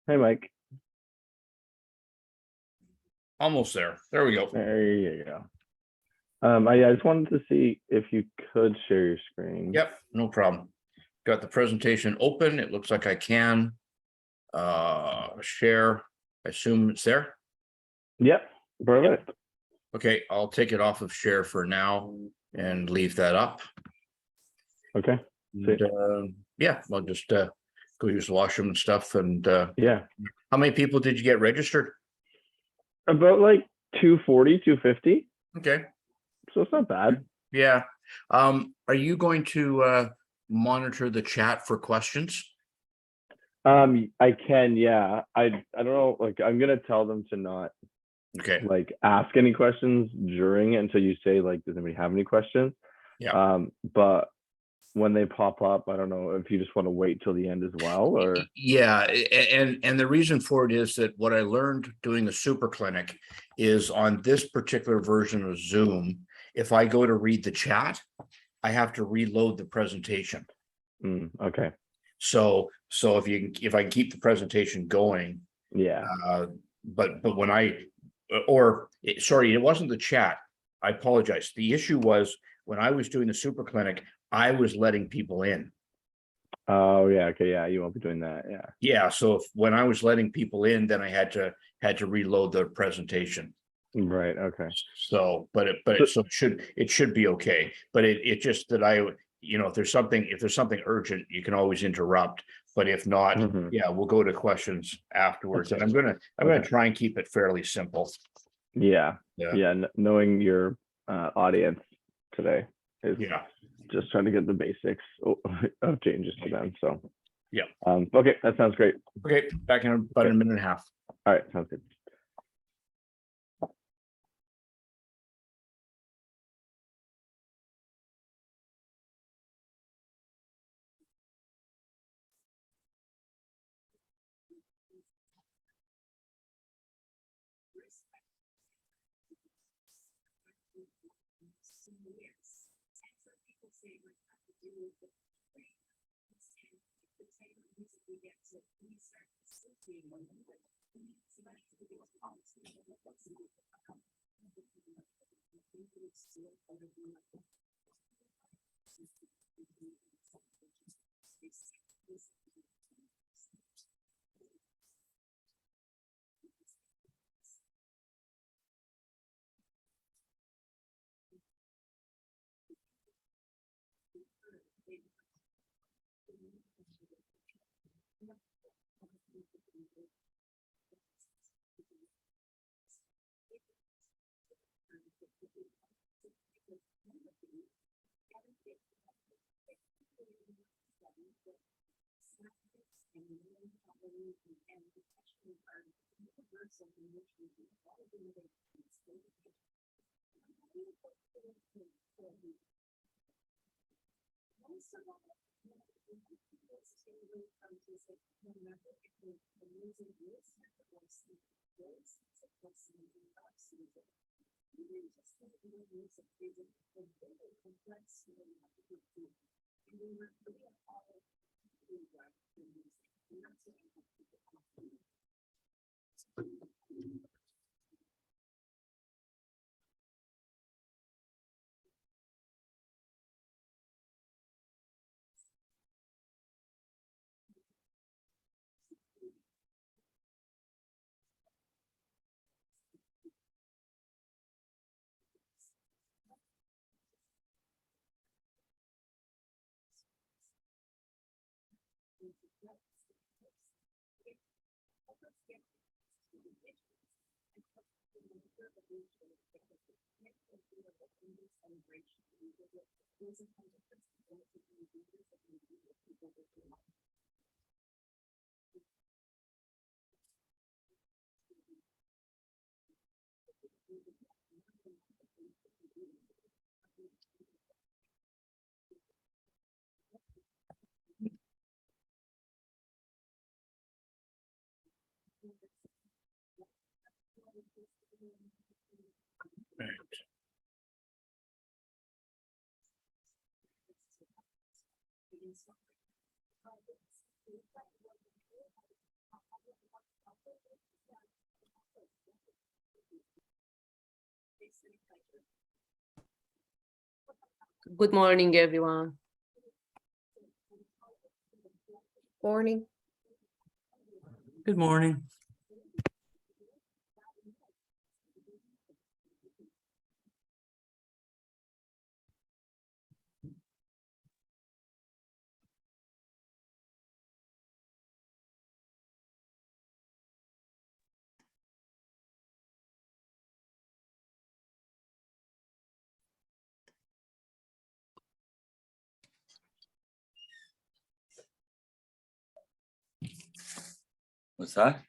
Hey, Mike. Almost there. There we go. There you go. I just wanted to see if you could share your screen. Yep, no problem. Got the presentation open. It looks like I can share. I assume it's there. Yep, perfect. Okay, I'll take it off of share for now and leave that up. Okay. And, yeah, I'll just go use the washroom and stuff. And yeah. How many people did you get registered? About like 240, 250. Okay. So it's not bad. Yeah. Are you going to monitor the chat for questions? I can, yeah. I don't know, like I'm gonna tell them to not like ask any questions during it until you say like, does anybody have any questions? Yeah. But when they pop up, I don't know if you just want to wait till the end as well, or yeah, and the reason for it is that what I learned doing the super clinic is on this particular version of Zoom, if I go to read the chat, I have to reload the presentation. Okay. So if I can keep the presentation going, yeah. But when sorry, it wasn't the chat. I apologize. The issue was when I was doing the super clinic, I was letting people in. Oh yeah, okay, yeah, you won't be doing that. Yeah, so when I was letting people in, then I had to reload the presentation. Right, okay. So it should be okay. But it just that if there's something urgent, you can always interrupt. But if not, yeah, we'll go to questions afterwards. And I'm gonna try and keep it fairly simple. Yeah. Knowing your audience today is just trying to get the basics of changes to them. So yeah. Okay, that sounds great. Okay, back in about a minute and a half. All right, sounds good. Good morning, everyone. Morning. Good morning. What's that?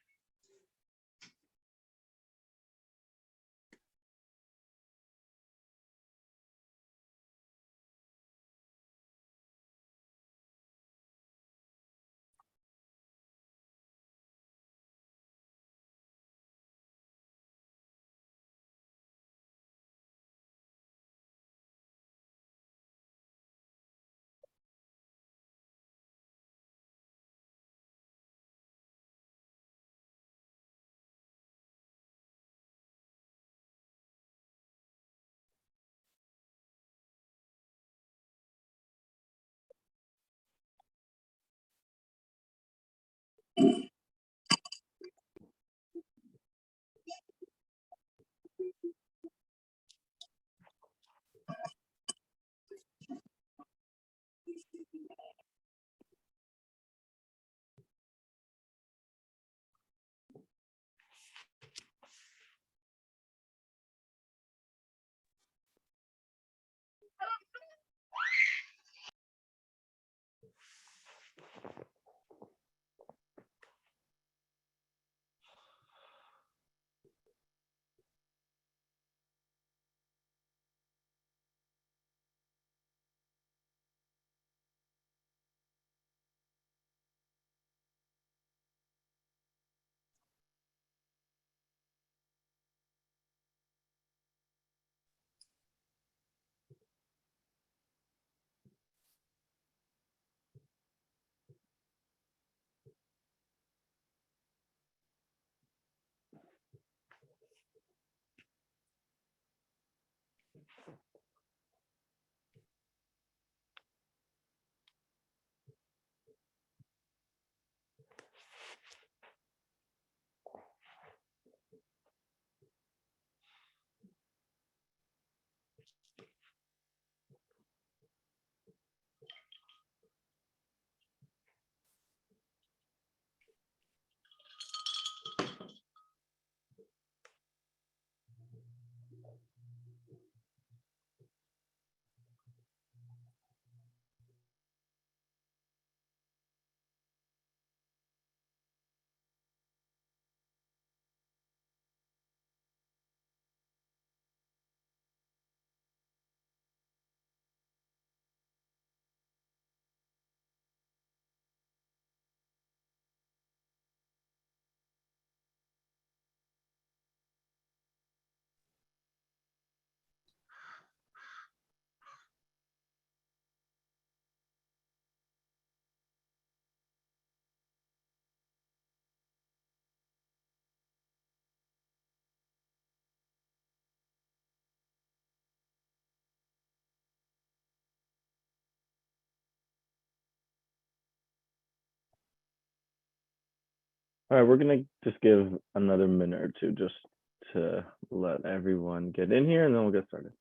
All right, we're gonna just give another minute or two just to let everyone get in here, and then we'll get started.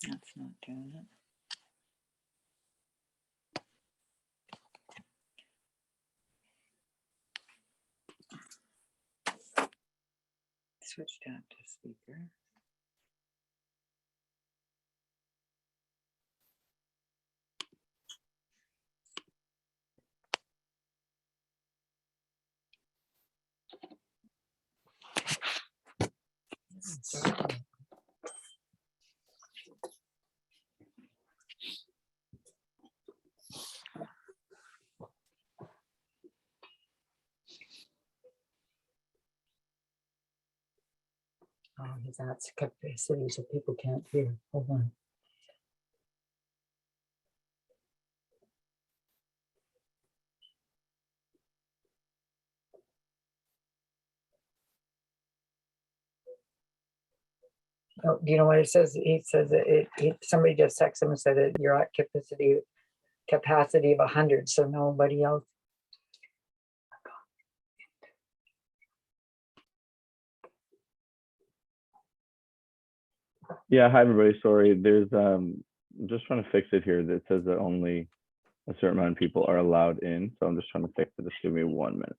That's not doing it. Switch down to speaker. Oh, that's capacity, so people can't hear. Hold on. Oh, do you know what it says? He says that somebody just texted him and said that you're at capacity of 100, so nobody else. Yeah, hi everybody. Sorry, there's I'm just trying to fix it here. That says that only a certain amount of people are allowed in, so I'm just trying to fix it. Just give me 1 minute.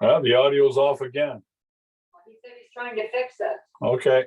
The audio's off again. He said he's trying to fix it. Okay.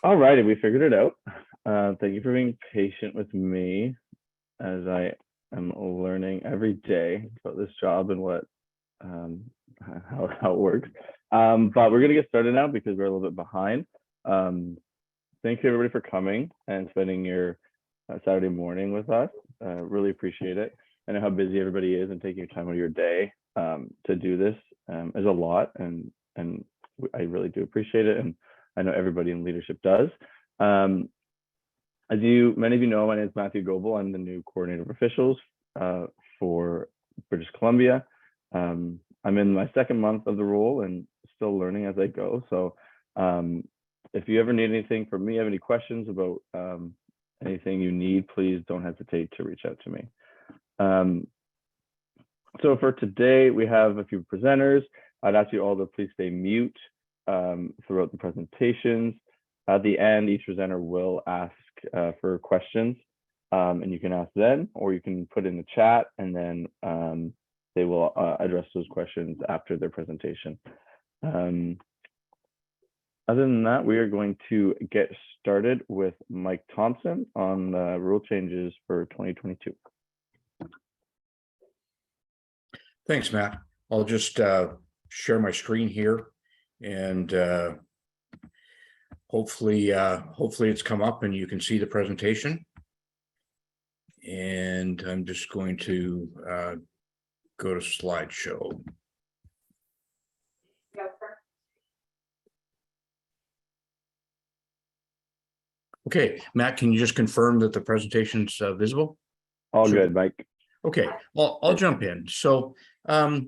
All righty, we figured it out. Thank you for being patient with me as I am learning every day about this job and what how it works. But we're gonna get started now because we're a little bit behind. thank you everybody for coming and spending your Saturday morning with us. Really appreciate it. I know how busy everybody is, and taking time out of your day to do this is a lot, and I really do appreciate it, and I know everybody in leadership does. As many of you know, my name is Matthew Goble. I'm the new coordinator of officials for British Columbia. I'm in my second month of the role and still learning as I go. So if you ever need anything from me, have any questions about anything you need, please don't hesitate to reach out to me. So for today, we have a few presenters. I'd ask you all to please stay mute throughout the presentations. At the end, each presenter will ask for questions, and you can ask then, or you can put in the chat, and then they will address those questions after their presentation. Other than that, we are going to get started with Mike Thomson on the rule changes for 2022. Thanks, Matt. I'll just share my screen here, and hopefully it's come up and you can see the presentation. And I'm just going to go to slideshow. Okay, Matt, can you just confirm that the presentation's visible? All good, Mike. Okay, well, I'll jump in. So FIBA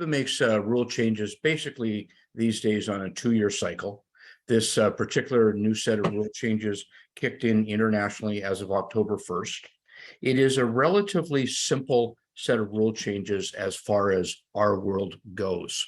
makes rule changes basically these days on a 2-year cycle. This particular new set of rule changes kicked in internationally as of October 1st. It is a relatively simple set of rule changes as far as our world goes.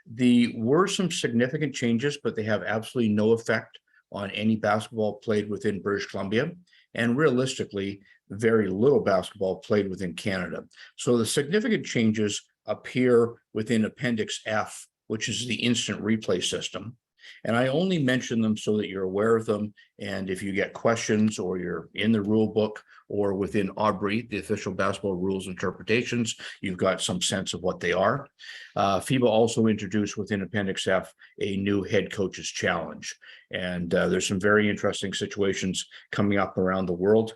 There were some significant changes, but they have absolutely no effect on any basketball played within British Columbia, and realistically, very little basketball played within Canada. So the significant changes appear within Appendix F, which is the instant replay system. And I only mention them so that you're aware of them. And if you get questions, or you're in the rule book or within AUBRI, the official basketball rules interpretations, you've got some sense of what they are. FIBA also introduced within Appendix F a new head coach's challenge. And there's some very interesting situations coming up around the world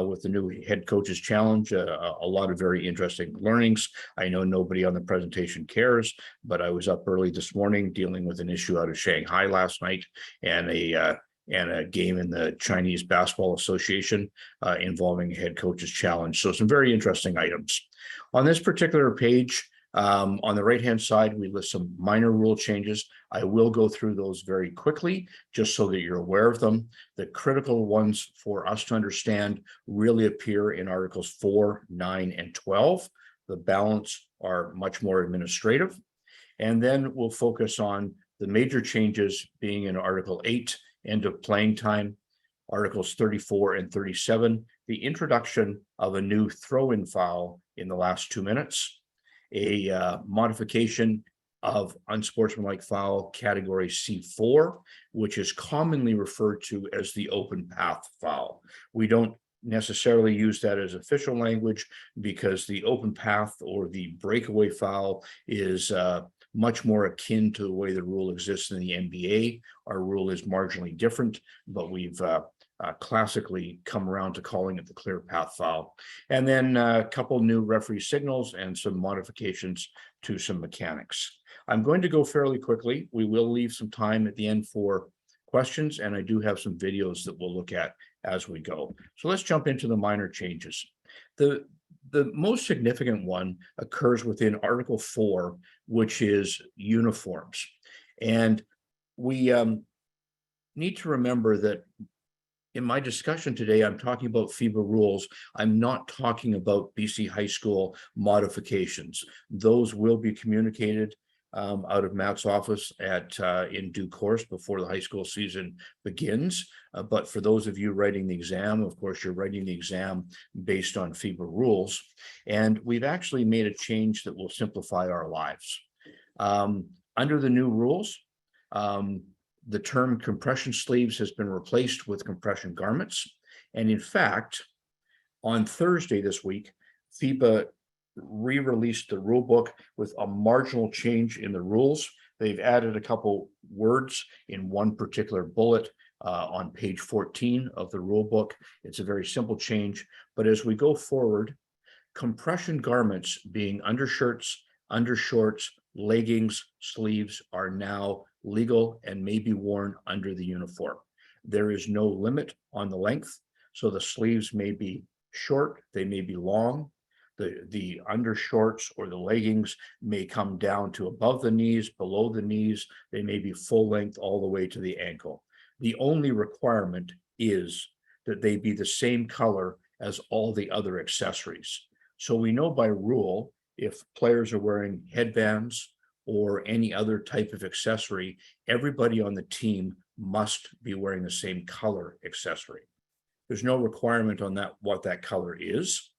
with the new head coach's challenge. A lot of very interesting learnings. I know nobody on the presentation cares, but I was up early this morning dealing with an issue out of Shanghai last night, and a game in the Chinese Basketball Association involving a head coach's challenge. So some very interesting items. On this particular page, on the right-hand side, we list some minor rule changes. I will go through those very quickly, just so that you're aware of them. The critical ones for us to understand really appear in Articles 4, 9, and 12. The balance are much more administrative. And then we'll focus on the major changes being in Article 8, end of playing time, Articles 34 and 37, the introduction of a new throw-in foul in the last 2 minutes, a modification of unsportsmanlike foul category C4, which is commonly referred to as the open path foul. We don't necessarily use that as official language, because the open path or the breakaway foul is much more akin to the way the rule exists in the NBA. Our rule is marginally different, but we've classically come around to calling it the clear path foul. And then a couple new referee signals and some modifications to some mechanics. I'm going to go fairly quickly. We will leave some time at the end for questions, and I do have some videos that we'll look at as we go. So let's jump into the minor changes. The most significant one occurs within Article 4, which is uniforms. And we need to remember that in my discussion today, I'm talking about FIBA rules. I'm not talking about BC High School modifications. Those will be communicated out of Matt's office in due course before the high school season begins. But for those of you writing the exam, of course, you're writing the exam based on FIBA rules. And we've actually made a change that will simplify our lives. Under the new rules, the term compression sleeves has been replaced with compression garments. And in fact, on Thursday this week, FIBA re-released the rule book with a marginal change in the rules. They've added a couple words in one particular bullet on page 14 of the rule book. It's a very simple change, but as we go forward, compression garments being undershirts, undershorts, leggings, sleeves are now legal and may be worn under the uniform. There is no limit on the length, so the sleeves may be short, they may be long. The undershorts or the leggings may come down to above the knees, below the knees. They may be full length all the way to the ankle. The only requirement is that they be the same color as all the other accessories. So we know by rule, if players are wearing headbands or any other type of accessory, everybody on the team must be wearing the same color accessory. There's no requirement on that, what that color is.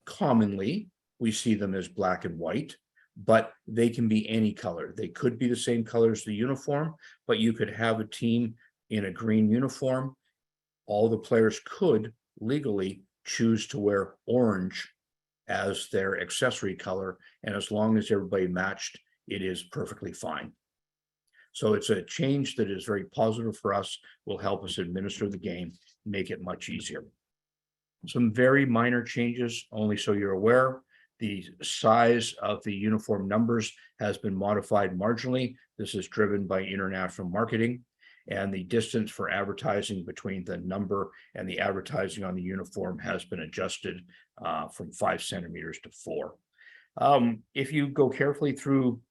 Commonly, we see them as black and white, but they can be any color. They could be the same color as the uniform, but you could have a team in a green uniform. All the players could legally choose to wear orange as their accessory color, and as long as everybody matched, it is perfectly fine. So it's a change that is very positive for us, will help us administer the game, make it much easier. Some very minor changes, only so you're aware. The size of the uniform numbers has been modified marginally. This is driven by international marketing, and the distance for advertising between the number and the advertising on the uniform has been adjusted from 5 centimeters to 4. If you go carefully through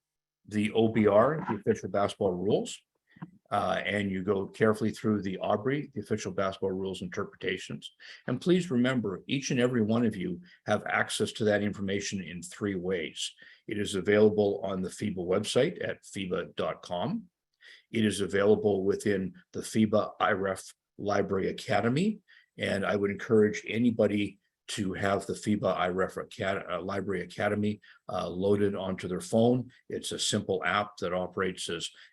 the OBR, the official basketball rules, and you go carefully through the Aubrey, the official basketball rules interpretations. And please remember, each and every one of you have access to that information in 3 ways. It is available on the FIBA website at FIBA.com. It is available within the FIBA IREF Library Academy. And I would encourage anybody to have the FIBA IREF Library Academy loaded onto their phone. It's a simple app that operates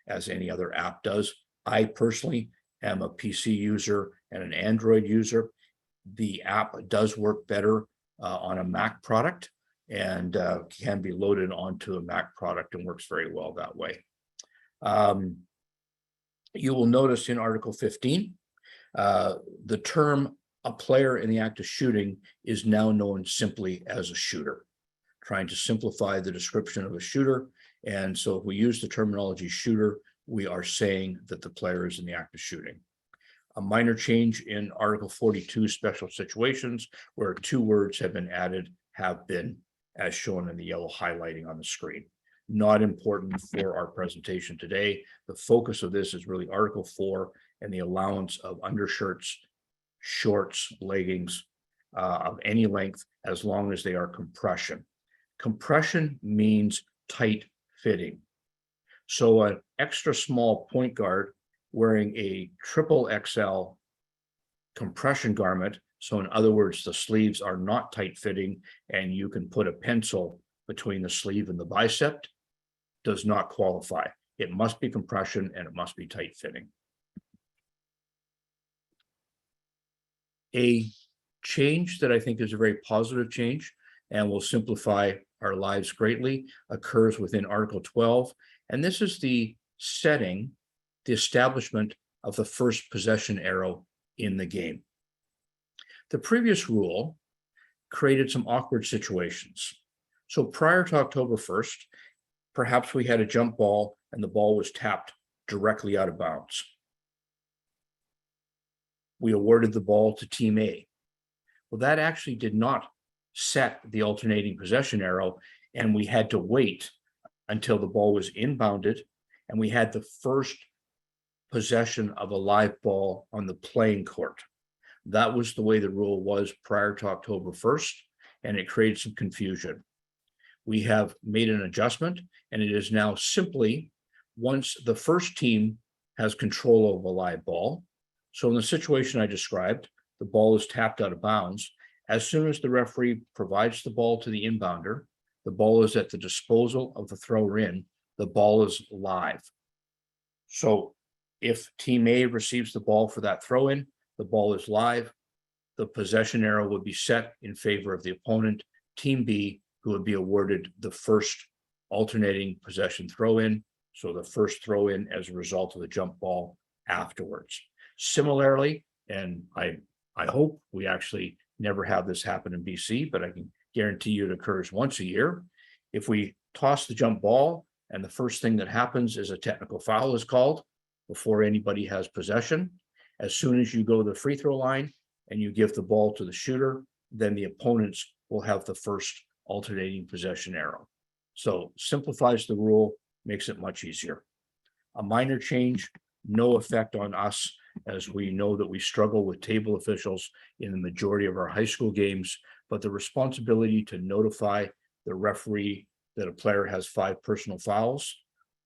as any other app does. I personally am a PC user and an Android user. The app does work better on a Mac product and can be loaded onto a Mac product and works very well that way. You will notice in Article 15, the term "a player in the act of shooting" is now known simply as a shooter, trying to simplify the description of a shooter. And so if we use the terminology shooter, we are saying that the player is in the act of shooting. A minor change in Article 42 special situations, where 2 words have been added, have been, as shown in the yellow highlighting on the screen. Not important for our presentation today. The focus of this is really Article 4 and the allowance of undershirts, shorts, leggings of any length, as long as they are compression. Compression means tight fitting. So an extra small point guard wearing a triple XL compression garment, so in other words, the sleeves are not tight fitting and you can put a pencil between the sleeve and the bicep, does not qualify. It must be compression and it must be tight fitting. A change that I think is a very positive change and will simplify our lives greatly occurs within Article 12. And this is the setting, the establishment of the first possession arrow in the game. The previous rule created some awkward situations. So prior to October 1st, perhaps we had a jump ball and the ball was tapped directly out of bounds. We awarded the ball to Team A. Well, that actually did not set the alternating possession arrow, and we had to wait until the ball was inbounded and we had the first possession of a live ball on the playing court. That was the way the rule was prior to October 1st, and it created some confusion. We have made an adjustment, and it is now simply once the first team has control of a live ball. So in the situation I described, the ball is tapped out of bounds. As soon as the referee provides the ball to the inbounder, the ball is at the disposal of the thrower in, the ball is live. So if Team A receives the ball for that throw in, the ball is live. The possession arrow would be set in favor of the opponent, Team B, who would be awarded the first alternating possession throw in. So the first throw in as a result of the jump ball afterwards. Similarly, and I hope we actually never have this happen in BC, but I can guarantee you it occurs once a year. If we toss the jump ball and the first thing that happens is a technical foul is called before anybody has possession, as soon as you go to the free throw line and you give the ball to the shooter, then the opponents will have the first alternating possession arrow. So simplifies the rule, makes it much easier. A minor change, no effect on us, as we know that we struggle with table officials in the majority of our high school games, but the responsibility to notify the referee that a player has 5 personal fouls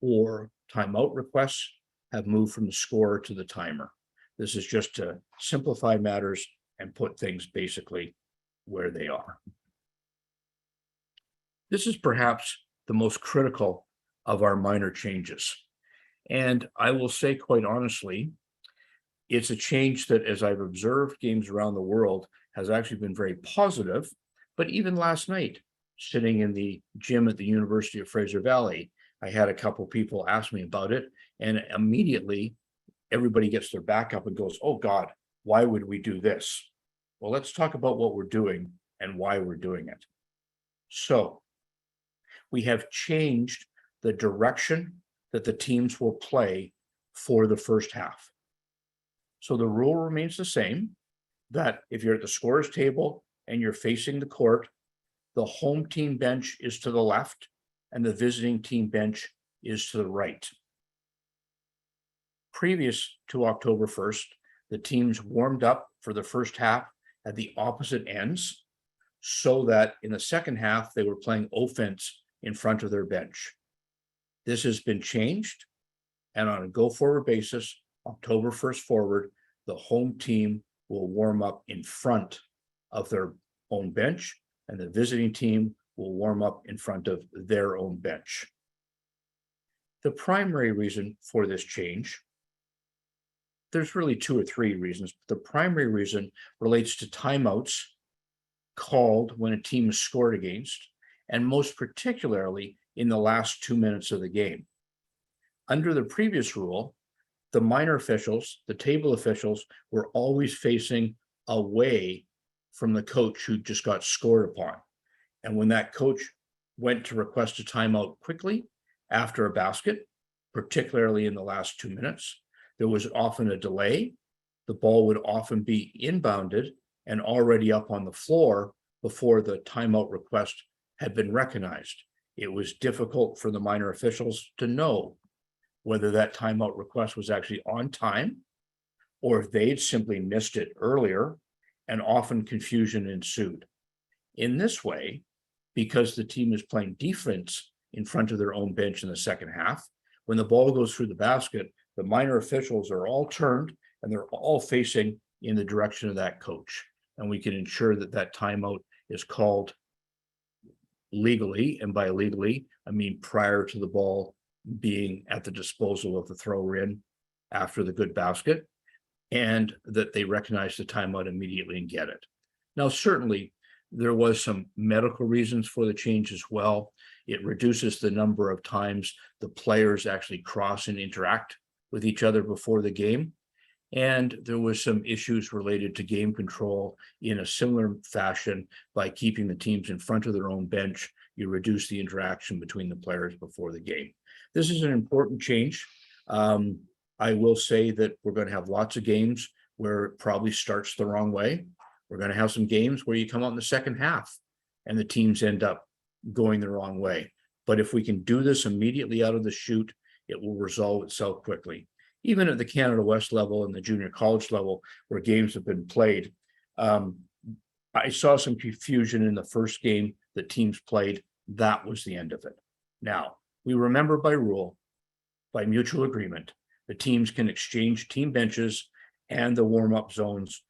or timeout requests have moved from the scorer to the timer. This is just to simplify matters and put things basically where they are. This is perhaps the most critical of our minor changes. And I will say quite honestly, it's a change that, as I've observed games around the world, has actually been very positive. But even last night, sitting in the gym at the University of Fraser Valley, I had a couple people ask me about it, and immediately everybody gets their back up and goes, "Oh God, why would we do this?" Well, let's talk about what we're doing and why we're doing it. So we have changed the direction that the teams will play for the first half. So the rule remains the same, that if you're at the scorer's table and you're facing the court, the home team bench is to the left and the visiting team bench is to the right. Previous to October 1st, the teams warmed up for the first half at the opposite ends, so that in the second half, they were playing offense in front of their bench. This has been changed, and on a go-forward basis, October 1st forward, the home team will warm up in front of their own bench, and the visiting team will warm up in front of their own bench. The primary reason for this change, there's really 2 or 3 reasons. The primary reason relates to timeouts called when a team is scored against, and most particularly in the last 2 minutes of the game. Under the previous rule, the minor officials, the table officials, were always facing away from the coach who just got scored upon. And when that coach went to request a timeout quickly after a basket, particularly in the last 2 minutes, there was often a delay. The ball would often be inbounded and already up on the floor before the timeout request had been recognized. It was difficult for the minor officials to know whether that timeout request was actually on time or if they'd simply missed it earlier, and often confusion ensued. In this way, because the team is playing defense in front of their own bench in the second half, when the ball goes through the basket, the minor officials are all turned and they're all facing in the direction of that coach. And we can ensure that that timeout is called legally, and by legally, I mean prior to the ball being at the disposal of the thrower in after the good basket, and that they recognize the timeout immediately and get it. Now, certainly, there was some medical reasons for the change as well. It reduces the number of times the players actually cross and interact with each other before the game. And there was some issues related to game control in a similar fashion. By keeping the teams in front of their own bench, you reduce the interaction between the players before the game. This is an important change. I will say that we're going to have lots of games where it probably starts the wrong way. We're going to have some games where you come out in the second half and the teams end up going the wrong way. But if we can do this immediately out of the chute, it will resolve itself quickly. Even at the Canada West level and the junior college level where games have been played, I saw some confusion in the first game that teams played. That was the end of it. Now, we remember by rule, by mutual agreement, the teams can exchange team benches and the warm-up zones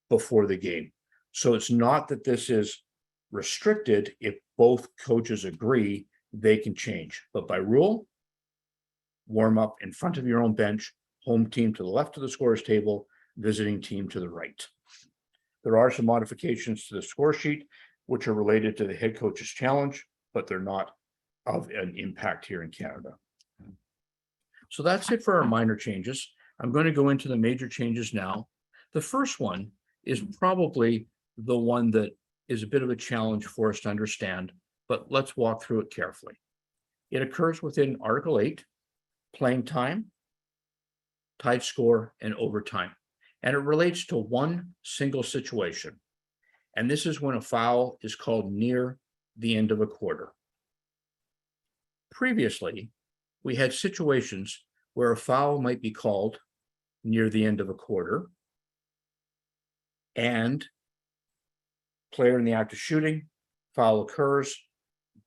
before the game. So it's not that this is restricted. If both coaches agree, they can change. But by rule, warm up in front of your own bench, home team to the left of the scorer's table, visiting team to the right. There are some modifications to the score sheet, which are related to the head coach's challenge, but they're not of an impact here in Canada. So that's it for our minor changes. I'm going to go into the major changes now. The first one is probably the one that is a bit of a challenge for us to understand, but let's walk through it carefully. It occurs within Article 8, playing time, tied score, and overtime. And it relates to one single situation. And this is when a foul is called near the end of a quarter. Previously, we had situations where a foul might be called near the end of a quarter and player in the act of shooting, foul occurs,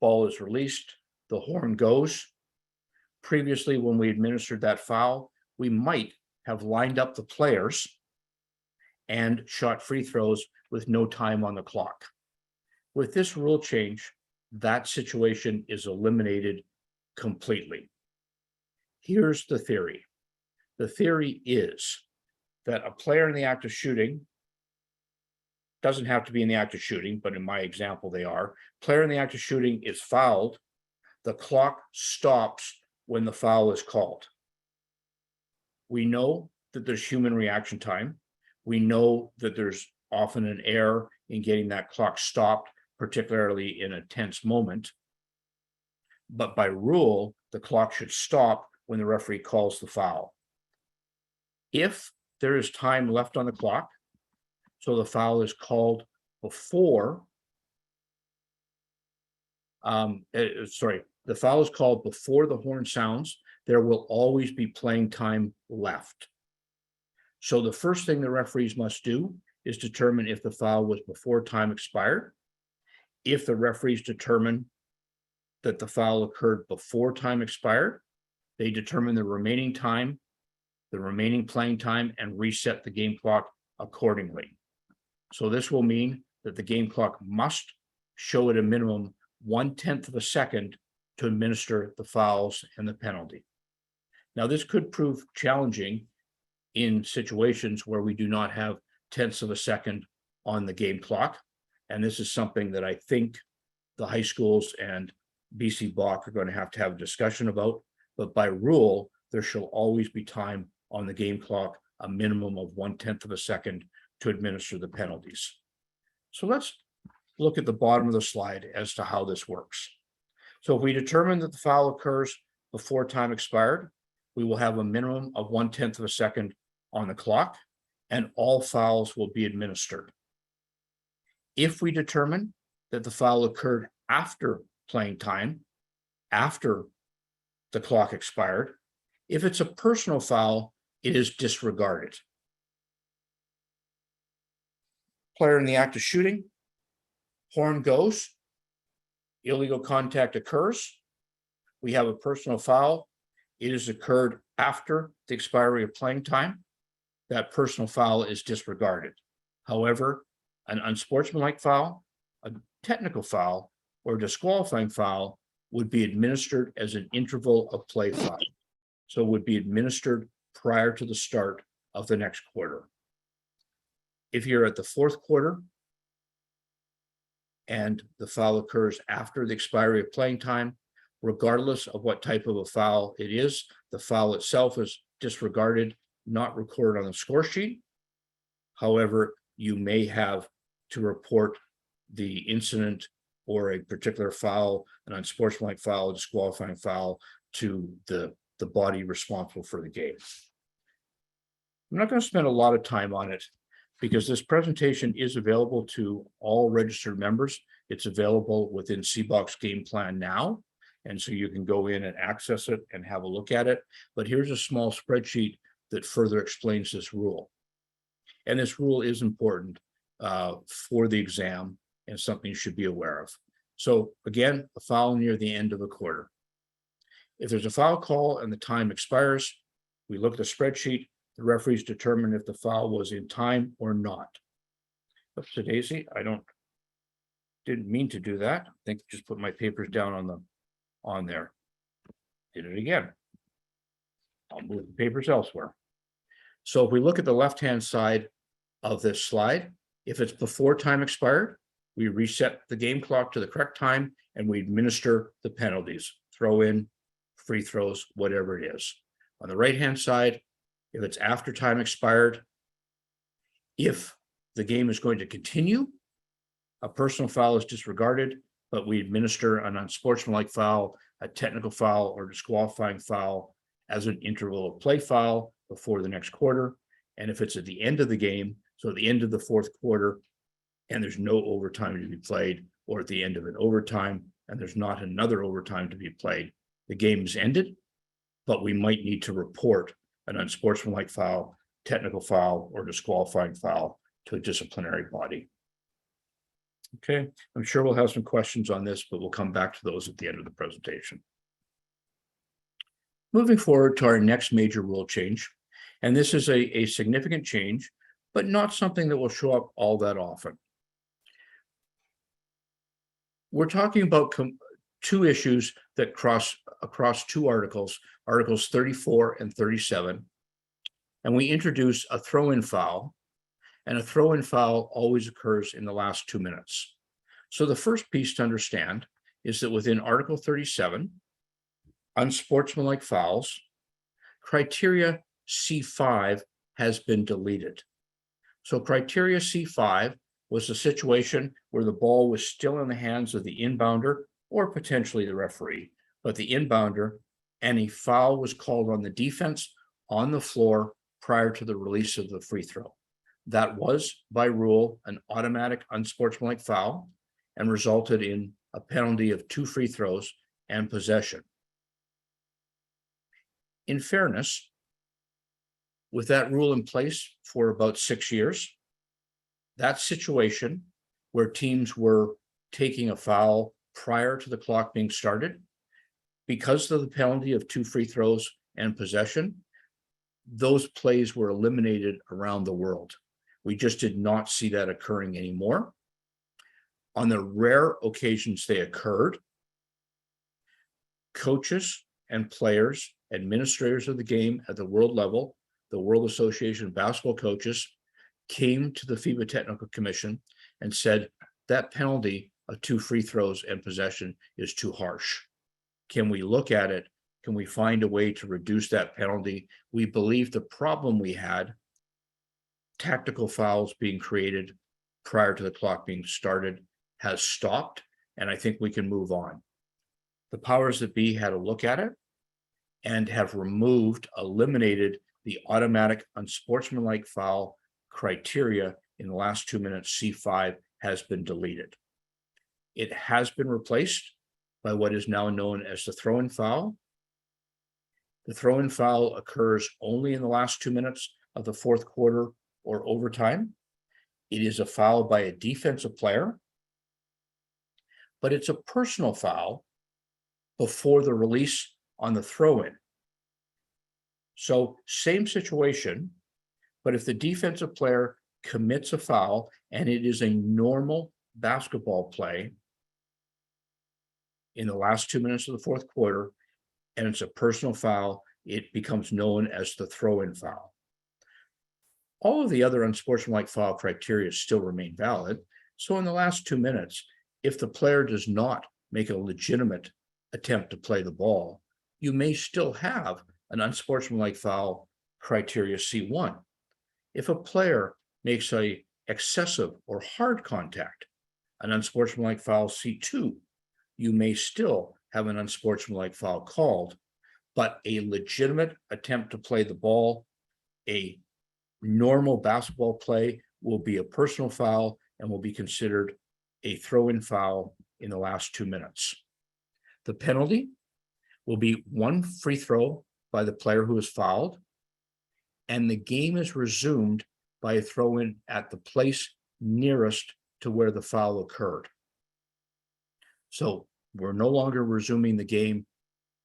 ball is released, the horn goes. Previously, when we administered that foul, we might have lined up the players and shot free throws with no time on the clock. With this rule change, that situation is eliminated completely. Here's the theory. The theory is that a player in the act of shooting doesn't have to be in the act of shooting, but in my example, they are. Player in the act of shooting is fouled. The clock stops when the foul is called. We know that there's human reaction time. We know that there's often an error in getting that clock stopped, particularly in a tense moment. But by rule, the clock should stop when the referee calls the foul. If there is time left on the clock, so the foul is called before, the foul is called before the horn sounds, there will always be playing time left. So the first thing the referees must do is determine if the foul was before time expired. If the referees determine that the foul occurred before time expired, they determine the remaining time, the remaining playing time, and reset the game clock accordingly. So this will mean that the game clock must show at a minimum 1/10 of a second to administer the fouls and the penalty. Now, this could prove challenging in situations where we do not have tenths of a second on the game clock. And this is something that I think the high schools and BC Bach are going to have a discussion about. But by rule, there shall always be time on the game clock, a minimum of 1/10 of a second to administer the penalties. So let's look at the bottom of the slide as to how this works. So if we determine that the foul occurs before time expired, we will have a minimum of 1/10 of a second on the clock, and all fouls will be administered. If we determine that the foul occurred after playing time, after the clock expired, if it's a personal foul, it is disregarded. Player in the act of shooting, horn goes, illegal contact occurs. We have a personal foul. It has occurred after the expiry of playing time. That personal foul is disregarded. However, an unsportsmanlike foul, a technical foul, or a disqualifying foul would be administered as an interval of play foul. So would be administered prior to the start of the next quarter. If you're at the fourth quarter and the foul occurs after the expiry of playing time, regardless of what type of a foul it is, the foul itself is disregarded, not recorded on the score sheet. However, you may have to report the incident or a particular foul, an unsportsmanlike foul, a disqualifying foul, to the body responsible for the game. I'm not going to spend a lot of time on it because this presentation is available to all registered members. It's available within CBOC's game plan now. And so you can go in and access it and have a look at it. But here's a small spreadsheet that further explains this rule. And this rule is important for the exam and something you should be aware of. So again, a foul near the end of a quarter. If there's a foul call and the time expires, we look at the spreadsheet. The referees determine if the foul was in time or not. Oops, Daisy, didn't mean to do that. I think just put my papers down on there. Did it again. I'll move the papers elsewhere. So if we look at the left-hand side of this slide, if it's before time expired, we reset the game clock to the correct time and we administer the penalties, throw in, free throws, whatever it is. On the right-hand side, if it's after time expired, if the game is going to continue, a personal foul is disregarded, but we administer an unsportsmanlike foul, a technical foul, or disqualifying foul as an interval of play foul before the next quarter. And if it's at the end of the game, so at the end of the fourth quarter, and there's no overtime to be played, or at the end of an overtime, and there's not another overtime to be played, the game is ended, but we might need to report an unsportsmanlike foul, technical foul, or disqualifying foul to a disciplinary body. Okay, I'm sure we'll have some questions on this, but we'll come back to those at the end of the presentation. Moving forward to our next major rule change, and this is a significant change, but not something that will show up all that often. We're talking about two issues that cross across two articles, Articles 34 and 37, and we introduce a throw-in foul, and a throw-in foul always occurs in the last 2 minutes. So the first piece to understand is that within Article 37, unsportsmanlike fouls, criteria C5 has been deleted. So criteria C5 was a situation where the ball was still in the hands of the inbounder or potentially the referee, but the inbounder, and a foul was called on the defense on the floor prior to the release of the free throw. That was, by rule, an automatic unsportsmanlike foul and resulted in a penalty of 2 free throws and possession. In fairness, with that rule in place for about 6 years, that situation where teams were taking a foul prior to the clock being started, because of the penalty of 2 free throws and possession, those plays were eliminated around the world. We just did not see that occurring anymore. On the rare occasions they occurred, coaches and players, administrators of the game at the world level, the World Association of Basketball Coaches, came to the FIBA Technical Commission and said that penalty of 2 free throws and possession is too harsh. Can we look at it? Can we find a way to reduce that penalty? We believe the problem we had, tactical fouls being created prior to the clock being started, has stopped, and I think we can move on. The powers that be had a look at it and have eliminated the automatic unsportsmanlike foul criteria in the last 2 minutes. C5 has been deleted. It has been replaced by what is now known as the throw-in foul. The throw-in foul occurs only in the last 2 minutes of the fourth quarter or overtime. It is a foul by a defensive player, but it's a personal foul before the release on the throw-in. So same situation, but if the defensive player commits a foul and it is a normal basketball play in the last 2 minutes of the fourth quarter, and it's a personal foul, it becomes known as the throw-in foul. All of the other unsportsmanlike foul criteria still remain valid. So in the last 2 minutes, if the player does not make a legitimate attempt to play the ball, you may still have an unsportsmanlike foul criteria C1. If a player makes a excessive or hard contact, an unsportsmanlike foul C2, you may still have an unsportsmanlike foul called, but a legitimate attempt to play the ball, a normal basketball play, will be a personal foul and will be considered a throw-in foul in the last 2 minutes. The penalty will be 1 free throw by the player who is fouled, and the game is resumed by a throw-in at the place nearest to where the foul occurred. So we're no longer resuming the game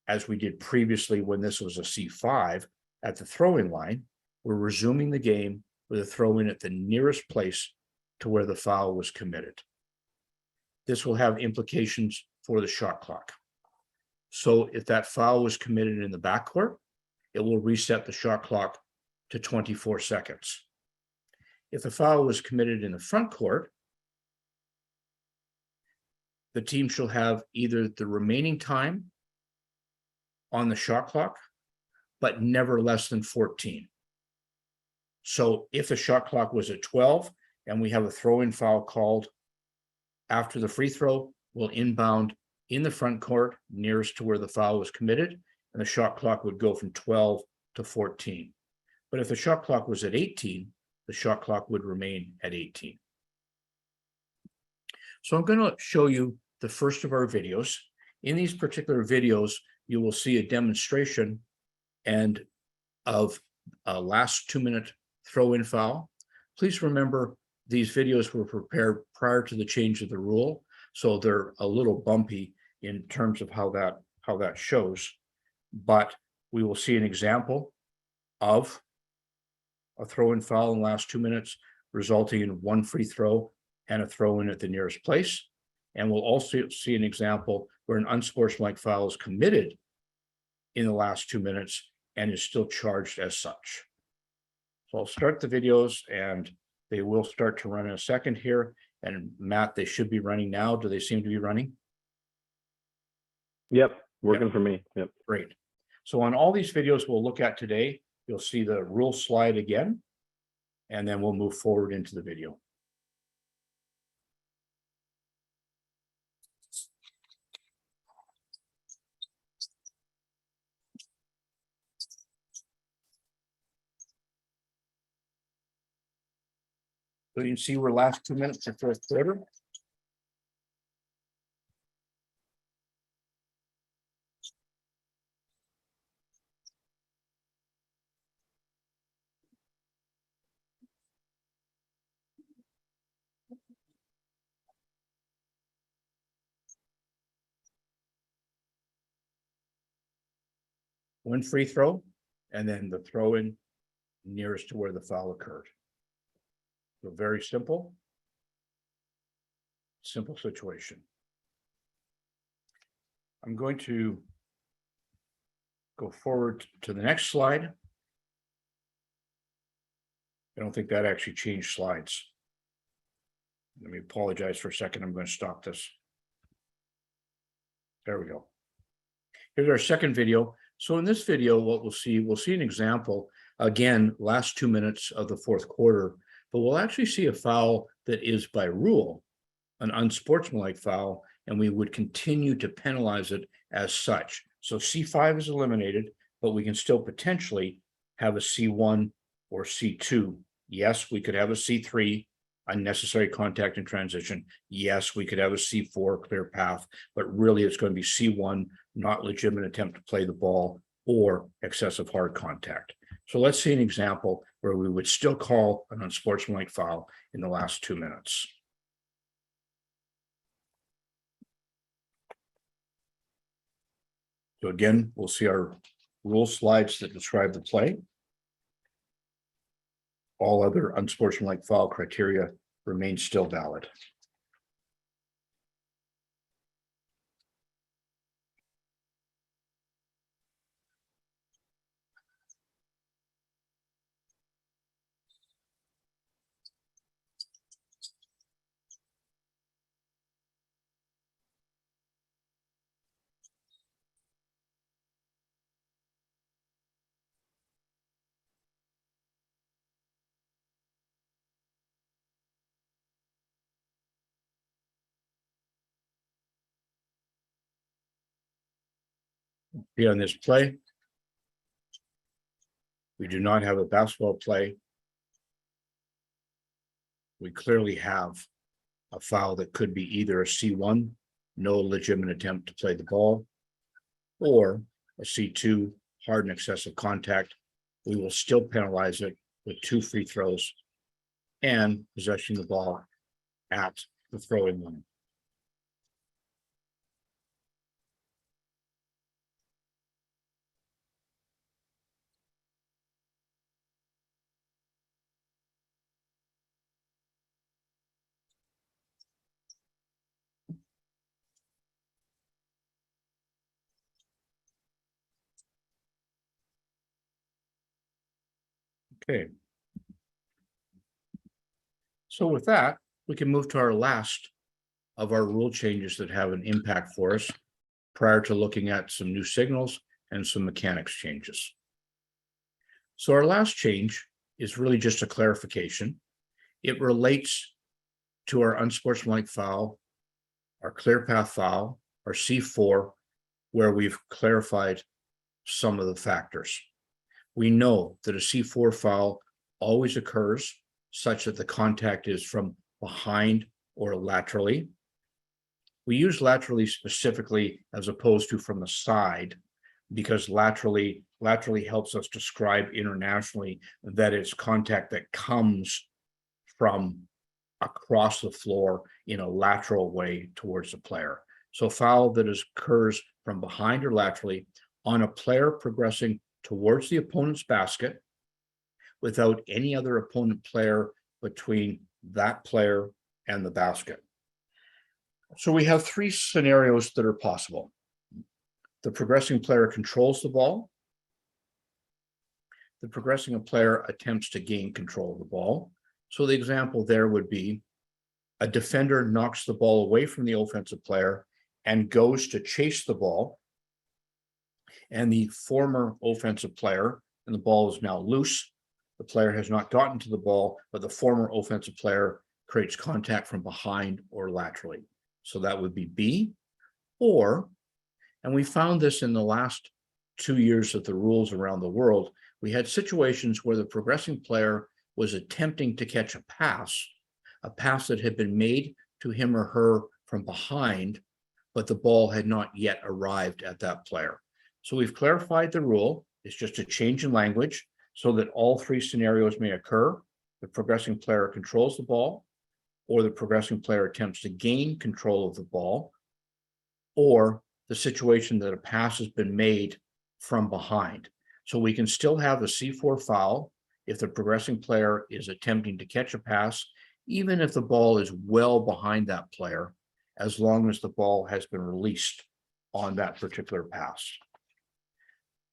as we did previously when this was a C5 at the throw-in line. We're resuming the game with a throw-in at the nearest place to where the foul was committed. This will have implications for the shot clock. So if that foul was committed in the backcourt, it will reset the shot clock to 24 seconds. If the foul was committed in the front court, the team shall have either the remaining time on the shot clock, but never less than 14. So if the shot clock was at 12 and we have a throw-in foul called after the free throw, we'll inbound in the front court nearest to where the foul was committed, and the shot clock would go from 12 to 14. But if the shot clock was at 18, the shot clock would remain at 18. So I'm going to show you the first of our videos. In these particular videos, you will see a demonstration and of a last 2-minute throw-in foul. Please remember these videos were prepared prior to the change of the rule, so they're a little bumpy in terms of how that shows. But we will see an example of a throw-in foul in the last 2 minutes, resulting in 1 free throw and a throw-in at the nearest place. And we'll also see an example where an unsportsmanlike foul is committed in the last 2 minutes and is still charged as such. So I'll start the videos and they will start to run in a second here. And Matt, they should be running now. Do they seem to be running? Yep, working for me. Yep. Great. So on all these videos we'll look at today, you'll see the rule slide again, and then we'll move forward into the video. So you can see we're last 2 minutes of first quarter. One free throw, and then the throw in nearest to where the foul occurred. So very simple situation. I'm going to go forward to the next slide. I don't think that actually changed slides. Let me apologize for a second. I'm going to stop this. There we go. Here's our second video. So in this video, what we'll see an example, again, last 2 minutes of the fourth quarter, but we'll actually see a foul that is by rule, an unsportsmanlike foul, and we would continue to penalize it as such. So C5 is eliminated, but we can still potentially have a C1 or C2. Yes, we could have a C3, unnecessary contact in transition. Yes, we could have a C4, clear path, but really it's going to be C1, not legitimate attempt to play the ball, or excessive hard contact. So let's see an example where we would still call an unsportsmanlike foul in the last 2 minutes. So again, we'll see our rule slides that describe the play. All other unsportsmanlike foul criteria remain still valid. Here on this play, we do not have a basketball play. We clearly have a foul that could be either a C1, no legitimate attempt to play the ball, or a C2, hard and excessive contact. We will still penalize it with 2 free throws and possessing the ball at the throwing line. Okay. So with that, we can move to our last of our rule changes that have an impact for us prior to looking at some new signals and some mechanics changes. So our last change is really just a clarification. It relates to our unsportsmanlike foul, our clear path foul, our C4, where we've clarified some of the factors. We know that a C4 foul always occurs such that the contact is from behind or laterally. We use laterally specifically as opposed to from the side, because laterally helps us describe internationally that it's contact that comes from across the floor in a lateral way towards the player. So foul that occurs from behind or laterally on a player progressing towards the opponent's basket without any other opponent player between that player and the basket. So we have three scenarios that are possible. The progressing player controls the ball. The progressing player attempts to gain control of the ball. So the example there would be a defender knocks the ball away from the offensive player and goes to chase the ball. And the former offensive player, and the ball is now loose. The player has not gotten to the ball, but the former offensive player creates contact from behind or laterally. So that would be B. Or, and we found this in the last 2 years of the rules around the world, we had situations where the progressing player was attempting to catch a pass that had been made to him or her from behind, but the ball had not yet arrived at that player. So we've clarified the rule. It's just a change in language so that all three scenarios may occur. The progressing player controls the ball, or the progressing player attempts to gain control of the ball, or the situation that a pass has been made from behind. So we can still have a C4 foul if the progressing player is attempting to catch a pass, even if the ball is well behind that player, as long as the ball has been released on that particular pass.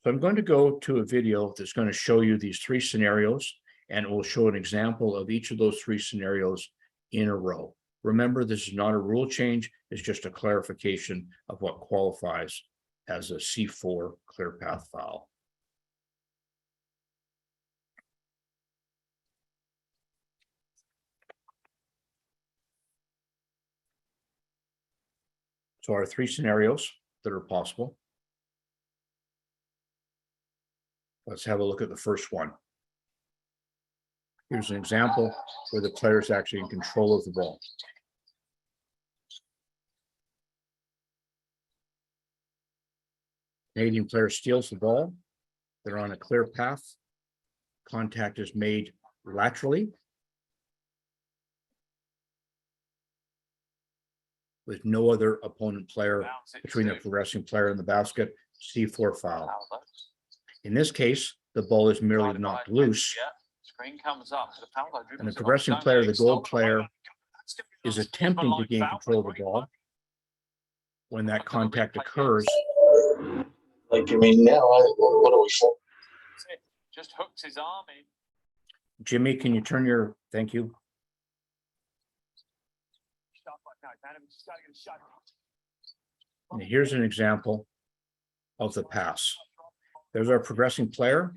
So I'm going to go to a video that's going to show you these three scenarios, and it will show an example of each of those three scenarios in a row. Remember, this is not a rule change, it's just a clarification of what qualifies as a C4 clear path foul. So our three scenarios that are possible. Let's have a look at the first one. Here's an example where the player is actually in control of the ball. Canadian player steals the ball. They're on a clear path. Contact is made laterally with no other opponent player between the progressing player and the basket. C4 foul. In this case, the ball is merely knocked loose, and the progressing player, the gold player, is attempting to gain control of the ball. When that contact occurs, like, I mean, now, what do we say? Just hooks his arm in. Jimmy, can you turn your, thank you. And here's an example of the pass. There's our progressing player.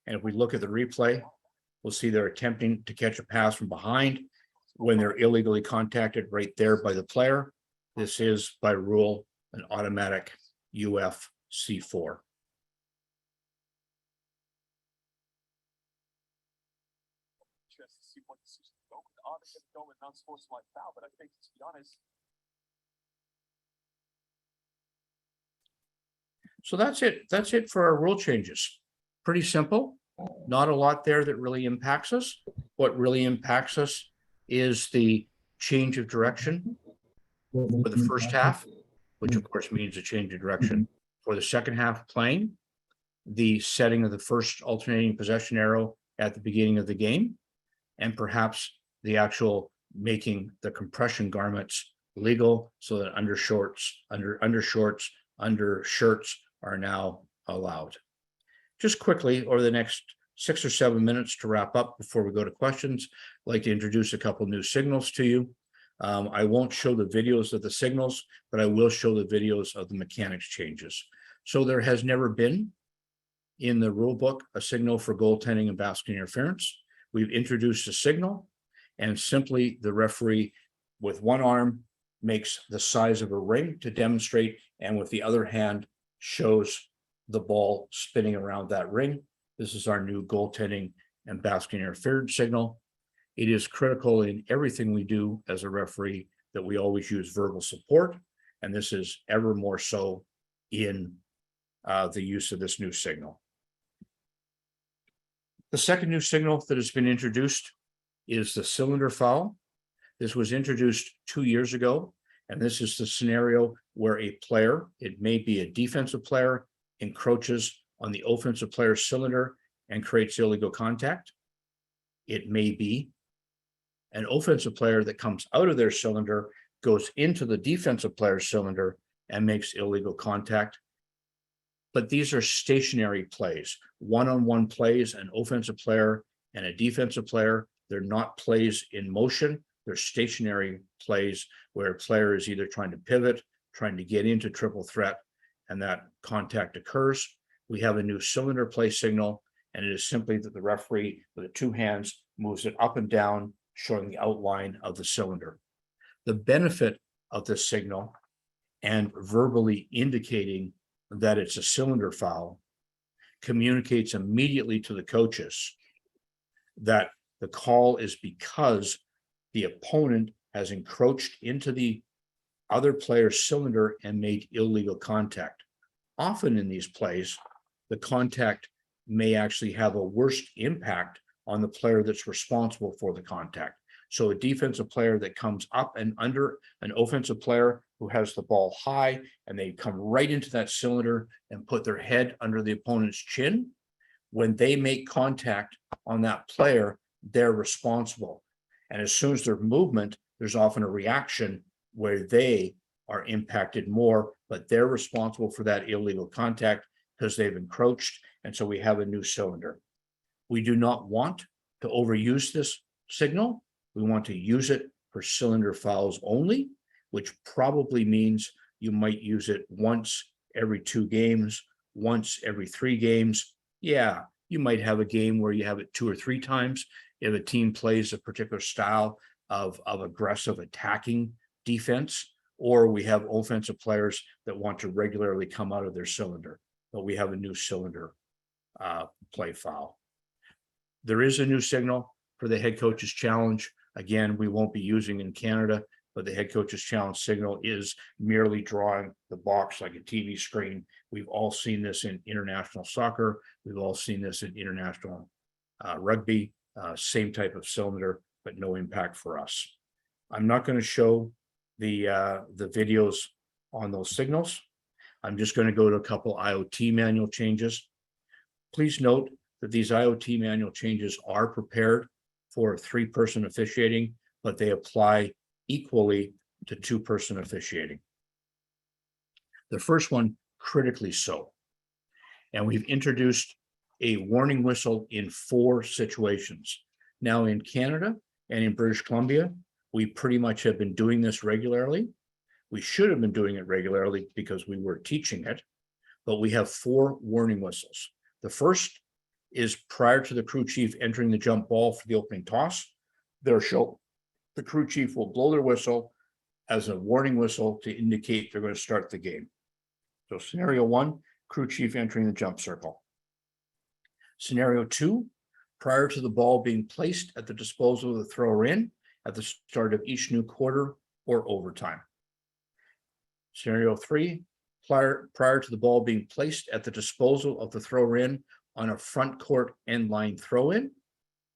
And if we look at the replay, we'll see they're attempting to catch a pass from behind when they're illegally contacted right there by the player. This is, by rule, an automatic UF C4. But I think, to be honest, so that's it. That's it for our rule changes. Pretty simple. Not a lot there that really impacts us. What really impacts us is the change of direction for the first half, which of course means a change of direction for the second half playing, the setting of the first alternating possession arrow at the beginning of the game, and perhaps the actual making the compression garments legal so that undershorts are now allowed. Just quickly, over the next 6 or 7 minutes to wrap up before we go to questions, I'd like to introduce a couple new signals to you. I won't show the videos of the signals, but I will show the videos of the mechanics changes. So there has never been in the rule book a signal for goaltending and basket interference. We've introduced a signal, and simply the referee with one arm makes the size of a ring to demonstrate, and with the other hand shows the ball spinning around that ring. This is our new goaltending and basket interference signal. It is critical in everything we do as a referee that we always use verbal support, and this is ever more so in the use of this new signal. The second new signal that has been introduced is the cylinder foul. This was introduced 2 years ago, and this is the scenario where a player, it may be a defensive player, encroaches on the offensive player's cylinder and creates illegal contact. It may be an offensive player that comes out of their cylinder, goes into the defensive player's cylinder and makes illegal contact. But these are stationary plays, one-on-one plays, an offensive player and a defensive player. They're not plays in motion. They're stationary plays where a player is either trying to pivot, trying to get into triple threat, and that contact occurs. We have a new cylinder play signal, and it is simply that the referee with the two hands moves it up and down, showing the outline of the cylinder. The benefit of this signal and verbally indicating that it's a cylinder foul communicates immediately to the coaches that the call is because the opponent has encroached into the other player's cylinder and made illegal contact. Often in these plays, the contact may actually have a worse impact on the player that's responsible for the contact. So a defensive player that comes up and under an offensive player who has the ball high and they come right into that cylinder and put their head under the opponent's chin, when they make contact on that player, they're responsible. And as soon as their movement, there's often a reaction where they are impacted more, but they're responsible for that illegal contact because they've encroached. And so we have a new cylinder. We do not want to overuse this signal. We want to use it for cylinder fouls only, which probably means you might use it once every 2 games, once every 3 games. Yeah, you might have a game where you have it 2 or 3 times if a team plays a particular style of aggressive attacking defense, or we have offensive players that want to regularly come out of their cylinder, but we have a new cylinder play foul. There is a new signal for the head coach's challenge. Again, we won't be using in Canada, but the head coach's challenge signal is merely drawing the box like a TV screen. We've all seen this in international soccer. We've all seen this in international rugby, same type of cylinder, but no impact for us. I'm not going to show the videos on those signals. I'm just going to go to a couple IoT manual changes. Please note that these IoT manual changes are prepared for 3-person officiating, but they apply equally to 2-person officiating. The first one, critically so. And we've introduced a warning whistle in 4 situations. Now in Canada and in British Columbia, we pretty much have been doing this regularly. We should have been doing it regularly because we were teaching it, but we have 4 warning whistles. The first is prior to the crew chief entering the jump ball for the opening toss. The crew chief will blow their whistle as a warning whistle to indicate they're going to start the game. So scenario 1, crew chief entering the jump circle. Scenario 2, prior to the ball being placed at the disposal of the thrower in at the start of each new quarter or overtime. Scenario 3, prior to the ball being placed at the disposal of the thrower in on a front court end line throw in.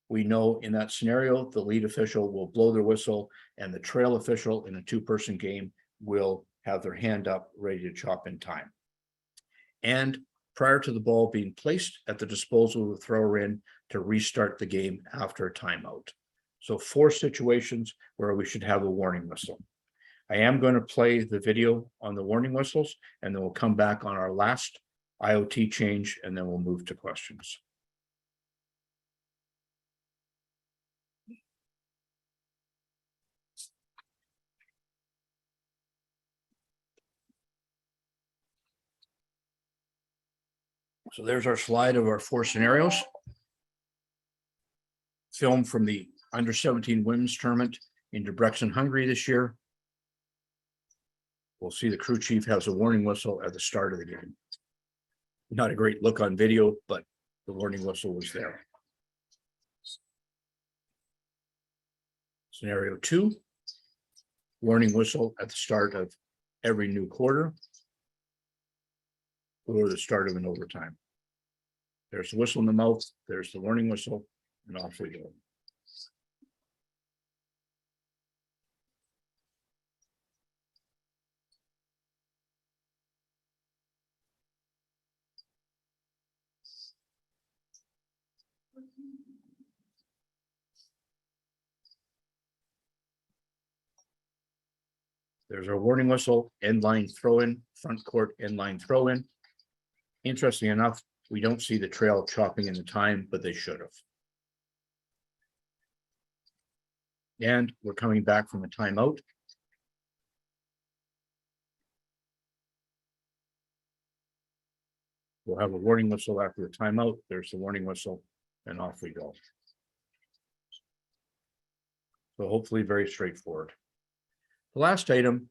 We know in that scenario, the lead official will blow their whistle and the trail official in a 2-person game will have their hand up ready to chop in time. And prior to the ball being placed at the disposal of the thrower in to restart the game after a timeout. So 4 situations where we should have a warning whistle. I am going to play the video on the warning whistles, and then we'll come back on our last IoT change, and then we'll move to questions. So there's our slide of our 4 scenarios. Film from the under-17 women's tournament in Debrecen, Hungary this year. We'll see the crew chief has a warning whistle at the start of the game. Not a great look on video, but the warning whistle was there. Scenario 2, warning whistle at the start of every new quarter or the start of an overtime. There's the whistle in the mouth, there's the warning whistle, and off we go. There's our warning whistle, end line throw in, front court end line throw in. Interesting enough, we don't see the trail chopping in the time, but they should have. And we're coming back from a timeout. We'll have a warning whistle after the timeout. There's the warning whistle, and off we go. So hopefully very straightforward. The last item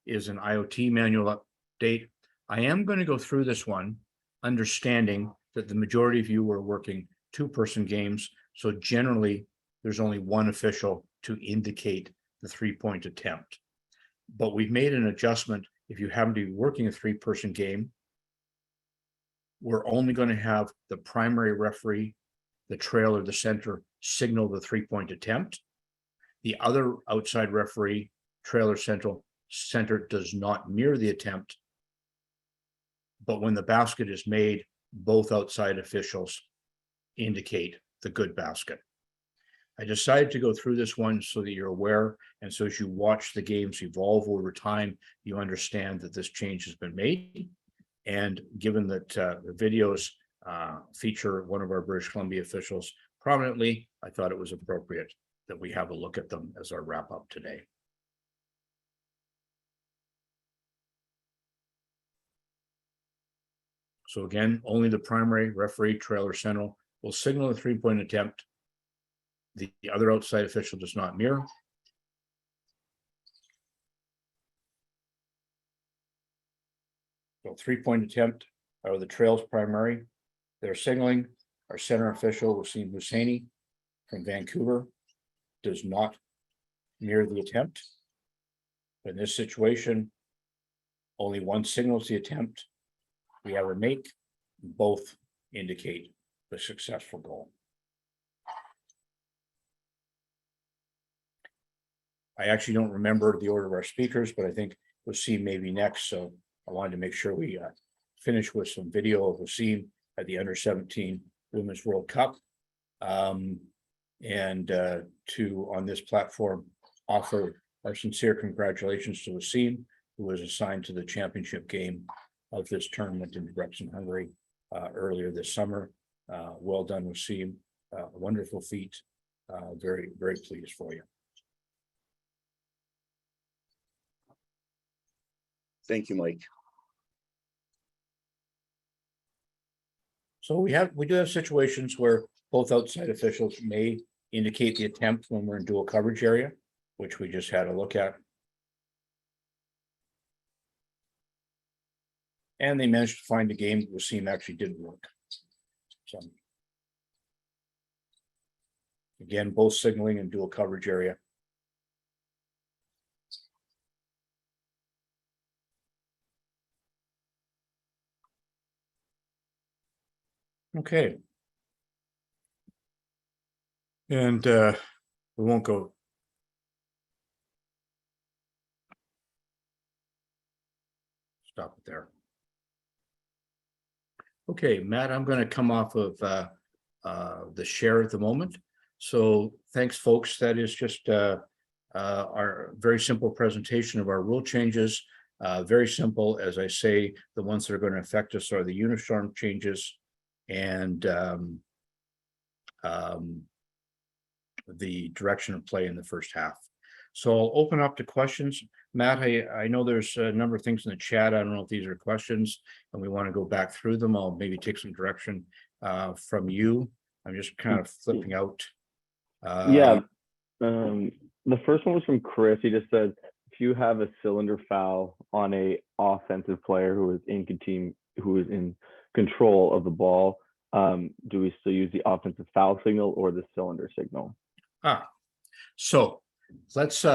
is an IoT manual update. I am going to go through this one, understanding that the majority of you were working 2-person games. So generally, there's only one official to indicate the 3-point attempt. But we've made an adjustment. If you happen to be working a 3-person game, we're only going to have the primary referee, the trail or the center, signal the 3-point attempt. The other outside referee, trailer center does not mirror the attempt. But when the basket is made, both outside officials indicate the good basket. I decided to go through this one so that you're aware, and so as you watch the games evolve over time, you understand that this change has been made. And given that the videos feature one of our British Columbia officials prominently, I thought it was appropriate that we have a look at them as our wrap up today. So again, only the primary referee, trailer center will signal a 3-point attempt. The other outside official does not mirror. So 3-point attempt are the trails primary. They're signaling. Our center official, Waseem Husainy from Vancouver, does not mirror the attempt. In this situation, only one signals the attempt. We have a make, both indicate the successful goal. I actually don't remember the order of our speakers, but I think Waseem may be next. So I wanted to make sure we finish with some video of Waseem at the under-17 Women's World Cup. And to, on this platform, offer our sincere congratulations to Waseem, who was assigned to the championship game of this tournament in Debrecen, Hungary, earlier this summer. Well done, Waseem. A wonderful feat. Very, very pleased for you. Thank you, Mike. So we do have situations where both outside officials may indicate the attempt when we're in dual coverage area, which we just had a look at. And they managed to find a game that Waseem actually did work. So again, both signaling in dual coverage area. Okay. And we won't go. Stop it there. Okay, Matt, I'm going to come off of the share at the moment. So thanks, folks. That is just our very simple presentation of our rule changes. Very simple, as I say, the ones that are going to affect us are the uniform changes and the direction of play in the first half. So I'll open up to questions. Matt, I know there's a number of things in the chat. I don't know if these are questions and we want to go back through them. I'll maybe take some direction from you. I'm just kind of flipping out. The first one was from Chris. He just said, if you have a cylinder foul on a offensive player who is in control of the ball, do we still use the offensive foul signal or the cylinder signal? So let's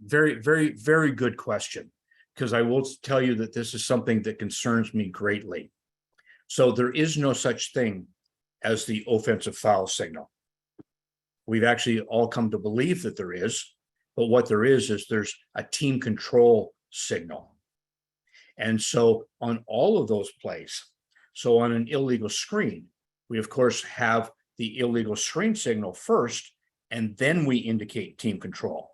very, very, very good question, because I will tell you that this is something that concerns me greatly. So there is no such thing as the offensive foul signal. We've actually all come to believe that there is, but what there is there's a team control signal. And so on all of those plays, so on an illegal screen, we of course have the illegal screen signal first, and then we indicate team control.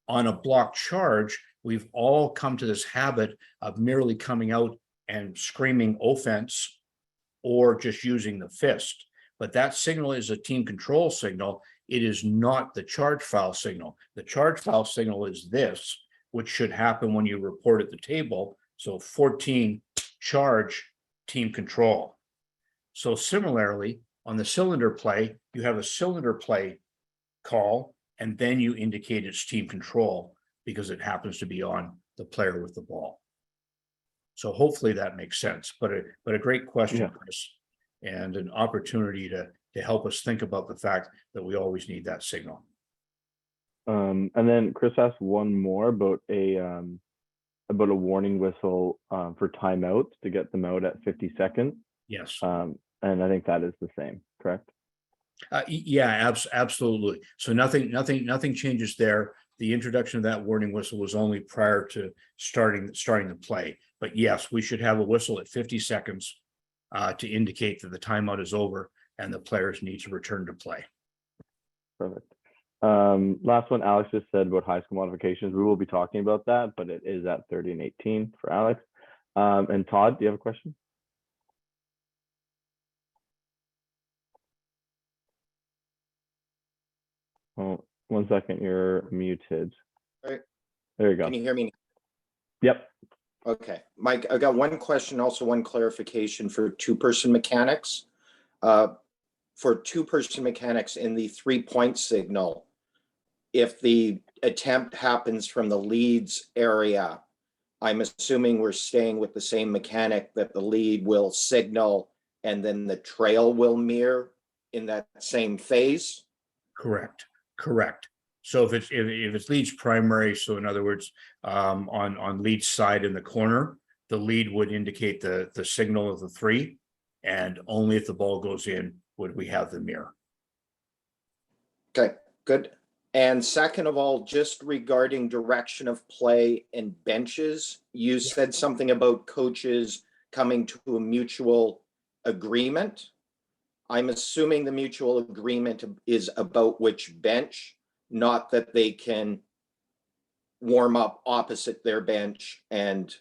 On a block charge, we've all come to this habit of merely coming out and screaming offense or just using the fist. But that signal is a team control signal. It is not the charge foul signal. The charge foul signal is this, which should happen when you report at the table. So 14 charge team control. So similarly, on the cylinder play, you have a cylinder play call, and then you indicate it's team control because it happens to be on the player with the ball. So hopefully that makes sense, but a great question, Chris, and an opportunity to help us think about the fact that we always need that signal. And then Chris asked one more about a warning whistle for timeouts to get them out at 50 seconds. Yes. And I think that is the same, correct? Yeah, absolutely. So nothing changes there. The introduction of that warning whistle was only prior to starting the play. But yes, we should have a whistle at 50 seconds to indicate that the timeout is over and the players need to return to play. Perfect. Last one, Alex just said about high school modifications. We will be talking about that, but it is at 30 and 18 for Alex. And Todd, do you have a question? Oh, 1 second, you're muted. All right. There you go. Can you hear me? Yep. Okay, Mike, I got one question, also one clarification for two-person mechanics. For two-person mechanics in the 3-point signal, if the attempt happens from the leads area, I'm assuming we're staying with the same mechanic that the lead will signal and then the trail will mirror in that same phase? Correct. So if it's leads primary, so in other words, on lead side in the corner, the lead would indicate the signal of the 3, and only if the ball goes in would we have the mirror. Okay, good. And second of all, just regarding direction of play and benches, you said something about coaches coming to a mutual agreement. I'm assuming the mutual agreement is about which bench, not that they can warm up opposite their bench and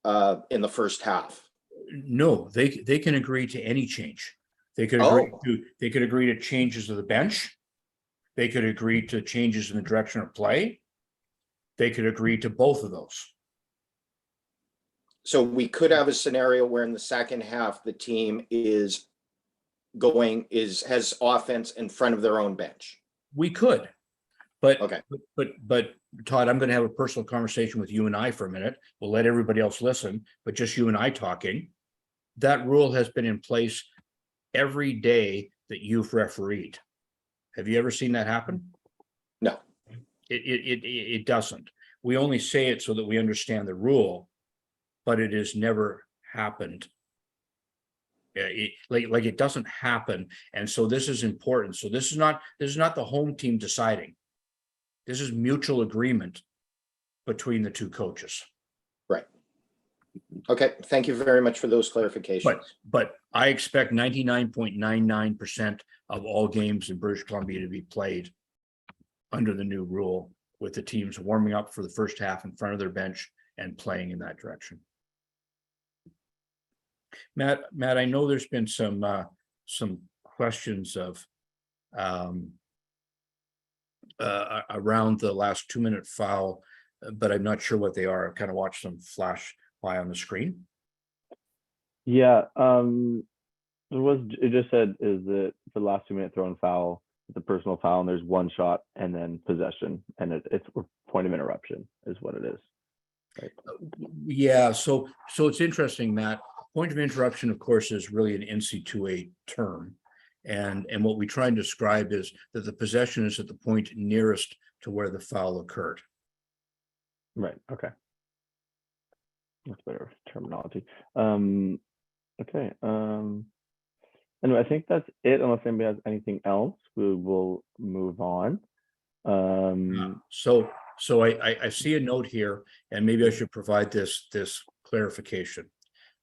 in the first half. No, they can agree to any change. They could agree to changes of the bench. They could agree to changes in the direction of play. They could agree to both of those. So we could have a scenario where in the second half the team has offense in front of their own bench. We could, but okay. But Todd, I'm going to have a personal conversation with you and I for a minute. We'll let everybody else listen, but just you and I talking. That rule has been in place every day that you've refereed. Have you ever seen that happen? No. It doesn't. We only say it so that we understand the rule, but it has never happened. It doesn't happen, and so this is important. So this is not the home team deciding. This is mutual agreement between the two coaches. Right. Okay. Thank you very much for those clarifications. But I expect 99.99% of all games in British Columbia to be played under the new rule, with the teams warming up for the first half in front of their bench and playing in that direction. Matt, I know there's been some questions of around the last 2-minute foul, but I'm not sure what they are. I kind of watched them flash by on the screen. Yeah, it just said, is it the last 2-minute throw and foul, the personal foul, and there's one shot and then possession, and it's a point of interruption is what it is. Right. Yeah, so it's interesting, Matt. Point of interruption, of course, is really an NC2A term. And what we try and describe is that the possession is at the point nearest to where the foul occurred. Right. Okay. That's better terminology. Okay. Anyway, I think that's it. Unless anybody has anything else, we will move on. So I see a note here, and maybe I should provide this clarification.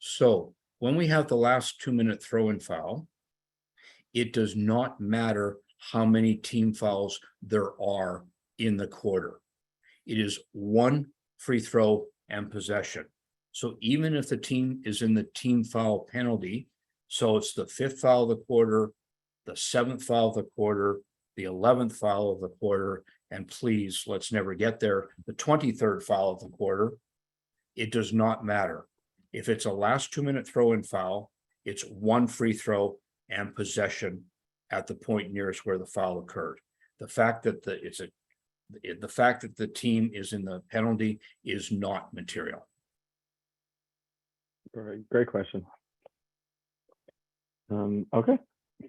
So when we have the last 2-minute throw-in foul, it does not matter how many team fouls there are in the quarter. It is one free throw and possession. So even if the team is in the team foul penalty, so it's the 5th foul of the quarter, the 7th foul of the quarter, the 11th foul of the quarter, and please, let's never get there, the 23rd foul of the quarter, it does not matter. If it's a last 2-minute throw-in foul, it's one free throw and possession at the point nearest where the foul occurred. The fact that the fact that the team is in the penalty is not material. Great question. Okay.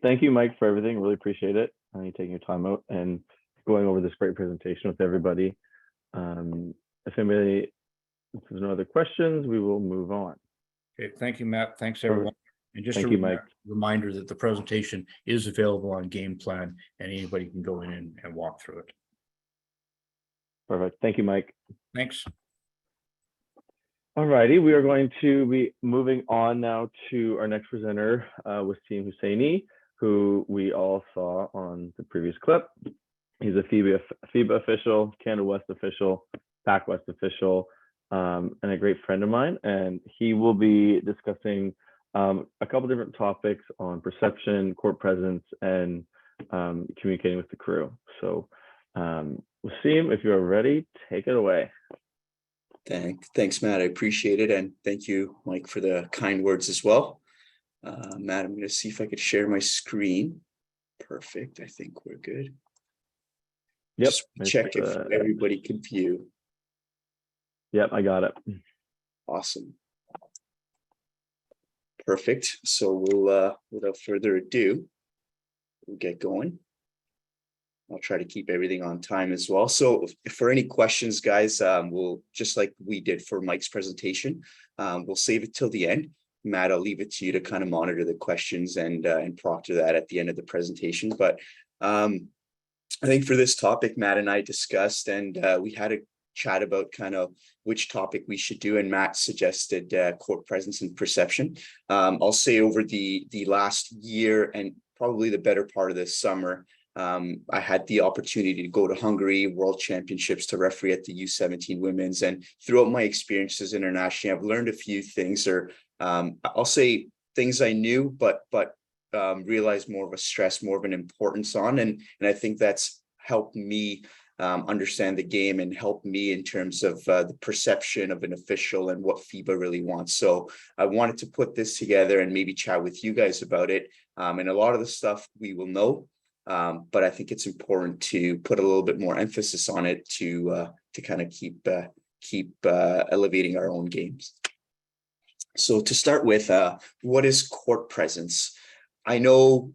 Thank you, Mike, for everything. Really appreciate it. You taking your time out and going over this great presentation with everybody. If there's no other questions, we will move on. Okay, thank you, Matt. Thanks, everyone. And just Thank you, Mike. Reminder that the presentation is available on Game Plan, and anybody can go in and walk through it. Perfect. Thank you, Mike. Thanks. All righty, we are going to be moving on now to our next presenter, Waseem Husainy, who we all saw on the previous clip. He's a FIBA official, Canada West official, Pac West official, and a great friend of mine. And he will be discussing a couple different topics on perception, court presence, and communicating with the crew. So Waseem, if you're ready, take it away. Thanks, Matt. I appreciate it. And thank you, Mike, for the kind words as well. Matt, I'm going to see if I could share my screen. Perfect. I think we're good. Yep. Just check if everybody can view. Yep, I got it. Awesome. Perfect. So we'll, without further ado, we'll get going. I'll try to keep everything on time as well. So for any questions, guys, we'll, just like we did for Mike's presentation, we'll save it till the end. Matt, I'll leave it to you to kind of monitor the questions and proctor that at the end of the presentation. But I think for this topic, Matt and I discussed, and we had a chat about kind of which topic we should do, and Matt suggested court presence and perception. I'll say over the last year and probably the better part of this summer, I had the opportunity to go to Hungary World Championships to referee at the U17 women's, and throughout my experiences internationally, I've learned a few things, or I'll say things I knew, but realized more of a stress, more of an importance on, and I think that's helped me understand the game and help me in terms of the perception of an official and what FIBA really wants. So I wanted to put this together and maybe chat with you guys about it. And a lot of the stuff we will know, but I think it's important to put a little bit more emphasis on it to kind of keep elevating our own games. So to start with, what is court presence? I know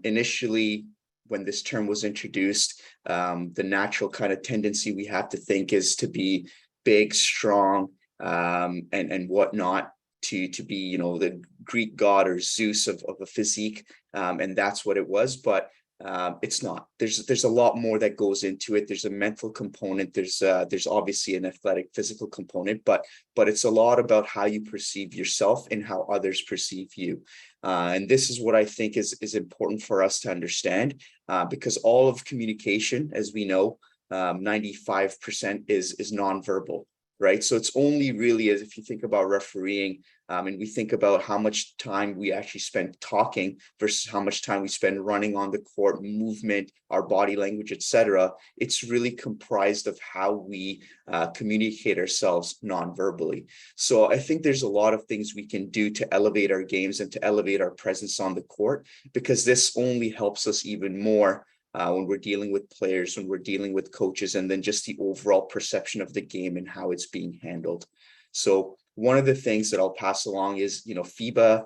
initially when this term was introduced, the natural kind of tendency we have to think is to be big, strong, and whatnot, to be, you know, the Greek god or Zeus of a physique, and that's what it was. But it's not. There's a lot more that goes into it. There's a mental component. There's obviously an athletic, physical component, but it's a lot about how you perceive yourself and how others perceive you. And this is what I think is important for us to understand, because all of communication, as we know, 95% is nonverbal. right? So it's only really as if you think about refereeing, and we think about how much time we actually spend talking versus how much time we spend running on the court, movement, our body language, etc. It's really comprised of how we communicate ourselves non-verbally. So I think there's a lot of things we can do to elevate our games and to elevate our presence on the court, because this only helps us even more when we're dealing with players, when we're dealing with coaches, and then just the overall perception of the game and how it's being handled. So one of the things that I'll pass along is, FIBA,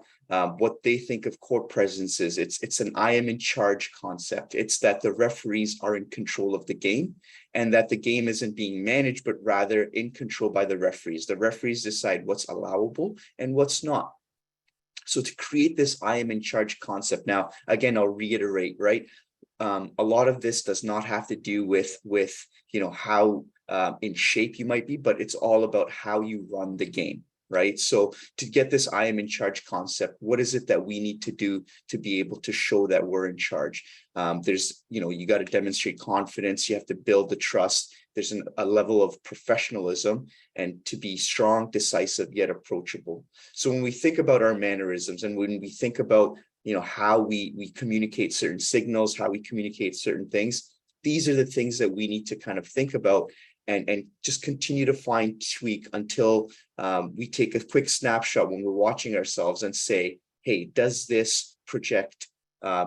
what they think of court presence is, it's an I am in charge concept. It's that the referees are in control of the game, and that the game isn't being managed, but rather in control by the referees. The referees decide what's allowable and what's not. So to create this I am in charge concept, now, again, I'll reiterate, right? A lot of this does not have to do with how in shape you might be, but it's all about how you run the game, right? So to get this I am in charge concept, what is it that we need to do to be able to show that we're in charge? There's, you got to demonstrate confidence. You have to build the trust. There's a level of professionalism, and to be strong, decisive, yet approachable. So when we think about our mannerisms, and when we think about how we communicate certain signals, how we communicate certain things, these are the things that we need to kind of think about and just continue to fine tweak until we take a quick snapshot when we're watching ourselves and say, hey, does this project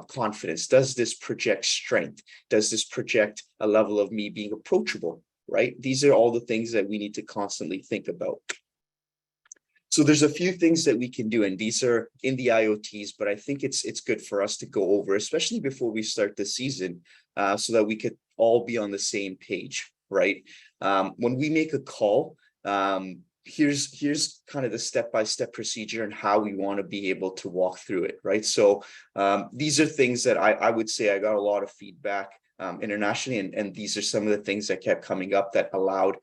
confidence? Does this project strength? Does this project a level of me being approachable, right? These are all the things that we need to constantly think about. So there's a few things that we can do, and these are in the IoTs, but I think it's good for us to go over, especially before we start the season, so that we could all be on the same page, right? When we make a call, here's kind of the step-by-step procedure and how we want to be able to walk through it, right? So these are things that I would say I got a lot of feedback internationally, and these are some of the things that kept coming up that allowed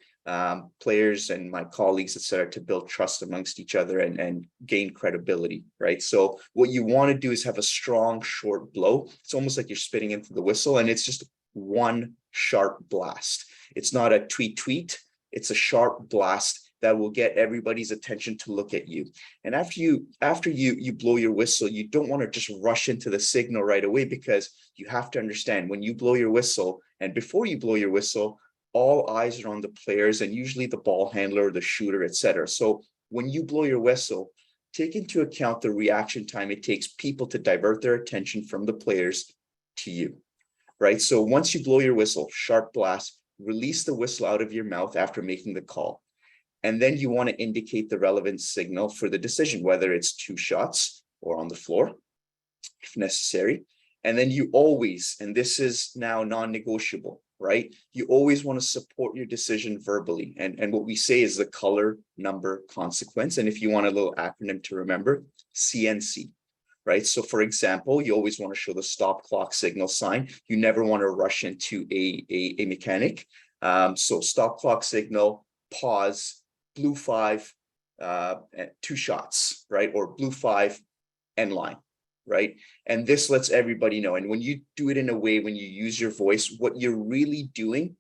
players and my colleagues, et cetera, to build trust amongst each other and gain credibility, right? So what you want to do is have a strong, short blow. It's almost like you're spitting into the whistle, and it's just one sharp blast. It's not a tweet, it's a sharp blast that will get everybody's attention to look at you. And after you blow your whistle, you don't want to just rush into the signal right away, because you have to understand when you blow your whistle, and before you blow your whistle, all eyes are on the players and usually the ball handler, the shooter, etc. So when you blow your whistle, take into account the reaction time it takes people to divert their attention from the players to you, right? So once you blow your whistle, sharp blast, release the whistle out of your mouth after making the call. And then you want to indicate the relevant signal for the decision, whether it's 2 shots or on the floor, if necessary. And then you always, and this is now non-negotiable, right? You always want to support your decision verbally. And what we say is the color, number, consequence. And if you want a little acronym to remember, CNC, right? So for example, you always want to show the stop clock signal sign. You never want to rush into a mechanic. So stop clock signal, pause, blue 5, 2 shots, right? Or blue 5, end line, right? And this lets everybody know. And when you do it in a way, when you use your voice, what you're really doing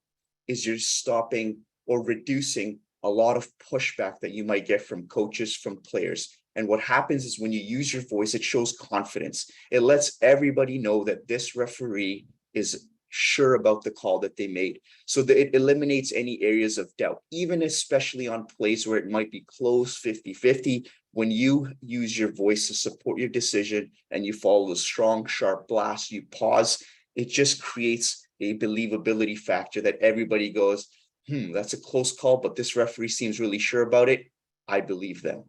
is you're stopping or reducing a lot of pushback that you might get from coaches, from players. And what happens is when you use your voice, it shows confidence. It lets everybody know that this referee is sure about the call that they made. So that it eliminates any areas of doubt, even especially on plays where it might be close, 50-50. When you use your voice to support your decision and you follow the strong, sharp blast, you pause, it just creates a believability factor that everybody goes, that's a close call, but this referee seems really sure about it. I believe them.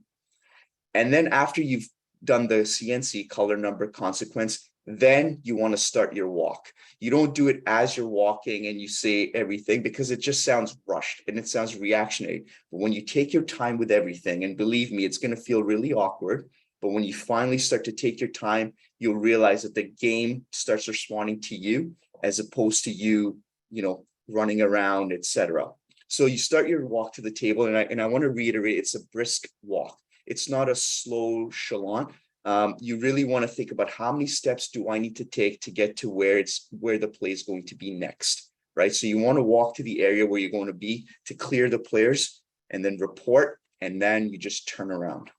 And then after you've done the CNC, color, number, consequence, then you want to start your walk. You don't do it as you're walking and you say everything, because it just sounds rushed and it sounds reactionary. But when you take your time with everything, and believe me, it's going to feel really awkward, but when you finally start to take your time, you'll realize that the game starts responding to you as opposed to you, running around, etc. So you start your walk to the table, and I want to reiterate, it's a brisk walk. It's not a slow chalant. You really want to think about how many steps do I need to take to get to where the play is going to be next, right? So you want to walk to the area where you're going to be to clear the players, and then report, and then you just turn around.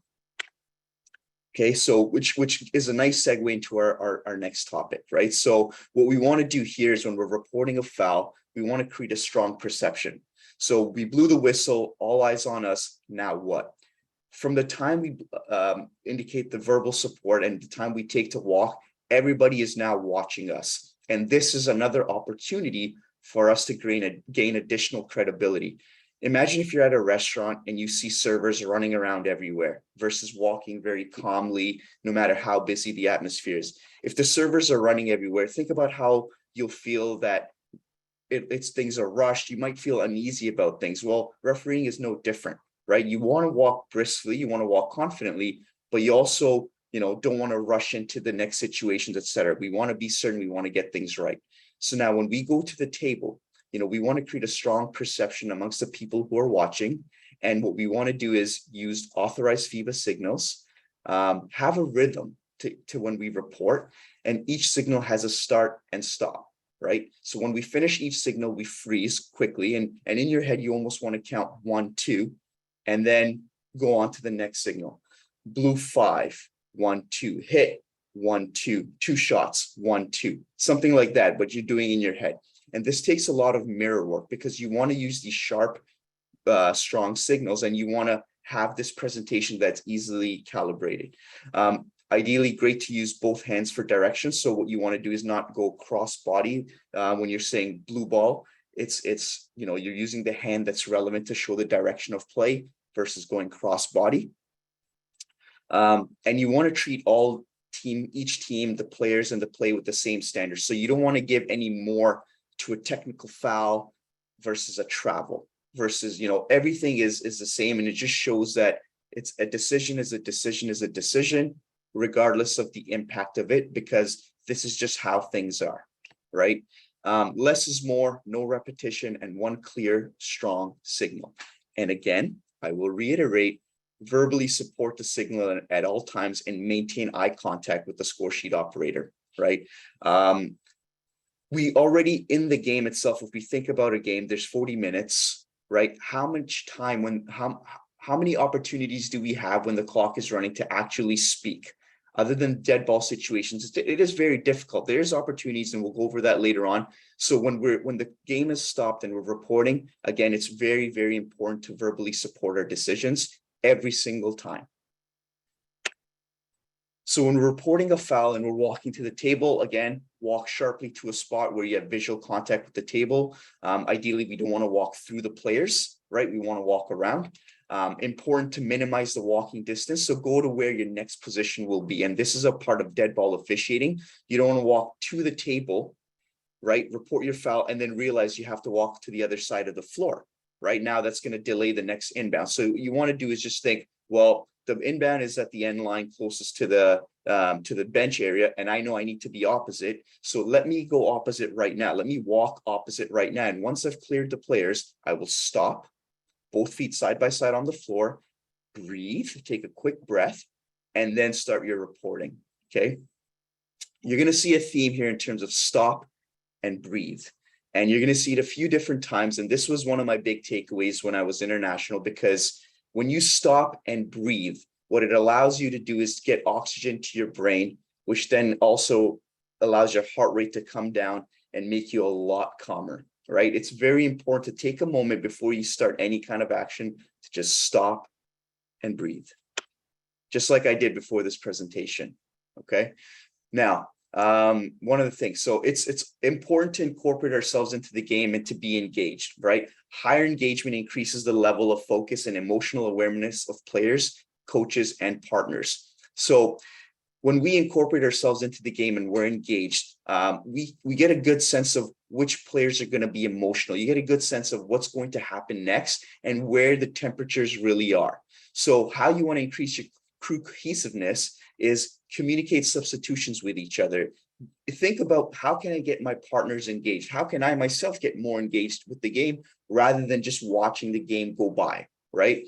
Okay, so which is a nice segue into our next topic, right? So what we want to do here is when we're reporting a foul, we want to create a strong perception. So we blew the whistle, all eyes on us, now what? From the time we indicate the verbal support and the time we take to walk, everybody is now watching us. And this is another opportunity for us to gain additional credibility. Imagine if you're at a restaurant and you see servers running around everywhere versus walking very calmly, no matter how busy the atmosphere is. If the servers are running everywhere, think about how you'll feel that things are rushed. You might feel uneasy about things. Well, refereeing is no different, right? You want to walk briskly, you want to walk confidently, but you also, don't want to rush into the next situations, etc. We want to be certain, we want to get things right. So now when we go to the table, we want to create a strong perception amongst the people who are watching. And what we want to do is use authorized FIBA signals, have a rhythm to when we report, and each signal has a start and stop, right? So when we finish each signal, we freeze quickly. And in your head, you almost want to count 1, 2, and then go on to the next signal. Blue 5, 1, 2, hit 1, 2, 2 shots, 1, 2, something like that, but you're doing in your head. And this takes a lot of mirror work because you want to use these sharp, strong signals, and you want to have this presentation that's easily calibrated. Ideally, great to use both hands for direction. So what you want to do is not go cross body when you're saying blue ball. It's you're using the hand that's relevant to show the direction of play versus going cross body. And you want to treat each team, the players and the play with the same standards. So you don't want to give any more to a technical foul versus a travel versus, everything is the same. And it just shows that it's a decision is a decision, regardless of the impact of it, because this is just how things are, right? Less is more, no repetition, and one clear, strong signal. And again, I will reiterate, verbally support the signal at all times and maintain eye contact with the score sheet operator, right? We already in the game itself, if we think about a game, there's 40 minutes, right? How much time how many opportunities do we have when the clock is running to actually speak? Other than dead ball situations, it is very difficult. There's opportunities, and we'll go over that later on. So when the game is stopped and we're reporting, again, it's very, very important to verbally support our decisions every single time. So when we're reporting a foul and we're walking to the table, again, walk sharply to a spot where you have visual contact with the table. Ideally, we don't want to walk through the players, right? We want to walk around. Important to minimize the walking distance. So go to where your next position will be. And this is a part of dead ball officiating. You don't want to walk to the table, right? Report your foul and then realize you have to walk to the other side of the floor. Right now, that's going to delay the next inbound. So what you want to do is just think, well, the inbound is at the end line closest to the bench area, and I know I need to be opposite. So let me go opposite right now. Let me walk opposite right now. And once I've cleared the players, I will stop, both feet side by side on the floor, breathe, take a quick breath, and then start your reporting. Okay. You're going to see a theme here in terms of stop and breathe. And you're going to see it a few different times. And this was one of my big takeaways when I was international, because when you stop and breathe, what it allows you to do is get oxygen to your brain, which then also allows your heart rate to come down and make you a lot calmer, right? It's very important to take a moment before you start any kind of action to just stop and breathe, just like I did before this presentation. Okay. Now, one of the things, so it's important to incorporate ourselves into the game and to be engaged, right? Higher engagement increases the level of focus and emotional awareness of players, coaches, and partners. So when we incorporate ourselves into the game and we're engaged, we get a good sense of which players are going to be emotional. You get a good sense of what's going to happen next and where the temperatures really are. So how you want to increase your crew cohesiveness is communicate substitutions with each other. Think about, how can I get my partners engaged? How can I myself get more engaged with the game rather than just watching the game go by, right?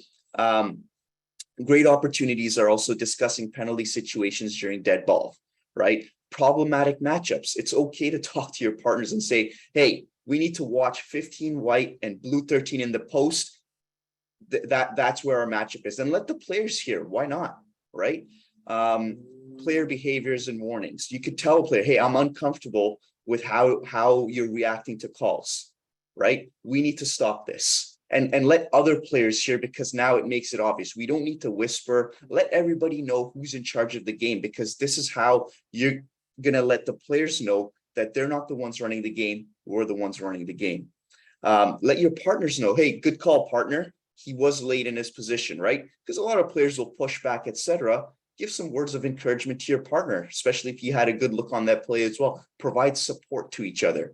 Great opportunities are also discussing penalty situations during dead ball, right? Problematic matchups. It's okay to talk to your partners and say, hey, we need to watch 15 white and blue 13 in the post. that's where our matchup is. And let the players hear, why not, right? Player behaviors and warnings. You could tell a player, hey, I'm uncomfortable with how you're reacting to calls, right? We need to stop this. And let other players hear, because now it makes it obvious. We don't need to whisper. Let everybody know who's in charge of the game, because this is how you're going to let the players know that they're not the ones running the game. We're the ones running the game. Let your partners know, hey, good call, partner. He was late in his position, right? Because a lot of players will push back, etc. Give some words of encouragement to your partner, especially if you had a good look on that play as well. Provide support to each other.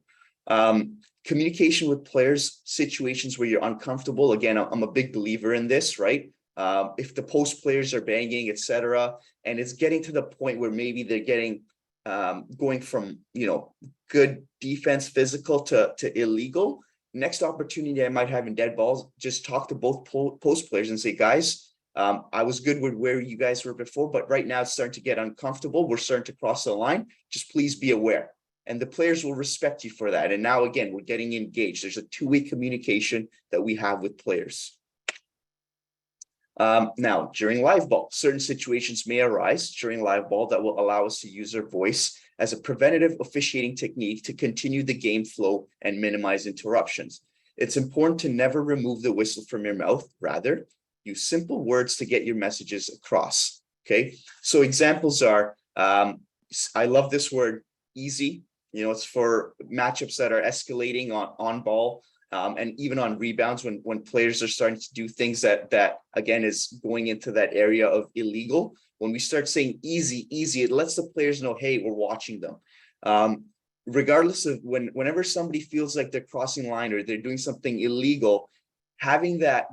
Communication with players, situations where you're uncomfortable. Again, I'm a big believer in this, right? If the post players are banging, etc., and it's getting to the point where maybe they're getting going from, you know, good defense, physical to illegal. Next opportunity I might have in dead balls, just talk to both post players and say, guys, I was good with where you guys were before, but right now it's starting to get uncomfortable. We're starting to cross the line. Just please be aware. And the players will respect you for that. And now, again, we're getting engaged. There's a two-way communication that we have with players. Now, during live ball, certain situations may arise during live ball that will allow us to use our voice as a preventative officiating technique to continue the game flow and minimize interruptions. It's important to never remove the whistle from your mouth. Rather, use simple words to get your messages across. Okay, so examples are, I love this word, easy. You know, it's for matchups that are escalating on ball, and even on rebounds when players are starting to do things that again is going into that area of illegal. When we start saying easy, it lets the players know, hey, we're watching them. Regardless of whenever somebody feels like they're crossing line or they're doing something illegal, having that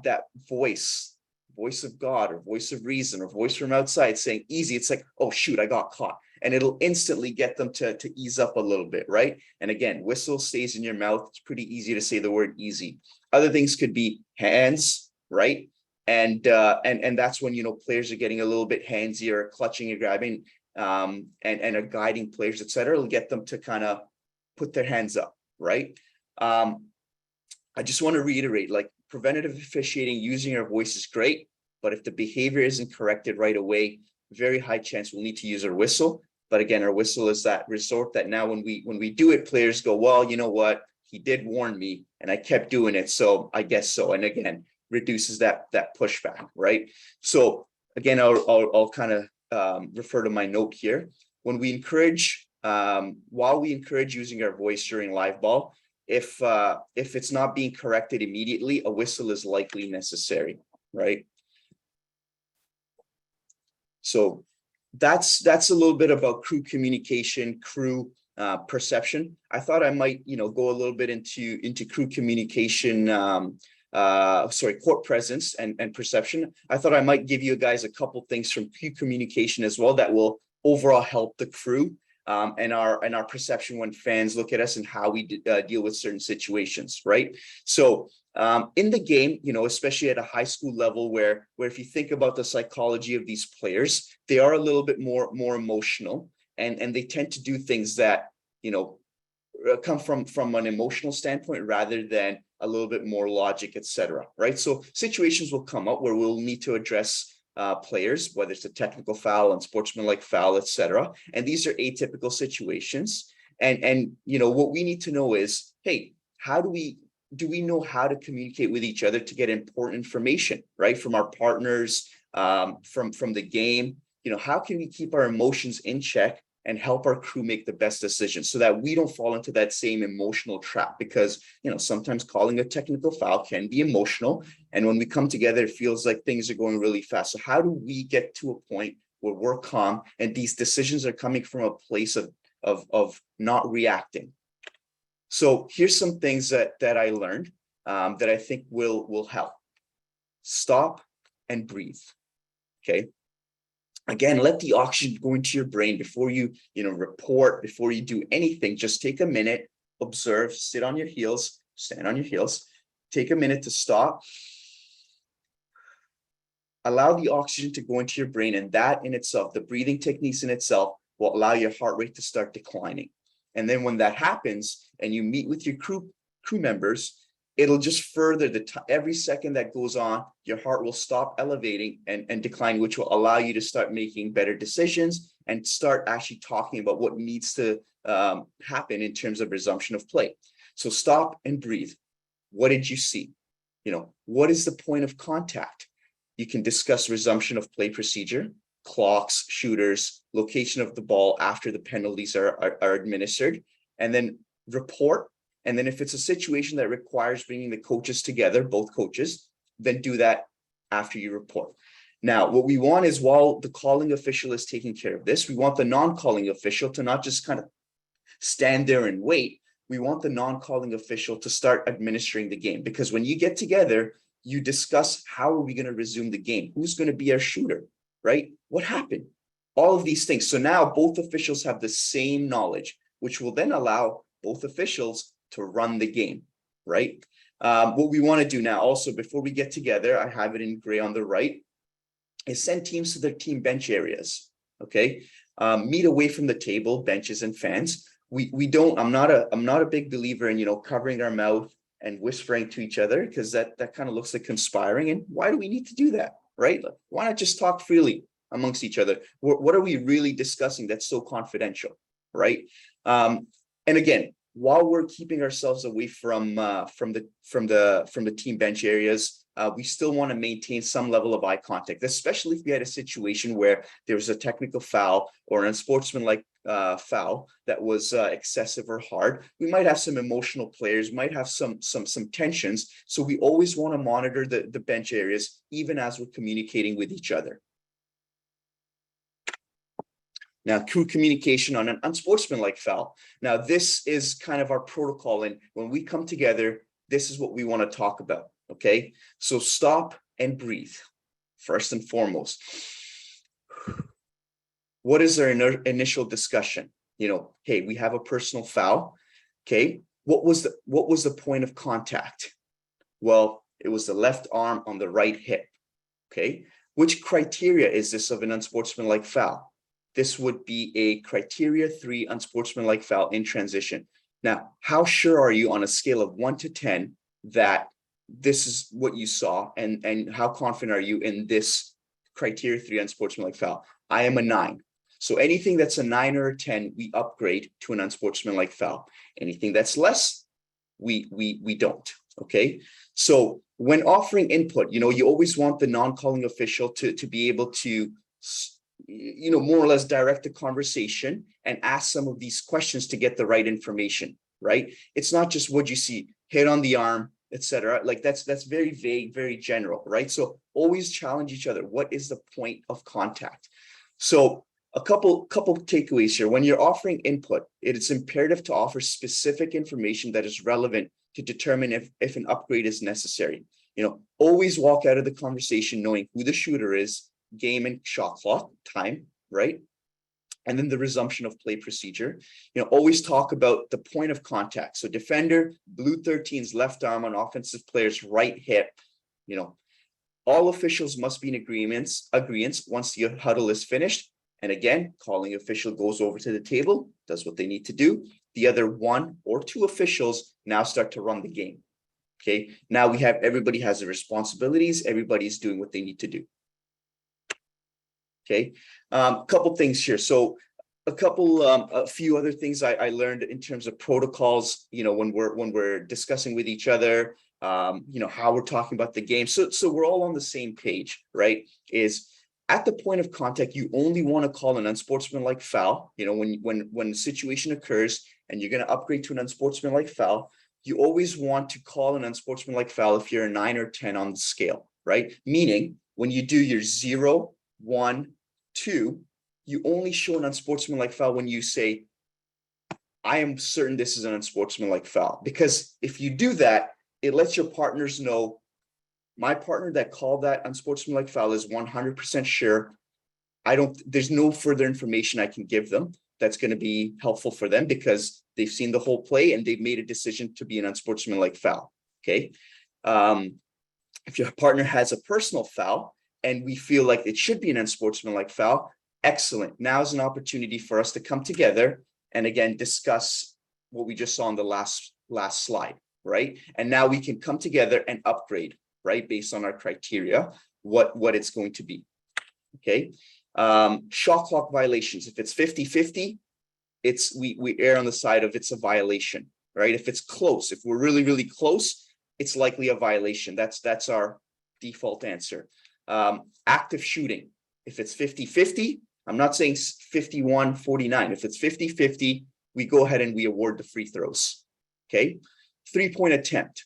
voice of God or voice of reason or voice from outside saying easy, it's like, oh shoot, I got caught. And it'll instantly get them to ease up a little bit, right? And again, whistle stays in your mouth. It's pretty easy to say the word easy. Other things could be hands, right? And that's when, you know, players are getting a little bit handsier, clutching and grabbing, and are guiding players, etc. It'll get them to kind of put their hands up, right? I just want to reiterate, like, preventative officiating using our voice is great, but if the behavior isn't corrected right away, very high chance we'll need to use our whistle. But again, our whistle is that resort that now when we do it, players go, well, you know what, he did warn me and I kept doing it, so I guess so. And again, reduces that pushback, right? So again, I'll kind of refer to my note here. When we encourage, while we encourage using our voice during live ball, if it's not being corrected immediately, a whistle is likely necessary, right? So that's a little bit about crew communication, crew perception. I thought I might, you know, go a little bit into crew communication, court presence and perception. I thought I might give you guys a couple things from crew communication as well that will overall help the crew and our perception when fans look at us and how we deal with certain situations, right? So in the game, you know, especially at a high school level where if you think about the psychology of these players, they are a little bit more emotional and they tend to do things that, you know, come from an emotional standpoint rather than a little bit more logic, etc. Right? So situations will come up where we'll need to address players, whether it's a technical foul, unsportsmanlike foul, etc. And these are atypical situations. And you know, what we need to know is, hey, do we know how to communicate with each other to get important information, right? From our partners, from the game, you know, how can we keep our emotions in check and help our crew make the best decisions so that we don't fall into that same emotional trap? Because, you know, sometimes calling a technical foul can be emotional. And when we come together, it feels like things are going really fast. So how do we get to a point where we're calm and these decisions are coming from a place of not reacting? So here's some things that I learned that I think will help. Stop and breathe. Okay. Again, let the oxygen go into your brain before you report, before you do anything. Just take a minute, observe, sit on your heels, stand on your heels, take a minute to stop. Allow the oxygen to go into your brain, and that in itself, the breathing techniques in itself, will allow your heart rate to start declining. And then when that happens and you meet with your crew members, it'll just further the time. Every second that goes on, your heart will stop elevating and decline, which will allow you to start making better decisions and start actually talking about what needs to happen in terms of resumption of play. So stop and breathe. What did you see? What is the point of contact? You can discuss resumption of play procedure, clocks, shooters, location of the ball after the penalties are administered, and then report. And then if it's a situation that requires bringing the coaches together, both coaches, then do that after you report. Now, what we want is, while the calling official is taking care of this, we want the non-calling official to not just kind of stand there and wait. We want the non-calling official to start administering the game, because when you get together, you discuss, how are we going to resume the game? Who's going to be our shooter, right? What happened? All of these things. So now both officials have the same knowledge, which will then allow both officials to run the game, right? What we want to do now also, before we get together, I have it in gray on the right, is send teams to their team bench areas, okay? Meet away from the table, benches and fans. I'm not a big believer in, covering our mouth and whispering to each other, because that kind of looks like conspiring. And why do we need to do that, right? Why not just talk freely amongst each other? What are we really discussing that's so confidential, right? And again, while we're keeping ourselves away from the team bench areas, we still want to maintain some level of eye contact, especially if we had a situation where there was a technical foul or an unsportsmanlike foul that was excessive or hard. We might have some emotional players, might have some tensions. So we always want to monitor the bench areas, even as we're communicating with each other. Now, crew communication on an unsportsmanlike foul. Now, this is kind of our protocol. And when we come together, this is what we want to talk about. Okay, so stop and breathe. First and foremost, what is our initial discussion? Hey, we have a personal foul. Okay, what was the point of contact? Well, it was the left arm on the right hip. Okay, which criteria is this of an unsportsmanlike foul? This would be a criteria 3 unsportsmanlike foul in transition. Now, how sure are you on a scale of 1 to 10 that this is what you saw, and how confident are you in this criteria 3 unsportsmanlike foul? I am a 9. So anything that's a 9 or a 10, we upgrade to an unsportsmanlike foul. Anything that's less, we don't. Okay. So when offering input, you always want the non-calling official to be able to, more or less direct the conversation and ask some of these questions to get the right information, right? It's not just what you see, hit on the arm, etc. Like that's very vague, very general, right? So always challenge each other. What is the point of contact? So a couple takeaways here. When you're offering input, it is imperative to offer specific information that is relevant to determine if an upgrade is necessary. Always walk out of the conversation knowing who the shooter is, game and shot clock, time, right? And then the resumption of play procedure. Always talk about the point of contact. So defender, blue 13's left arm on offensive player's right hip. All officials must be in agreements once the huddle is finished. And again, calling official goes over to the table, does what they need to do. The other 1 or 2 officials now start to run the game. Okay, now everybody has the responsibilities. Everybody's doing what they need to do. Okay, a couple things here. So a few other things I learned in terms of protocols, when we're discussing with each other, how we're talking about the game. So we're all on the same page, right? Is at the point of contact, you only want to call an unsportsmanlike foul. When the situation occurs and you're going to upgrade to an unsportsmanlike foul, you always want to call an unsportsmanlike foul if you're a 9 or 10 on the scale, right? Meaning when you do your 0, 1, 2, you only show an unsportsmanlike foul when you say, I am certain this is an unsportsmanlike foul. Because if you do that, it lets your partners know, my partner that called that unsportsmanlike foul is 100% sure. There's no further information I can give them that's going to be helpful for them, because they've seen the whole play and they've made a decision to be an unsportsmanlike foul. Okay. If your partner has a personal foul and we feel like it should be an unsportsmanlike foul, excellent. Now is an opportunity for us to come together and again discuss what we just saw on the last slide, right? And now we can come together and upgrade, right? Based on our criteria, what it's going to be, okay? Shot clock violations, if it's 50-50, we err on the side of it's a violation, right? If it's close, if we're really, really close, it's likely a violation. That's our default answer. Active shooting, if it's 50-50, I'm not saying 51-49. If it's 50-50, we go ahead and we award the free throws, okay? 3-point attempt,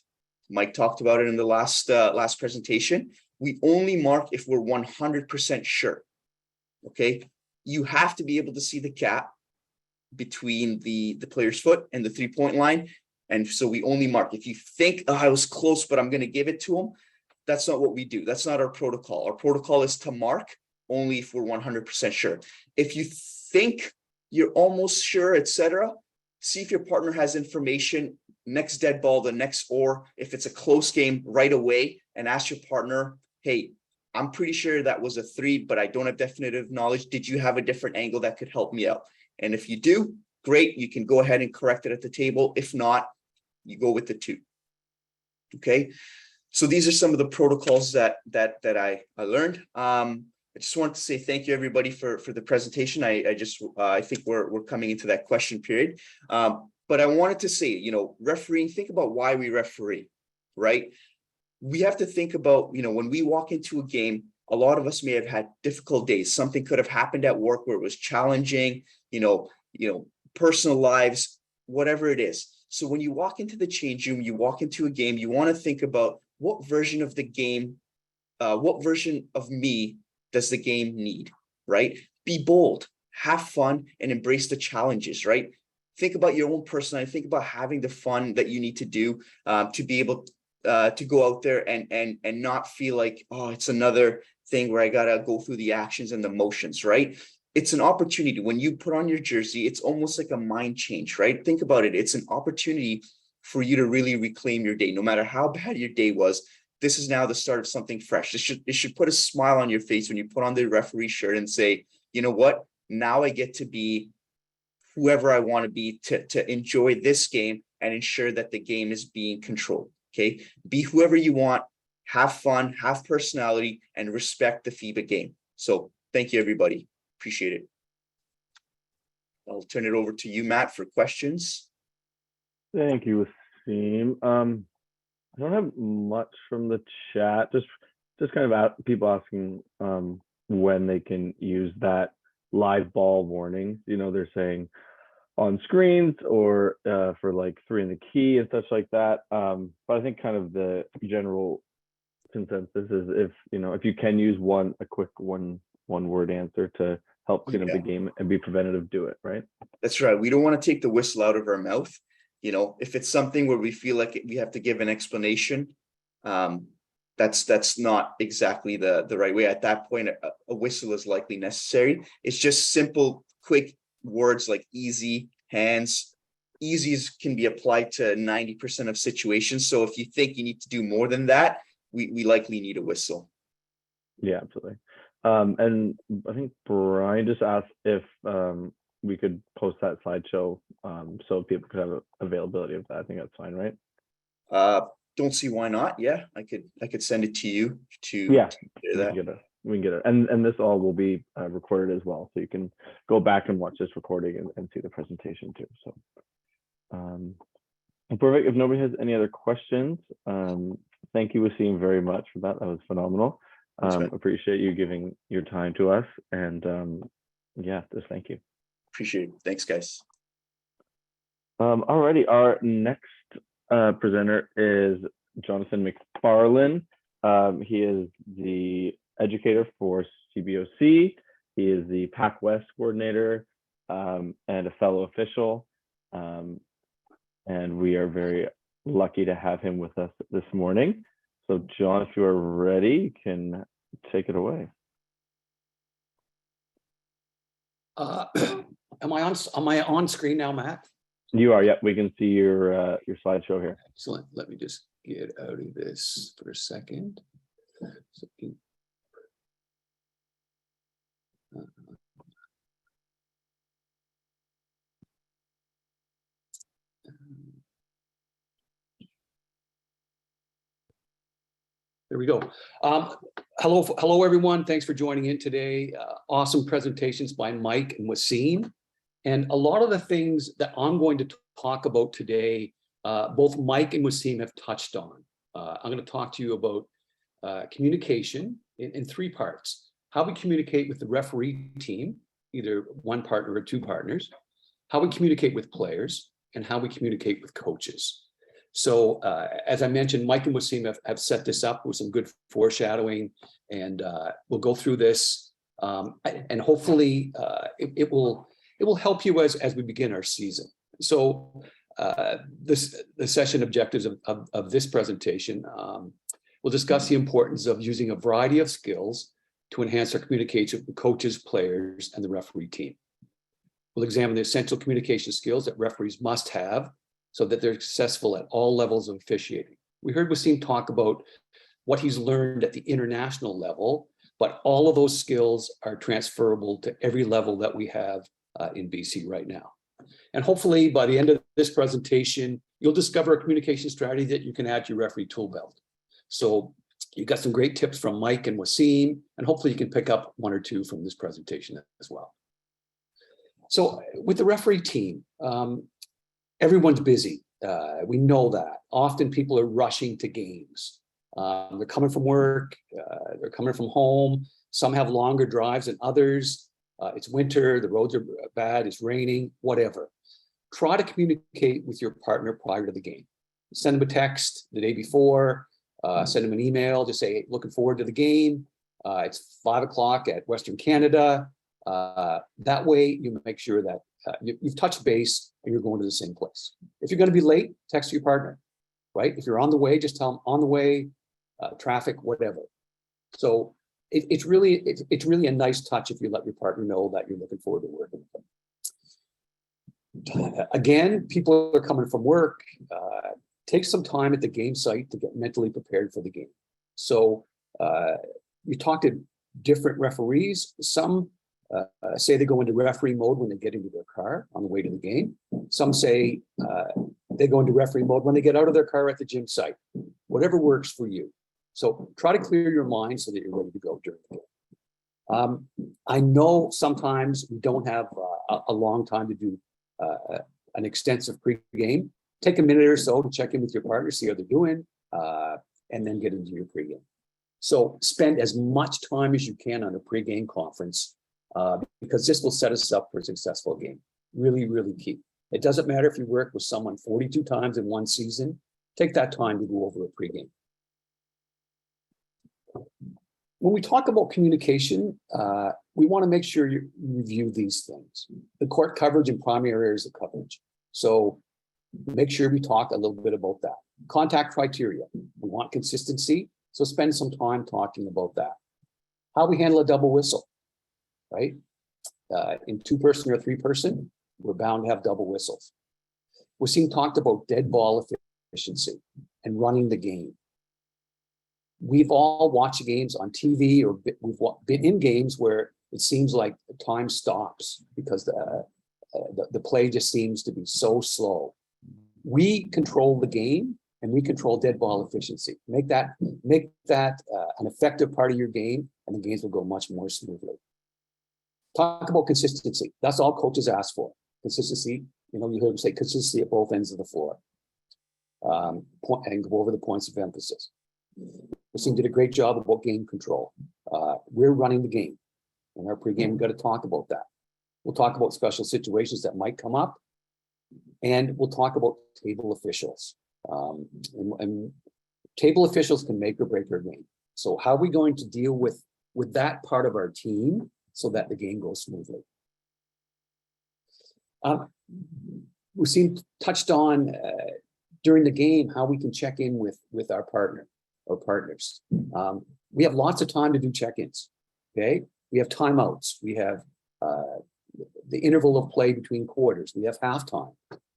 Mike talked about it in the last presentation. We only mark if we're 100% sure, okay? You have to be able to see the gap between the player's foot and the 3-point line. And so we only mark if you think, oh, I was close, but I'm going to give it to him. That's not what we do. That's not our protocol. Our protocol is to mark only if we're 100% sure. If you think you're almost sure, etc., see if your partner has information, next dead ball, the next, or if it's a close game, right away, and ask your partner, hey, I'm pretty sure that was a 3, but I don't have definitive knowledge. Did you have a different angle that could help me out? And if you do, great, you can go ahead and correct it at the table. If not, you go with the 2. Okay, so these are some of the protocols that I learned. I just wanted to say thank you, everybody, for the presentation. I think we're coming into that question period. But I wanted to say, you know, refereeing, think about why we referee, right? We have to think about, you know, when we walk into a game, a lot of us may have had difficult days. Something could have happened at work where it was challenging, you know, personal lives, whatever it is. So when you walk into the change room, you walk into a game, you want to think about what version of the game, what version of me does the game need, right? Be bold, have fun, and embrace the challenges, right? Think about your own personality. Think about having the fun that you need to do to be able to go out there and not feel like, oh, it's another thing where I gotta go through the actions and the motions, right? It's an opportunity. When you put on your jersey, it's almost like a mind change, right? Think about it. It's an opportunity for you to really reclaim your day. No matter how bad your day was, this is now the start of something fresh. It should put a smile on your face when you put on the referee shirt and say, you know what? Now I get to be whoever I want to be to enjoy this game and ensure that the game is being controlled. Okay, be whoever you want, have fun, have personality, and respect the FIBA game. So thank you, everybody. Appreciate it. I'll turn it over to you, Matt, for questions. Thank you, Waseem. I don't have much from the chat. Just kind of people asking when they can use that live ball warning. You know, they're saying on screens or for like 3 in the key and such like that. But I think kind of the general consensus is if you can use a quick one word answer to help clean up the game and be preventative, do it, right? That's right. We don't want to take the whistle out of our mouth. You know, if it's something where we feel like we have to give an explanation, that's not exactly the right way. At that point, a whistle is likely necessary. It's just simple, quick words like easy, hands. Easies can be applied to 90% of situations. So if you think you need to do more than that, we likely need a whistle. Yeah, absolutely. And I think Brian just asked if we could post that slideshow so people could have availability of that. I think that's fine, right? Don't see why not. Yeah, I could send it to you to we can get it. And this all will be recorded as well. So you can go back and watch this recording and see the presentation too. So perfect. If nobody has any other questions, thank you, Waseem, very much for that. That was phenomenal. Appreciate you giving your time to us. And yeah, just thank you. Appreciate it. Thanks, guys. Alrighty, our next presenter is Jonathan McFarland. He is the educator for CBOC. He is the Pac West coordinator and a fellow official. And we are very lucky to have him with us this morning. So John, if you are ready, you can take it away. Am I on screen now, Matt? You are. Yep, we can see your slideshow here. Excellent. Let me just get out of this for a second. So, There we go. Hello, everyone. Thanks for joining in today. Awesome presentations by Mike and Waseem. And a lot of the things that I'm going to talk about today, both Mike and Waseem have touched on. I'm going to talk to you about communication in three parts. How we communicate with the referee team, either one partner or two partners, how we communicate with players, and how we communicate with coaches. So as I mentioned, Mike and Waseem have set this up with some good foreshadowing, and we'll go through this, and hopefully it will help you as we begin our season. So the session objectives of this presentation, we'll discuss the importance of using a variety of skills to enhance our communication with coaches, players, and the referee team. We'll examine the essential communication skills that referees must have so that they're successful at all levels of officiating. We heard Waseem talk about what he's learned at the international level, but all of those skills are transferable to every level that we have in BC right now. And hopefully by the end of this presentation, you'll discover a communication strategy that you can add to your referee tool belt. So you got some great tips from Mike and Waseem, and hopefully you can pick up one or two from this presentation as well. So with the referee team, everyone's busy. We know that. Often people are rushing to games. They're coming from work, they're coming from home. Some have longer drives than others. It's winter, the roads are bad, it's raining, whatever. Try to communicate with your partner prior to the game. Send them a text the day before, send them an email, just say, hey, looking forward to the game. It's 5 o'clock at Western Canada. That way you make sure that you've touched base and you're going to the same place. If you're going to be late, text your partner, right? If you're on the way, just tell them on the way, traffic, whatever. So it's really a nice touch if you let your partner know that you're looking forward to working with them. Again, people are coming from work. Take some time at the game site to get mentally prepared for the game. So you talk to different referees. Some say they go into referee mode when they get into their car on the way to the game. Some say they go into referee mode when they get out of their car at the gym site. Whatever works for you. So try to clear your mind so that you're ready to go during the game. I know sometimes we don't have a long time to do an extensive pre-game. Take a minute or so to check in with your partner, see how they're doing, and then get into your pre-game. So spend as much time as you can on a pre-game conference because this will set us up for a successful game. Really, really key. It doesn't matter if you work with someone 42 times in one season, take that time to go over a pregame. When we talk about communication, we want to make sure you review these things. The court coverage and primary areas of coverage. So make sure we talk a little bit about that. Contact criteria. We want consistency, so spend some time talking about that. How we handle a double whistle, right? In 2-person or 3-person, we're bound to have double whistles. Waseem talked about dead ball efficiency and running the game. We've all watched games on TV or we've been in games where it seems like time stops because the play just seems to be so slow. We control the game and we control dead ball efficiency. Make that an effective part of your game, and the games will go much more smoothly. Talk about consistency. That's all coaches ask for. Consistency. You know, you heard them say consistency at both ends of the floor. And go over the points of emphasis. Waseem did a great job about game control. We're running the game. In our pregame, we've got to talk about that. We'll talk about special situations that might come up. And we'll talk about table officials. And table officials can make or break our game. So how are we going to deal with that part of our team so that the game goes smoothly? Waseem touched on during the game how we can check in with our partner or partners. We have lots of time to do check-ins. Okay, we have timeouts. We have the interval of play between quarters. We have halftime.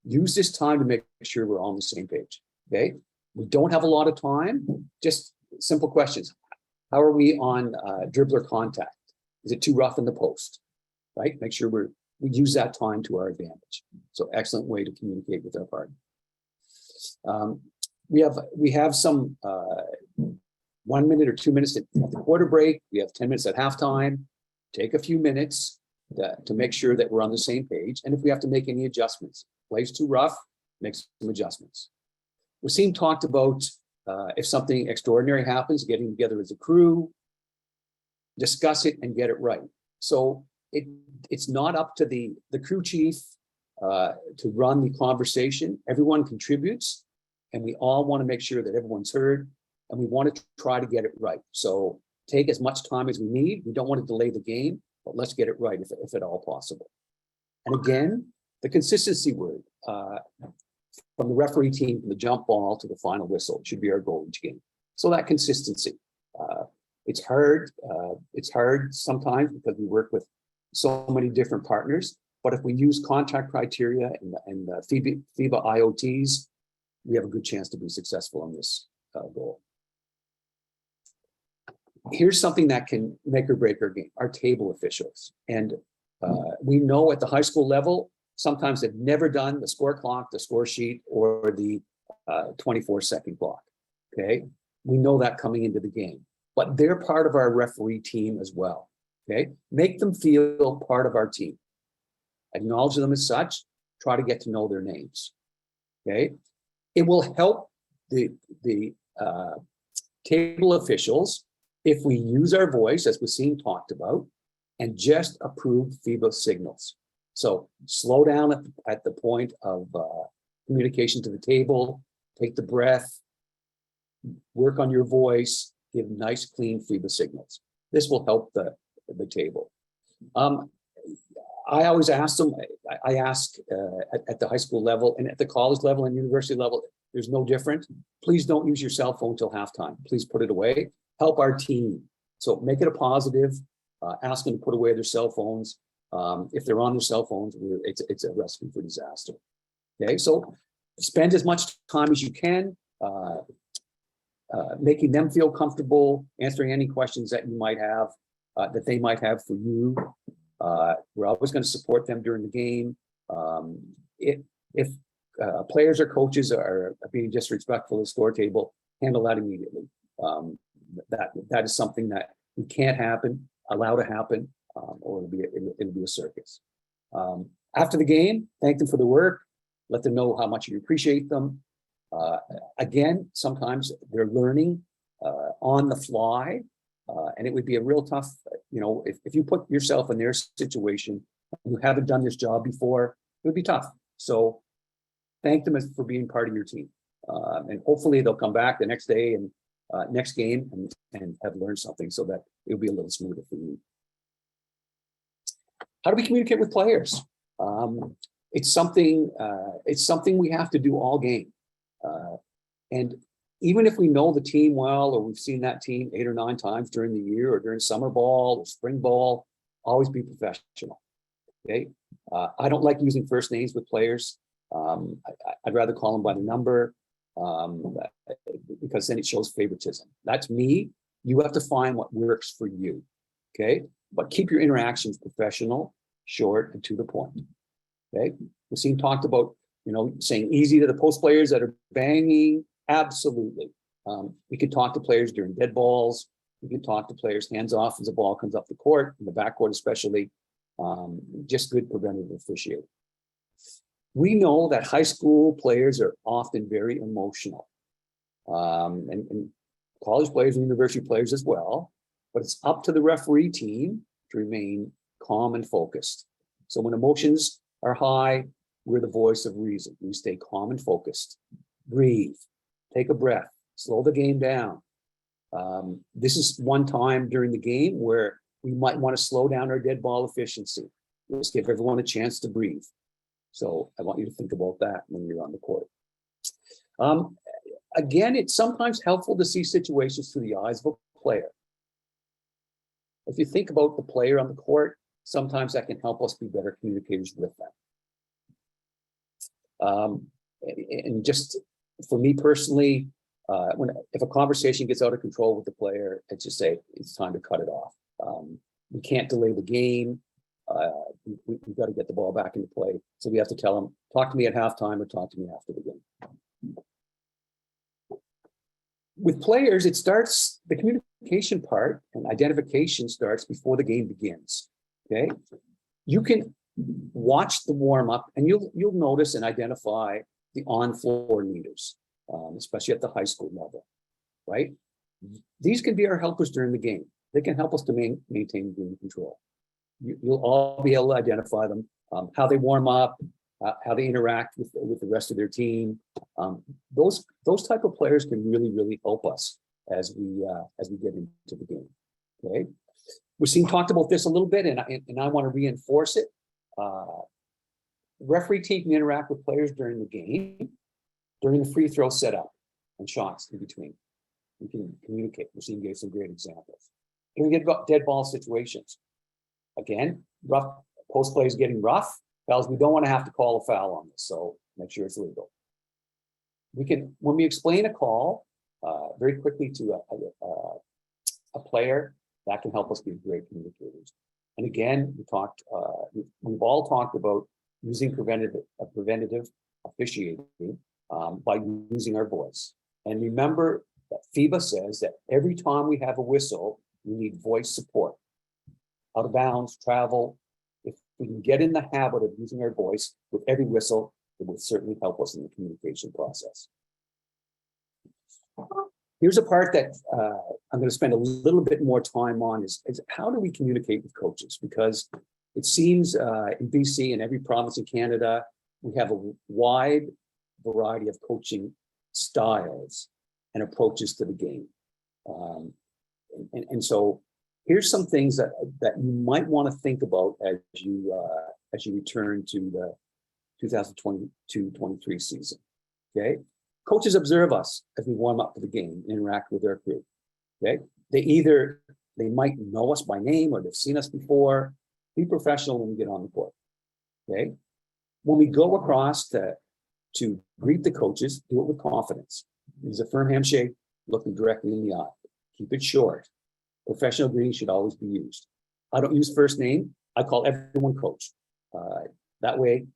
Use this time to make sure we're all on the same page. Okay, we don't have a lot of time. Just simple questions. How are we on dribbler contact? Is it too rough in the post? Right. Make sure we use that time to our advantage. So excellent way to communicate with our partner. We have some 1 minute or 2 minutes at the quarter break. We have 10 minutes at halftime. Take a few minutes to make sure that we're on the same page. And if we have to make any adjustments, play's too rough, make some adjustments. Waseem talked about if something extraordinary happens, getting together as a crew, discuss it and get it right. So it's not up to the crew chief to run the conversation. Everyone contributes, and we all want to make sure that everyone's heard, and we want to try to get it right. So take as much time as we need. We don't want to delay the game, but let's get it right if at all possible. And again, the consistency word from the referee team, from the jump ball to the final whistle, should be our goal each game. So that consistency. It's hard. It's hard sometimes because we work with so many different partners. But if we use contact criteria and the FIBA IoTs, we have a good chance to be successful on this goal. Here's something that can make or break our game, our table officials. And we know at the high school level, sometimes they've never done the score clock, the score sheet, or the 24-second clock, okay? We know that coming into the game, but they're part of our referee team as well, okay? Make them feel part of our team. Acknowledge them as such, try to get to know their names, okay? It will help the table officials if we use our voice, as Waseem talked about, and just approve FIBA signals. So slow down at the point of communication to the table, take the breath, work on your voice, give nice, clean FIBA signals. This will help the table. I always ask them, I ask at the high school level and at the college level and university level, there's no different. Please don't use your cell phone till halftime. Please put it away. Help our team. So make it a positive. Ask them to put away their cell phones. If they're on their cell phones, it's a recipe for disaster. Okay, so spend as much time as you can making them feel comfortable, answering any questions that you might have, that they might have for you. We're always going to support them during the game. If players or coaches are being disrespectful of the score table, handle that immediately. That is something that we can't allow to happen, or it'll be a circus. After the game, thank them for the work. Let them know how much you appreciate them. Again, sometimes they're learning on the fly, and it would be a real tough, if you put yourself in their situation, you haven't done this job before, it would be tough. So thank them for being part of your team. And hopefully they'll come back the next day and next game and have learned something so that it'll be a little smoother for you. How do we communicate with players? It's something we have to do all game. And even if we know the team well, or we've seen that team 8 or 9 times during the year or during summer ball or spring ball, always be professional, okay? I don't like using first names with players. I'd rather call them by the number because then it shows favoritism. That's me. You have to find what works for you, okay? But keep your interactions professional, short, and to the point, okay? Waseem talked about, saying easy to the post players that are banging. Absolutely. We can talk to players during dead balls. We can talk to players hands off as the ball comes up the court, in the backcourt especially. Just good preventative officiating. We know that high school players are often very emotional, and college players and university players as well, but it's up to the referee team to remain calm and focused. So when emotions are high, we're the voice of reason. We stay calm and focused. Breathe, take a breath, slow the game down. This is one time during the game where we might want to slow down our dead ball efficiency. Let's give everyone a chance to breathe. So I want you to think about that when you're on the court. Again, it's sometimes helpful to see situations through the eyes of a player. If you think about the player on the court, sometimes that can help us be better communicators with them. And just for me personally, if a conversation gets out of control with the player, I just say it's time to cut it off. We can't delay the game. We've got to get the ball back into play. So we have to tell them, talk to me at halftime or talk to me after the game. With players, it starts, the communication part and identification starts before the game begins, okay? You can watch the warm-up and you'll notice and identify the on-floor leaders, especially at the high school level, right? These can be our helpers during the game. They can help us to maintain game control. You'll all be able to identify them, how they warm up, how they interact with the rest of their team. Those type of players can really help us as we get into the game. Okay, Waseem talked about this a little bit, and I want to reinforce it. Referee team can interact with players during the game, during the free throw setup and shots in between. We can communicate. Waseem gave some great examples. During dead ball situations, again, rough post play is getting rough. Fellas, we don't want to have to call a foul on this, so make sure it's legal. We can, when we explain a call very quickly to a player, that can help us be great communicators. And again, we've all talked about using preventative officiating by using our voice. And remember that FIBA says that every time we have a whistle, we need voice support. Out of bounds, travel. If we can get in the habit of using our voice with every whistle, it will certainly help us in the communication process. Here's a part that I'm going to spend a little bit more time on is how do we communicate with coaches? Because it seems in BC and every province in Canada, we have a wide variety of coaching styles and approaches to the game. And so here's some things that you might want to think about as you return to the 2022-23 season. Okay, coaches observe us as we warm up for the game, interact with their crew. Okay, they might know us by name or they've seen us before. Be professional when we get on the court. Okay, when we go across to greet the coaches, do it with confidence. Use a firm handshake, looking directly in the eye. Keep it short. Professional greeting should always be used. I don't use first name. I call everyone coach. That way,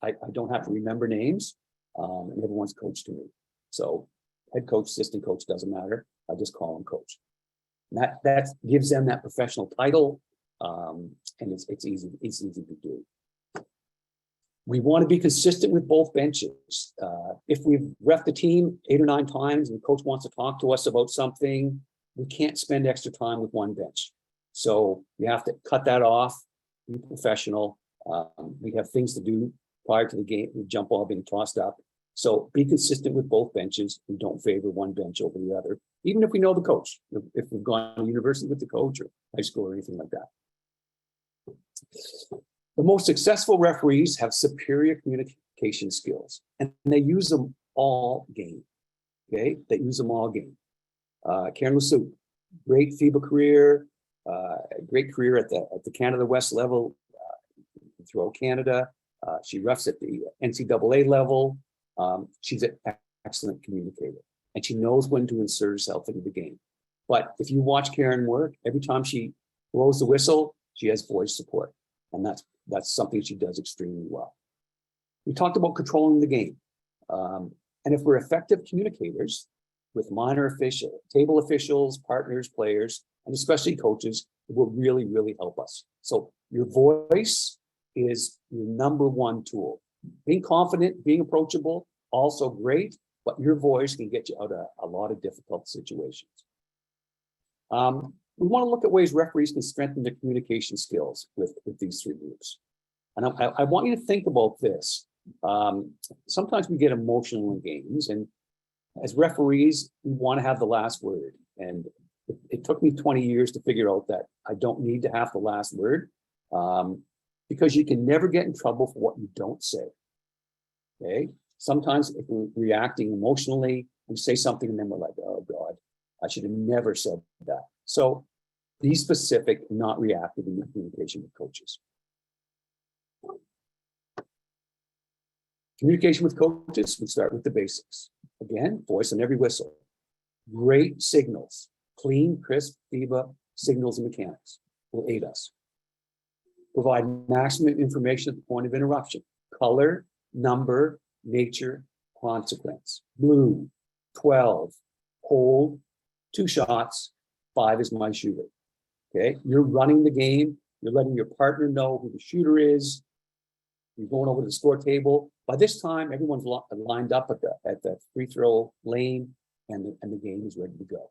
I don't have to remember names, and everyone's coach to me. So head coach, assistant coach, doesn't matter. I just call them coach. And that gives them that professional title, and it's easy to do. We want to be consistent with both benches. If we've reffed the team 8 or 9 times and the coach wants to talk to us about something, we can't spend extra time with one bench. So you have to cut that off, be professional. We have things to do prior to the game, the jump ball being tossed up. So be consistent with both benches and don't favor one bench over the other, even if we know the coach, if we've gone to university with the coach or high school or anything like that. The most successful referees have superior communication skills, and they use them all game. Okay, they use them all game. Karen Lassou, great FIBA career, great career at the Canada West level throughout Canada. She refs at the NCAA level. She's an excellent communicator, and she knows when to insert herself into the game. But if you watch Karen work, every time she blows the whistle, she has voice support, and that's something she does extremely well. We talked about controlling the game, and if we're effective communicators with minor table officials, partners, players, and especially coaches, it will really help us. So your voice is your #1 tool. Being confident, being approachable, also great, but your voice can get you out of a lot of difficult situations. We want to look at ways referees can strengthen their communication skills with these 3 groups. And I want you to think about this. Sometimes we get emotional in games, and as referees, we want to have the last word. And it took me 20 years to figure out that I don't need to have the last word, because you can never get in trouble for what you don't say. Okay. Sometimes if we're reacting emotionally, we say something and then we're like, oh God, I should have never said that. So be specific, not reactive in your communication with coaches. Communication with coaches, we start with the basics. Again, voice on every whistle. Great signals, clean, crisp FIBA signals and mechanics will aid us. Provide maximum information at the point of interruption. Color, number, nature, consequence. Blue, 12, hold, 2 shots, 5 is my shooter. Okay, you're running the game. You're letting your partner know who the shooter is. You're going over to the score table. By this time, everyone's lined up at the free throw lane, and the game is ready to go.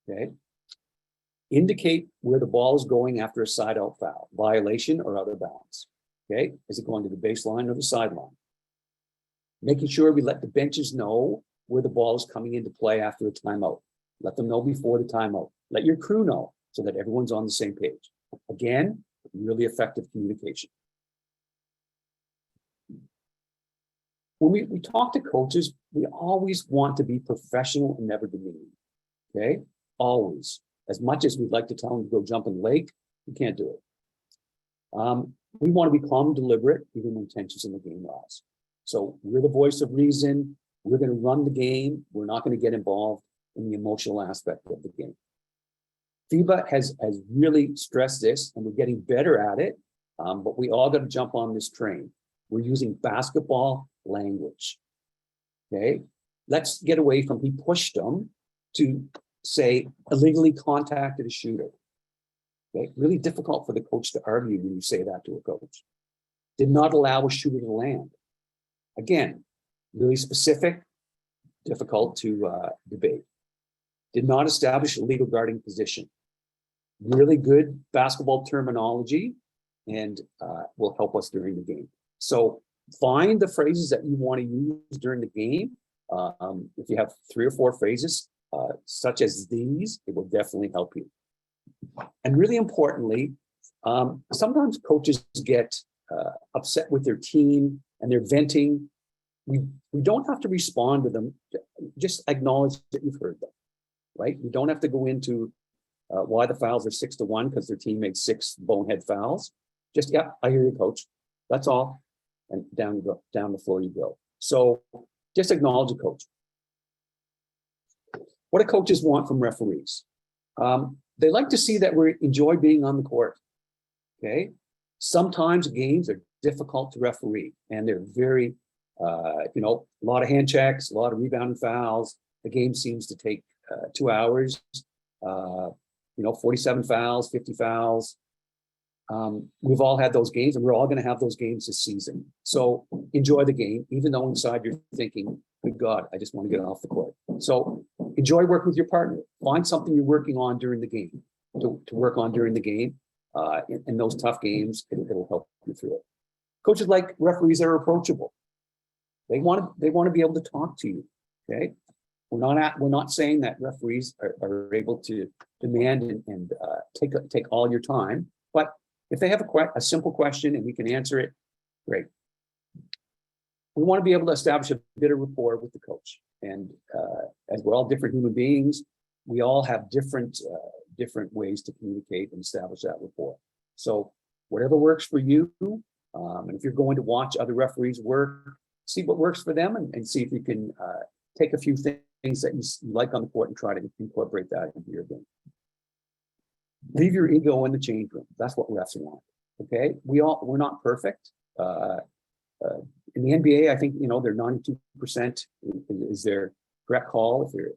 Okay. Indicate where the ball is going after a side out foul, violation or other bounds. Okay, is it going to the baseline or the sideline? Making sure we let the benches know where the ball is coming into play after a timeout. Let them know before the timeout. Let your crew know so that everyone's on the same page. Again, really effective communication. When we talk to coaches, we always want to be professional and never demeaning. Okay, always. As much as we'd like to tell them to go jump in the lake, we can't do it. We want to be calm and deliberate, even when tensions in the game rise. So we're the voice of reason. We're going to run the game. We're not going to get involved in the emotional aspect of the game. FIBA has really stressed this, and we're getting better at it, but we all got to jump on this train. We're using basketball language. Okay, let's get away from he pushed them to say illegally contacted a shooter. Okay, really difficult for the coach to argue when you say that to a coach. Did not allow a shooter to land. Again, really specific, difficult to debate. Did not establish a legal guarding position. Really good basketball terminology, and will help us during the game. So find the phrases that you want to use during the game. If you have 3 or 4 phrases, such as these, it will definitely help you. And really importantly, sometimes coaches get upset with their team and they're venting. We don't have to respond to them. Just acknowledge that you've heard them, right? We don't have to go into why the fouls are 6-1 because their team made 6 bonehead fouls. Just, yeah, I hear you, coach. That's all. And down you go, down the floor you go. So just acknowledge the coach. What do coaches want from referees? They like to see that we enjoy being on the court. Okay. Sometimes games are difficult to referee, and they're very, a lot of hand checks, a lot of rebounding fouls. The game seems to take 2 hours. 47 fouls, 50 fouls. We've all had those games, and we're all going to have those games this season. So enjoy the game, even though inside you're thinking, good God, I just want to get off the court. So enjoy working with your partner. Find something you're working on during the game to work on during the game. In those tough games, it'll help you through it. Coaches like referees that are approachable. They want to be able to talk to you. Okay, we're not saying that referees are able to demand and take all your time, but if they have a simple question and we can answer it, great. We want to be able to establish a bit of rapport with the coach. And as we're all different human beings, we all have different ways to communicate and establish that rapport. So whatever works for you, and if you're going to watch other referees work, see what works for them and see if you can take a few things that you like on the court and try to incorporate that into your game. Leave your ego in the change room. That's what refs want. Okay, we're not perfect. In the NBA, I think they're 92% is their correct call if they're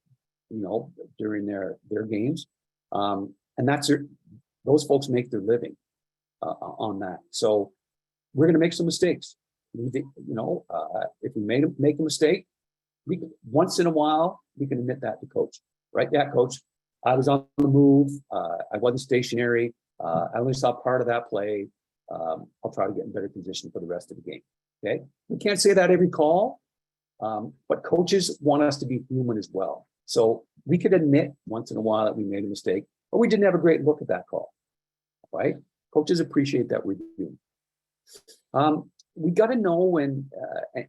during their games, and those folks make their living on that. So we're going to make some mistakes. If we make a mistake, once in a while we can admit that to coach. Right? Yeah, coach. I was on the move. I wasn't stationary. I only saw part of that play. I'll try to get in better position for the rest of the game. Okay. We can't say that every call, but coaches want us to be human as well. So we could admit once in a while that we made a mistake, but we didn't have a great look at that call. Right? Coaches appreciate that we're human. We got to know when,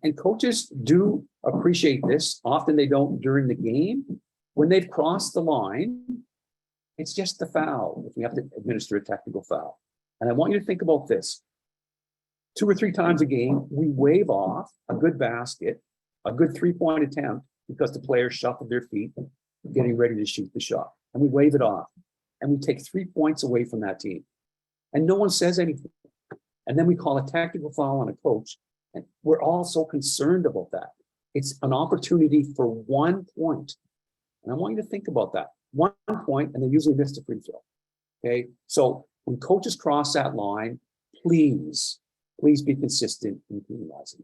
and coaches do appreciate this. Often they don't during the game. When they've crossed the line, it's just the foul if we have to administer a technical foul. And I want you to think about this. 2 or 3 times a game, we wave off a good basket, a good 3-point attempt because the players shuffled their feet, getting ready to shoot the shot. And we wave it off. And we take 3 points away from that team. And no one says anything. And then we call a tactical foul on a coach. And we're all so concerned about that. It's an opportunity for 1 point And I want you to think about that. 1 point, and they usually miss the free throw. Okay, so when coaches cross that line, please be consistent in penalizing.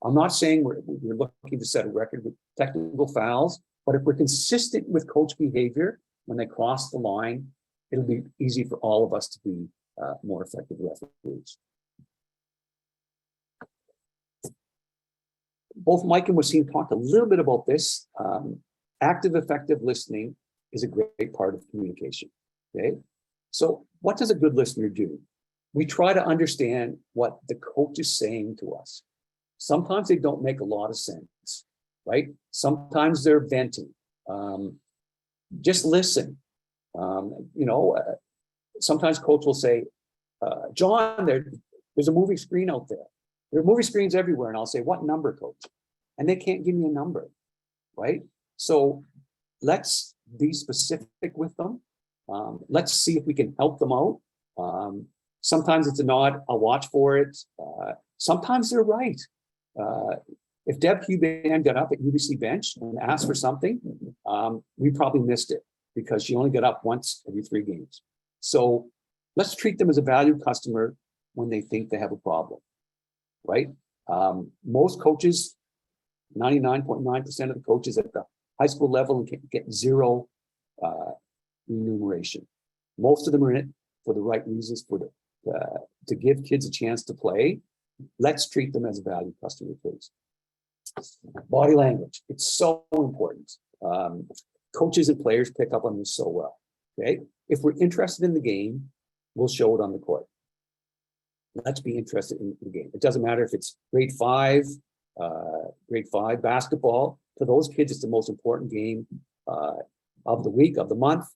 I'm not saying we're looking to set a record with technical fouls, but if we're consistent with coach behavior when they cross the line, it'll be easy for all of us to be more effective referees. Both Mike and Waseem talked a little bit about this. Active, effective listening is a great part of communication. Okay, so what does a good listener do? We try to understand what the coach is saying to us. Sometimes they don't make a lot of sense, right? Sometimes they're venting. Just listen. Sometimes coach will say, John, there's a movie screen out there. There are movie screens everywhere. And I'll say, what number, coach? And they can't give me a number, right? So let's be specific with them. Let's see if we can help them out. Sometimes it's a nod, I'll watch for it. Sometimes they're right. If Deb Huban got up at UBC bench and asked for something, we probably missed it because she only got up once every 3 games. So let's treat them as a valued customer when they think they have a problem, right? Most coaches, 99.9% of the coaches at the high school level get 0 remuneration. Most of them are in it for the right reasons, to give kids a chance to play. Let's treat them as a valued customer, please. Body language, it's so important. Coaches and players pick up on this so well, okay? If we're interested in the game, we'll show it on the court. Let's be interested in the game. It doesn't matter if it's grade 5 basketball. To those kids, it's the most important game of the week, of the month.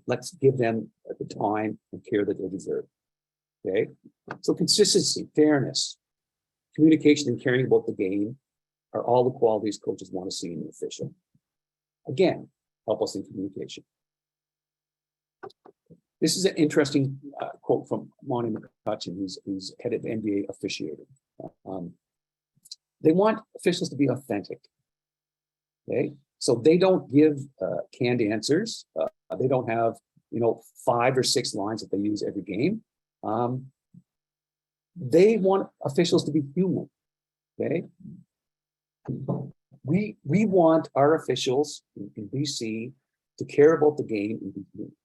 Let's give them the time and care that they deserve. Okay, so consistency, fairness, communication, and caring about the game are all the qualities coaches want to see in an official. Again, help us in communication. This is an interesting quote from Monty McCutcheon, who's head of NBA officiating. They want officials to be authentic. Okay, so they don't give canned answers. They don't have 5 or 6 lines that they use every game. They want officials to be human. Okay, we want our officials in BC to care about the game and be human.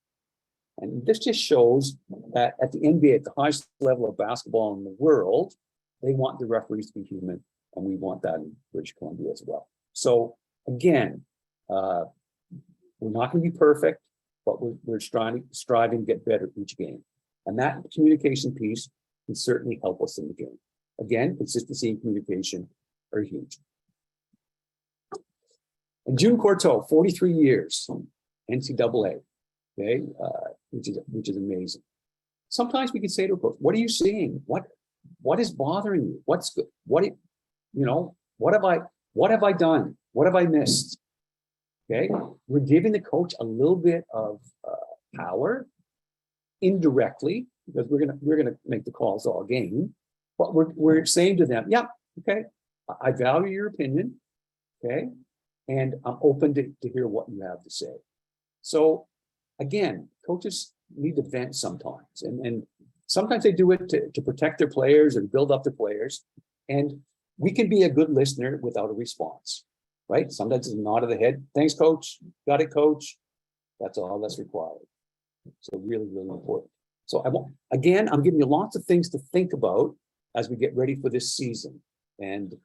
And this just shows that at the NBA, at the highest level of basketball in the world, they want the referees to be human, and we want that in British Columbia as well. So again, we're not going to be perfect, but we're striving to get better each game. And that communication piece can certainly help us in the game. Again, consistency and communication are huge. And June Courteau, 43 years, NCAA, okay, which is amazing. Sometimes we can say to a coach, "What are you seeing? What is bothering you? What's good? What have I done? What have I missed?" Okay, we're giving the coach a little bit of power indirectly, because we're gonna make the calls all game, but we're saying to them, "Yeah, okay, I value your opinion, okay, and I'm open to hear what you have to say." So again, coaches need to vent sometimes, and sometimes they do it to protect their players or build up their players, and we can be a good listener without a response, right? Sometimes it's a nod of the head. "Thanks, coach. Got it, coach." That's all that's required. So really, really important. So I'm giving you lots of things to think about as we get ready for this season. And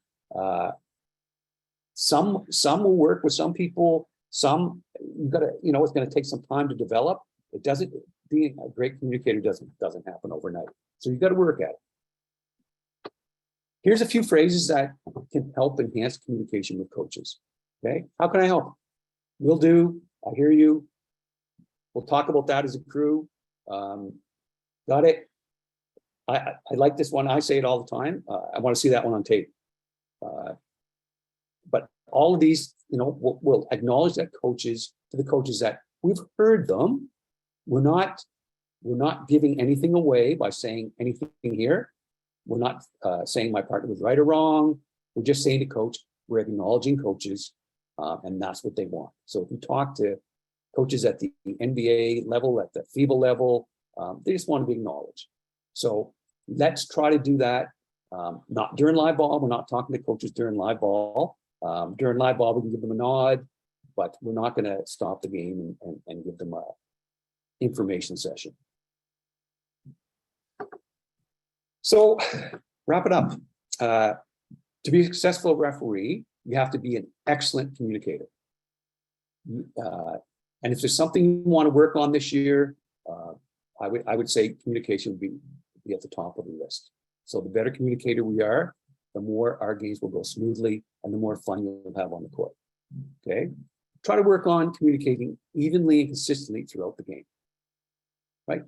some will work with some people. Some it's going to take some time to develop. It doesn't. Being a great communicator doesn't happen overnight. So you've got to work at it. Here's a few phrases that can help enhance communication with coaches. Okay, how can I help? Will do. I hear you. We'll talk about that as a crew. Got it. I like this one. I say it all the time. I want to see that one on tape. But all of these, we'll acknowledge that to the coaches that we've heard them. We're not giving anything away by saying anything here. We're not saying my partner was right or wrong. We're just saying to coach, we're acknowledging coaches. and that's what they want. So if you talk to coaches at the NBA level, at the FIBA level, they just want to be acknowledged. So let's try to do that. Not during live ball. We're not talking to coaches during live ball. During live ball, we can give them a nod, but we're not going to stop the game and give them a information session. So wrap it up. To be a successful referee, you have to be an excellent communicator. And if there's something you want to work on this year, I would say communication would be at the top of the list. So the better communicator we are, the more our games will go smoothly and the more fun you'll have on the court. Okay. Try to work on communicating evenly and consistently throughout the game. Right?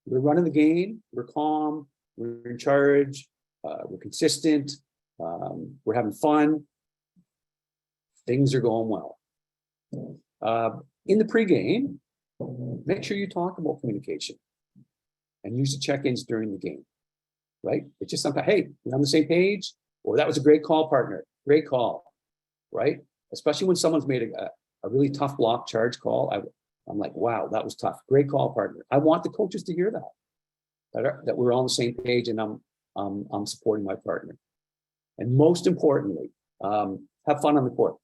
We're running the game, we're calm, we're in charge, we're consistent, we're having fun. Things are going well. In the pregame, make sure you talk about communication and use the check-ins during the game, right? It's just something, hey, we're on the same page, or that was a great call, partner, great call, right? Especially when someone's made a really tough block charge call. I'm like, wow, that was tough. Great call, partner. I want the coaches to hear that we're on the same page and I'm supporting my partner. And most importantly, have fun on the court.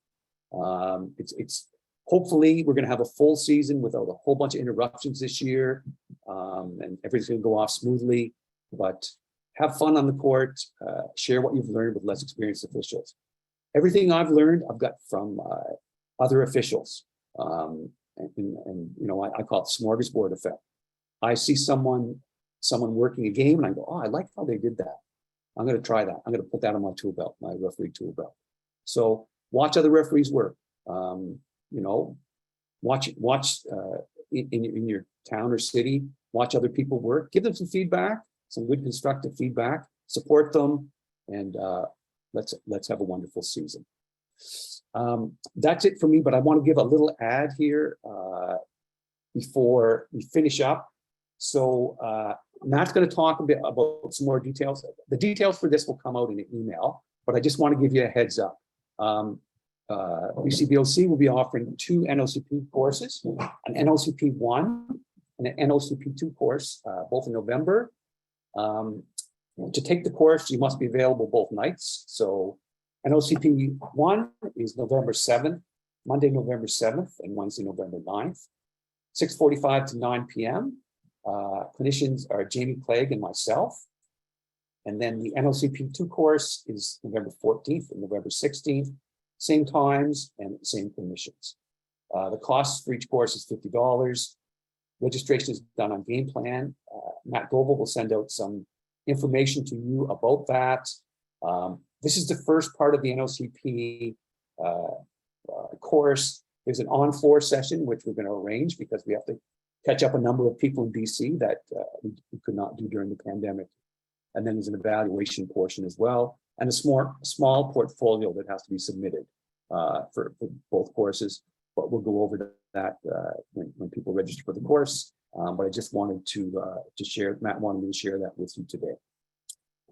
It's hopefully we're going to have a full season without a whole bunch of interruptions this year, and everything's going to go off smoothly. But have fun on the court. Share what you've learned with less experienced officials. Everything I've learned, I've got from other officials, and you know, I call it the smorgasbord effect. I see someone working a game, and I go, oh, I like how they did that. I'm going to try that. I'm going to put that on my tool belt, my referee tool belt. So watch other referees work. You know, watch in your town or city. Watch other people work. Give them some feedback, some good constructive feedback. Support them, and let's have a wonderful season. That's it for me. But I want to give a little ad here before we finish up. So Matt's going to talk a bit about some more details. The details for this will come out in an email, but I just want to give you a heads up. UCBOC will be offering 2 NLCP courses, an NLCP 1 and an NLCP 2 course, both in November. To take the course, you must be available both nights. So NLCP 1 is November 7th, Monday, November 7th, and Wednesday, November 9th, 6:45 to 9 p.m. Clinicians are Jaime, Clegg, and myself. And then the NLCP 2 course is November 14th and November 16th, same times and same clinicians. The cost for each course is $50. Registration is done on game plan. Matt Goble will send out some information to you about that. This is the first part of the NLCP course. There's an on-floor session, which we're going to arrange because we have to catch up a number of people in BC that we could not do during the pandemic. And then there's an evaluation portion as well, and a small portfolio that has to be submitted for both courses. But we'll go over that when people register for the course. But I just wanted to share, Matt wanted me to share that with you today.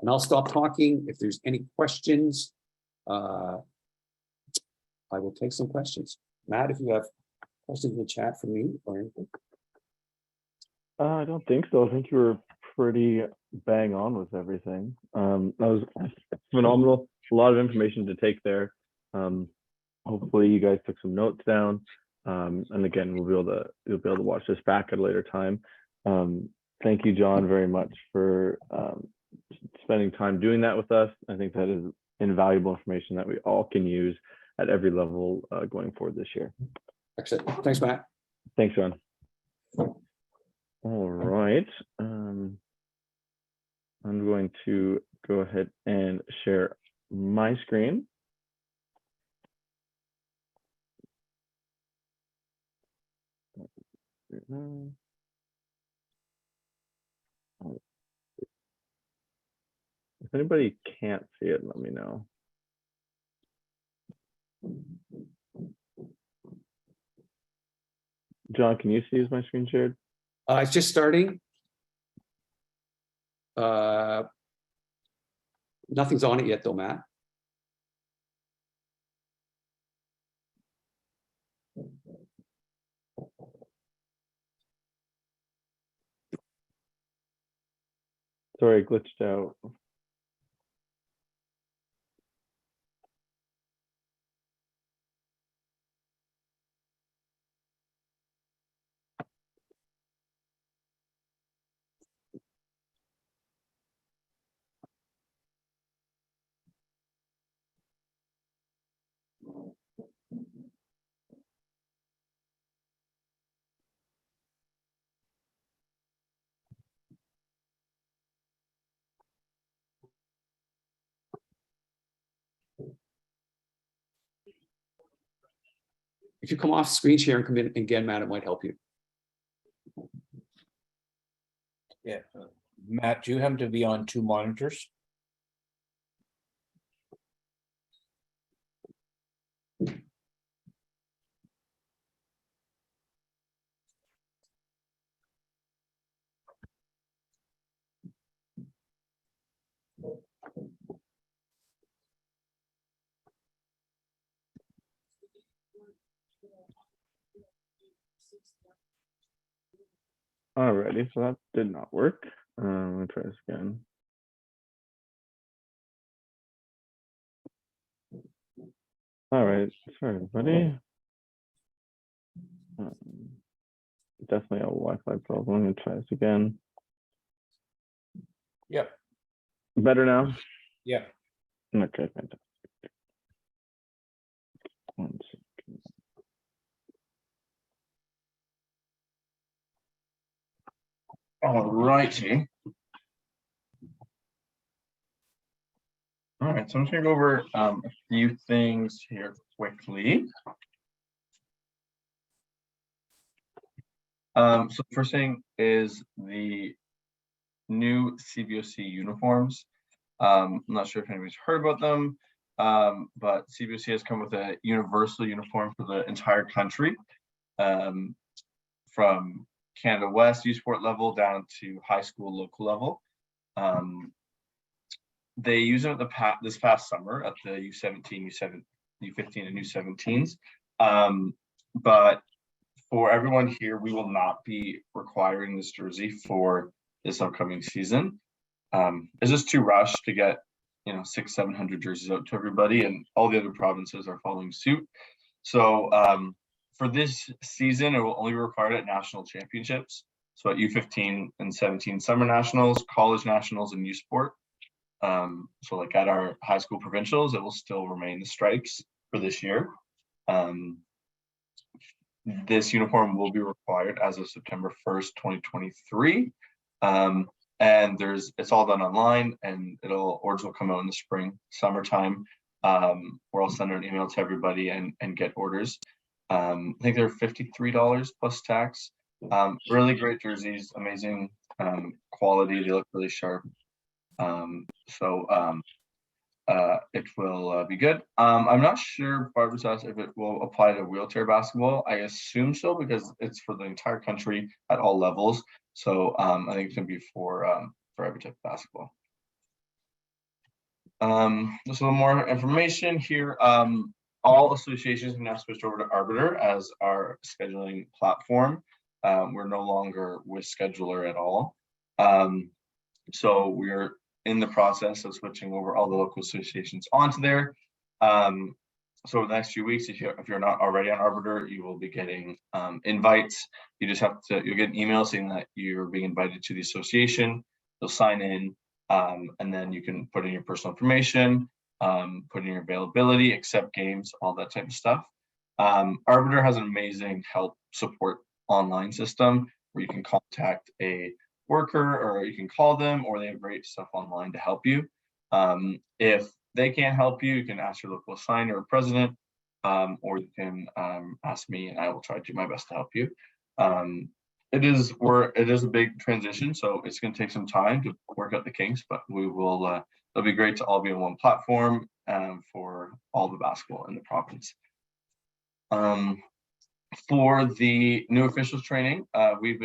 And I'll stop talking. If there's any questions, I will take some questions. Matt, if you have questions in the chat for me or anything. I don't think so. I think you were pretty bang on with everything. That was phenomenal. A lot of information to take there. Hopefully you guys took some notes down. And again, you'll be able to watch this back at a later time. Thank you, John, very much for spending time doing that with us. I think that is invaluable information that we all can use at every level going forward this year. Excellent. Thanks, Matt. Thanks, John. All right. I'm going to go ahead and share my screen. If anybody can't see it, let me know. John, can you see my screen shared? It's just starting. Nothing's on it yet though, Matt. Sorry, I glitched out. If you come off screen share and come in again, Matt, it might help you. Yeah, Matt, do you have to be on 2 monitors? Alrighty, so that did not work. Let me try this again. All right, sorry everybody. Definitely a Wi-Fi problem. Let me try this again. Yep. Better now? Yeah. Okay, fantastic. 1 second. All righty. All right, so I'm just gonna go over a few things here quickly. So the first thing is the new CBOC uniforms. I'm not sure if anybody's heard about them, but CBOC has come with a universal uniform for the entire country, from Canada West U Sport level down to high school local level. They use them at this past summer at the U17, U15, and U17s. But for everyone here, we will not be requiring this jersey for this upcoming season. It's just too rushed to get 600-700 jerseys out to everybody, and all the other provinces are following suit. So for this season, it will only be required at national championships. So at U15 and 17 summer nationals, college nationals, and U Sport. So like at our high school provincials, it will still remain the stripes for this year. This uniform will be required as of September 1st, 2023. And it's all done online, and orders will come out in the spring, summertime, where I'll send an email to everybody and get orders. I think they're $53 plus tax. Really great jerseys, amazing quality. They look really sharp. It will be good. I'm not sure, Barbara's asked if it will apply to wheelchair basketball. I assume so, because it's for the entire country at all levels. So I think it's gonna be for every type of basketball. Just a little more information here. All associations have now switched over to Arbiter as our scheduling platform. We're no longer with Scheduler at all. So we're in the process of switching over all the local associations onto there. So over the next few weeks, if you're not already on Arbiter, you will be getting invites. You'll get an email saying that you're being invited to the association. You'll sign in, and then you can put in your personal information, put in your availability, accept games, all that type of stuff. Arbiter has an amazing help support online system where you can contact a worker, or you can call them, or they have great stuff online to help you. If they can't help you, you can ask your local assigner or president, or you can ask me, and I will try to do my best to help you. It is a big transition, so it's going to take some time to work out the kinks, but we will. It'll be great to all be on one platform for all the basketball in the province. For the new officials training, we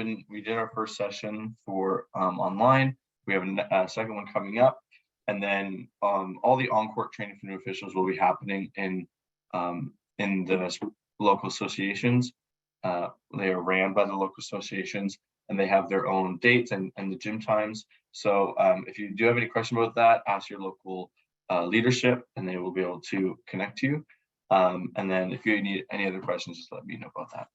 did our first session for online. We have a second one coming up, and then all the on-court training for new officials will be happening in the local associations. They are ran by the local associations, and they have their own dates and the gym times. So if you do have any question about that, ask your local leadership and they will be able to connect you. And then if you need any other questions, just let me know about that.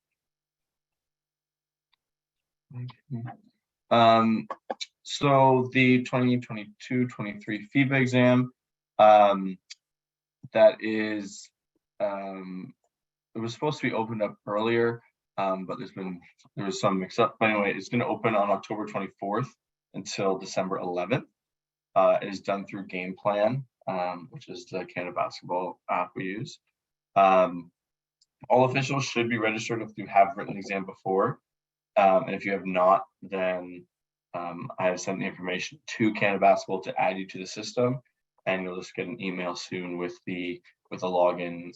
So the 2022-23 FIBA exam, that is, it was supposed to be opened up earlier, but there was some mix up. But anyway, it's going to open on October 24th until December 11th. It is done through Game Plan, which is the Canada Basketball app we use. All officials should be registered if you have written the exam before. And if you have not, then I have sent the information to Canada Basketball to add you to the system, and you'll just get an email soon with a login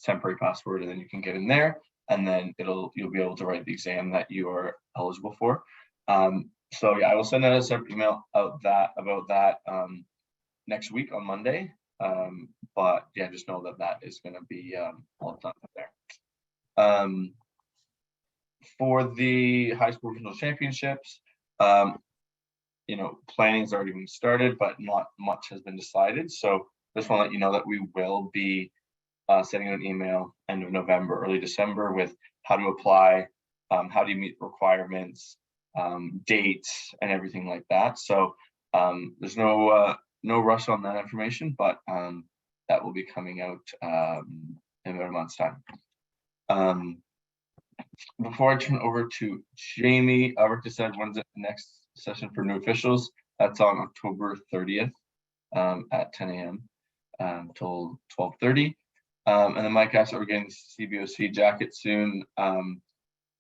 temporary password, and then you can get in there, and then you'll be able to write the exam that you are eligible for. So yeah, I will send out a separate email about that next week on Monday. But yeah, just know that is going to be all done there. For the high school regional championships, planning's already been started, but not much has been decided. So just want to let you know that we will be sending an email end of November, early December with how to apply, how do you meet requirements, dates, and everything like that. So there's no rush on that information, but that will be coming out in about a month's time. Before I turn over to Jaime, I already said when's the next session for new officials. That's on October 30th at 10 a.m. till 12:30. And then Mike asked, we're getting CBOC jacket soon.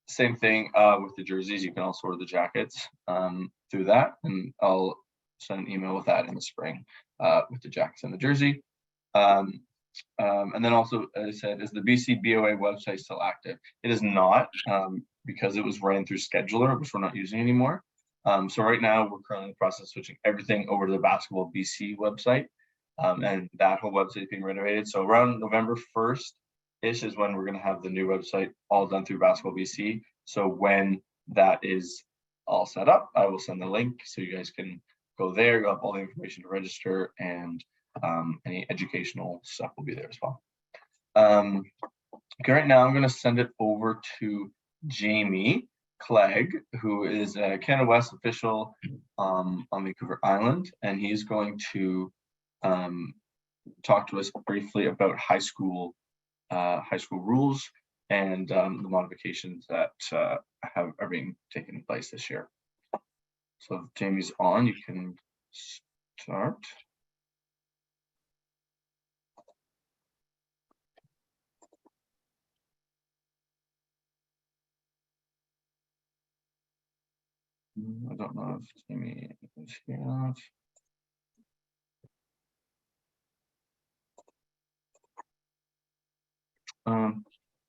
Same thing with the jerseys. You can also order the jackets through that, and I'll send an email with that in the spring with the jackets and the jersey. And then also, as I said, is the BC BOA website still active? It is not, because it was ran through Scheduler, which we're not using anymore. So right now we're currently in the process of switching everything over to the Basketball BC website, and that whole website is being renovated. So around November 1st-ish is when we're going to have the new website all done through Basketball BC. So when that is all set up, I will send the link so you guys can go there. You'll have all the information to register, and any educational stuff will be there as well. Okay, right now I'm going to send it over to Jaime Clegg, who is a Canada West official on Vancouver Island, and he's going to talk to us briefly about high school rules and the modifications that are being taken place this year. So if Jamie's on, you can start. I don't know if Jamie is here or not.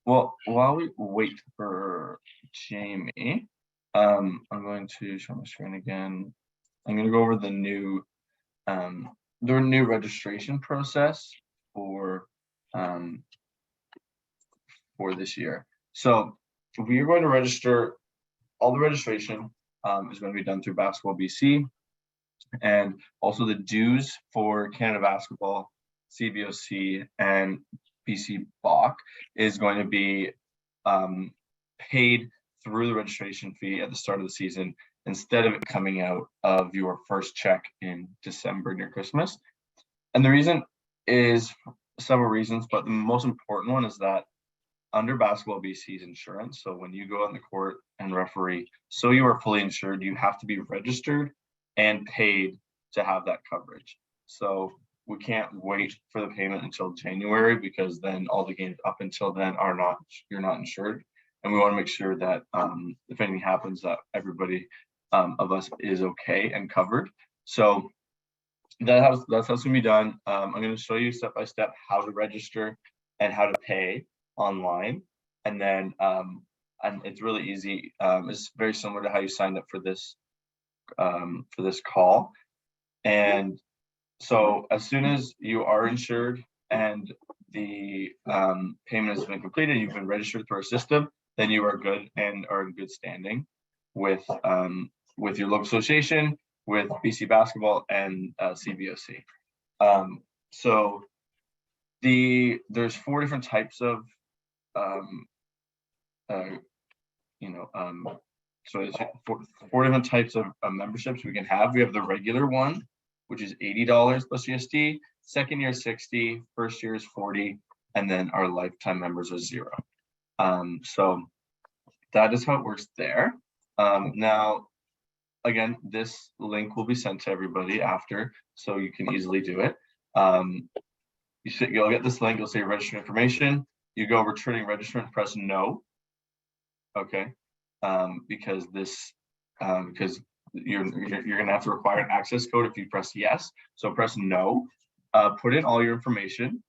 Well, while we wait for Jaime, I'm going to show my screen again. I'm going to go over the new registration process for this year. So we are going to register. All the registration is going to be done through Basketball BC, and also the dues for Canada Basketball, CBOC, and BC BOC is going to be paid through the registration fee at the start of the season, instead of it coming out of your first check in December near Christmas. And the reason is several reasons, but the most important one is that under Basketball BC's insurance, so when you go on the court and referee, so you are fully insured, you have to be registered and paid to have that coverage. So we can't wait for the payment until January, because then all the games up until then you're not insured. And we want to make sure that if anything happens, that everybody of us is okay and covered. So that's how it's going to be done. I'm going to show you step by step how to register and how to pay online, and then and it's really easy. It's very similar to how you signed up for this call. And so as soon as you are insured and the payment has been completed, you've been registered through our system, then you are good and are in good standing. with your local association, with BC Basketball and CBOC. So there's 4 different types of so it's four different types of memberships we can have. We have the regular one, which is $80 plus GST. Second year 60, first year is 40, and then our lifetime members are 0. So that is how it works there. Now, again, this link will be sent to everybody after, so you can easily do it. You'll get this link. You'll say register information. You go returning registrant, press no. Okay, because you're gonna have to require an access code if you press yes. So press no. Put in all your information,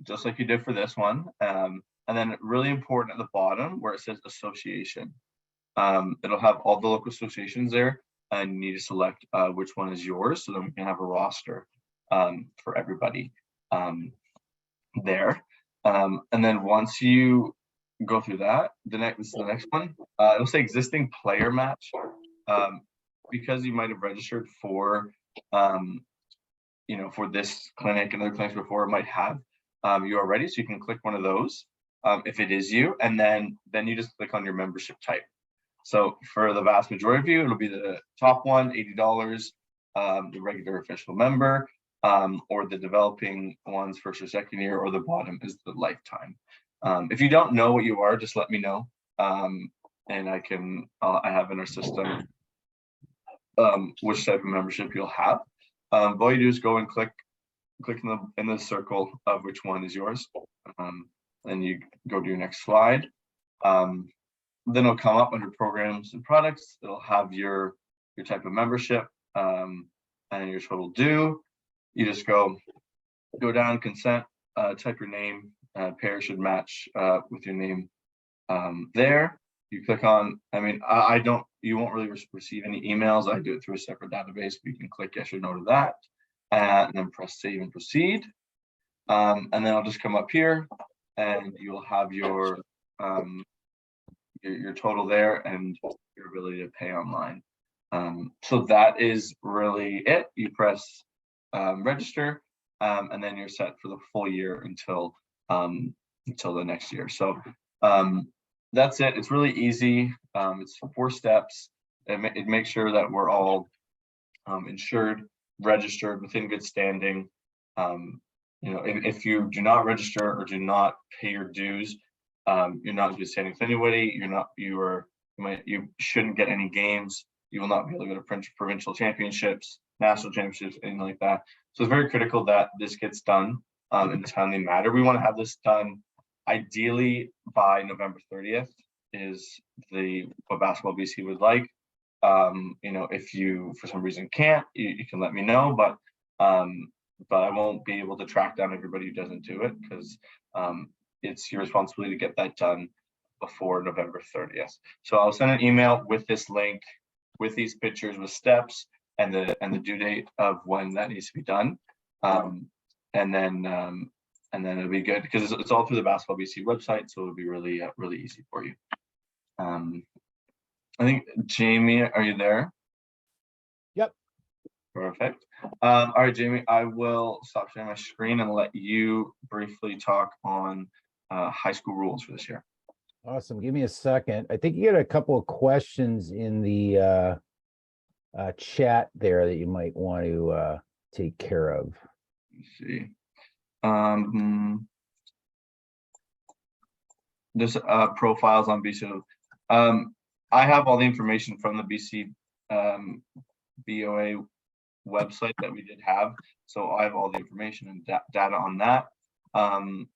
just like you did for this one. And then really important at the bottom where it says association. It'll have all the local associations there, and you need to select which one is yours, so then we can have a roster for everybody there. And then once you go through that, this is the next one. It'll say existing player match, because you might have registered for for this clinic and other clinics before. It might have you already, so you can click one of those if it is you, and then you just click on your membership type. So for the vast majority of you, it'll be the top one, $80, the regular official member, or the developing ones, first or second year, or the bottom is the lifetime. If you don't know what you are, just let me know, and I have in our system which type of membership you'll have. All you do is go and click in the circle of which one is yours, and you go to your next slide. Then it'll come up under programs and products. It'll have your type of membership and your total due. You just go down, consent, type your name, pair should match with your name there. You click on, you won't really receive any emails. I do it through a separate database, but you can click yes or no to that, and then press save and proceed. And then I'll just come up here, and you'll have your total there and your ability to pay online. So that is really it. You press register, and then you're set for the full year until the next year. So that's it. It's really easy. It's 4 steps. It makes sure that we're all insured, registered, within good standing. If you do not register or do not pay your dues, you're not in good standing with anybody. You shouldn't get any games. You will not be able to go to provincial championships, national championships, anything like that. So it's very critical that this gets done in a timely manner. We want to have this done ideally by November 30th is what Basketball BC would like. If you for some reason can't, you can let me know, but I won't be able to track down everybody who doesn't do it, because it's your responsibility to get that done before November 30th. So I'll send an email with this link, with these pictures, with steps, and the due date of when that needs to be done. And then it'll be good, because it's all through the Basketball BC website, so it'll be really easy for you. I think, Jaime, are you there? Yep. Perfect. All right, Jaime, I will stop sharing my screen and let you briefly talk on high school rules for this year. Awesome. Give me a second. I think you had a couple of questions in the chat there that you might want to take care of. Let's see. There's profiles on BC. I have all the information from the BC BOA website that we did have, so I have all the information and data on that. And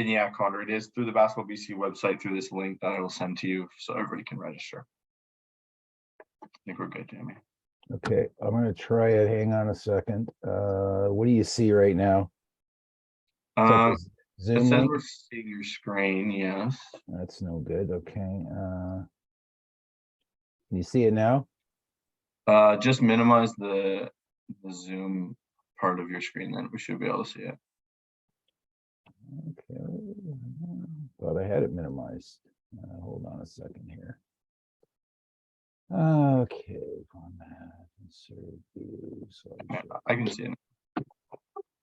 yeah, Connor, it is through the Basketball BC website, through this link that I will send to you, so everybody can register. I think we're good, Jaime. Okay, I'm going to try it. Hang on a second. What do you see right now? Zoom it says link? we're seeing your screen. Yes. That's no good. Okay. Can you see it now? Just minimize the Zoom part of your screen, then we should be able to see it. Okay. Thought I had it minimized. Hold on a second here. Okay. Format, insert view, slideshow. I can see it.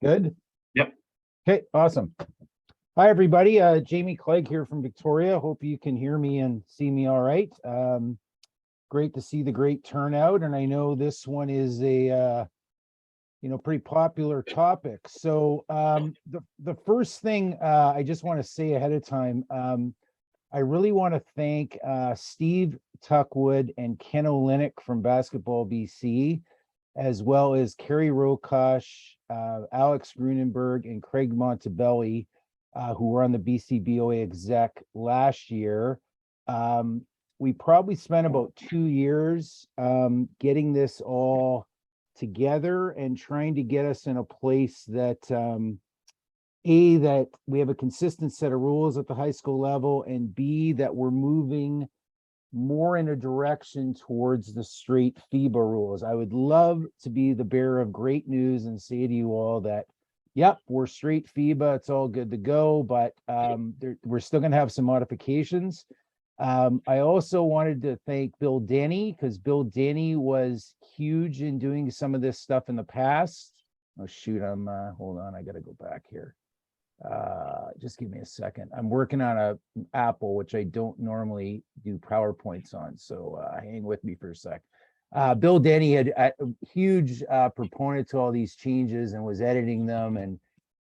Good? Yep. Okay, awesome. Hi, everybody. Jaime Clegg here from Victoria. Hope you can hear me and see me all right. Great to see the great turnout. And I know this one is a pretty popular topic. So the first thing I just want to say ahead of time, I really want to thank Steve Tuckwood and Ken Olenek from Basketball BC, as well as Kerry Rokosh, Alex Grunenberg, and Craig Montebelli, who were on the BCBOA exec last year. We probably spent about 2 years getting this all together and trying to get us in a place that that we have a consistent set of rules at the high school level, and B, that we're moving more in a direction towards the straight FIBA rules. I would love to be the bearer of great news and say to you all that, yep, we're straight FIBA, it's all good to go, but we're still going to have some modifications. I also wanted to thank Bill Denny, because Bill Denny was huge in doing some of this stuff in the past. Oh shoot, hold on, I got to go back here. Just give me a second. I'm working on a Apple, which I don't normally do PowerPoints on, so hang with me for a sec. Bill Denny had a huge proponent to all these changes and was editing them and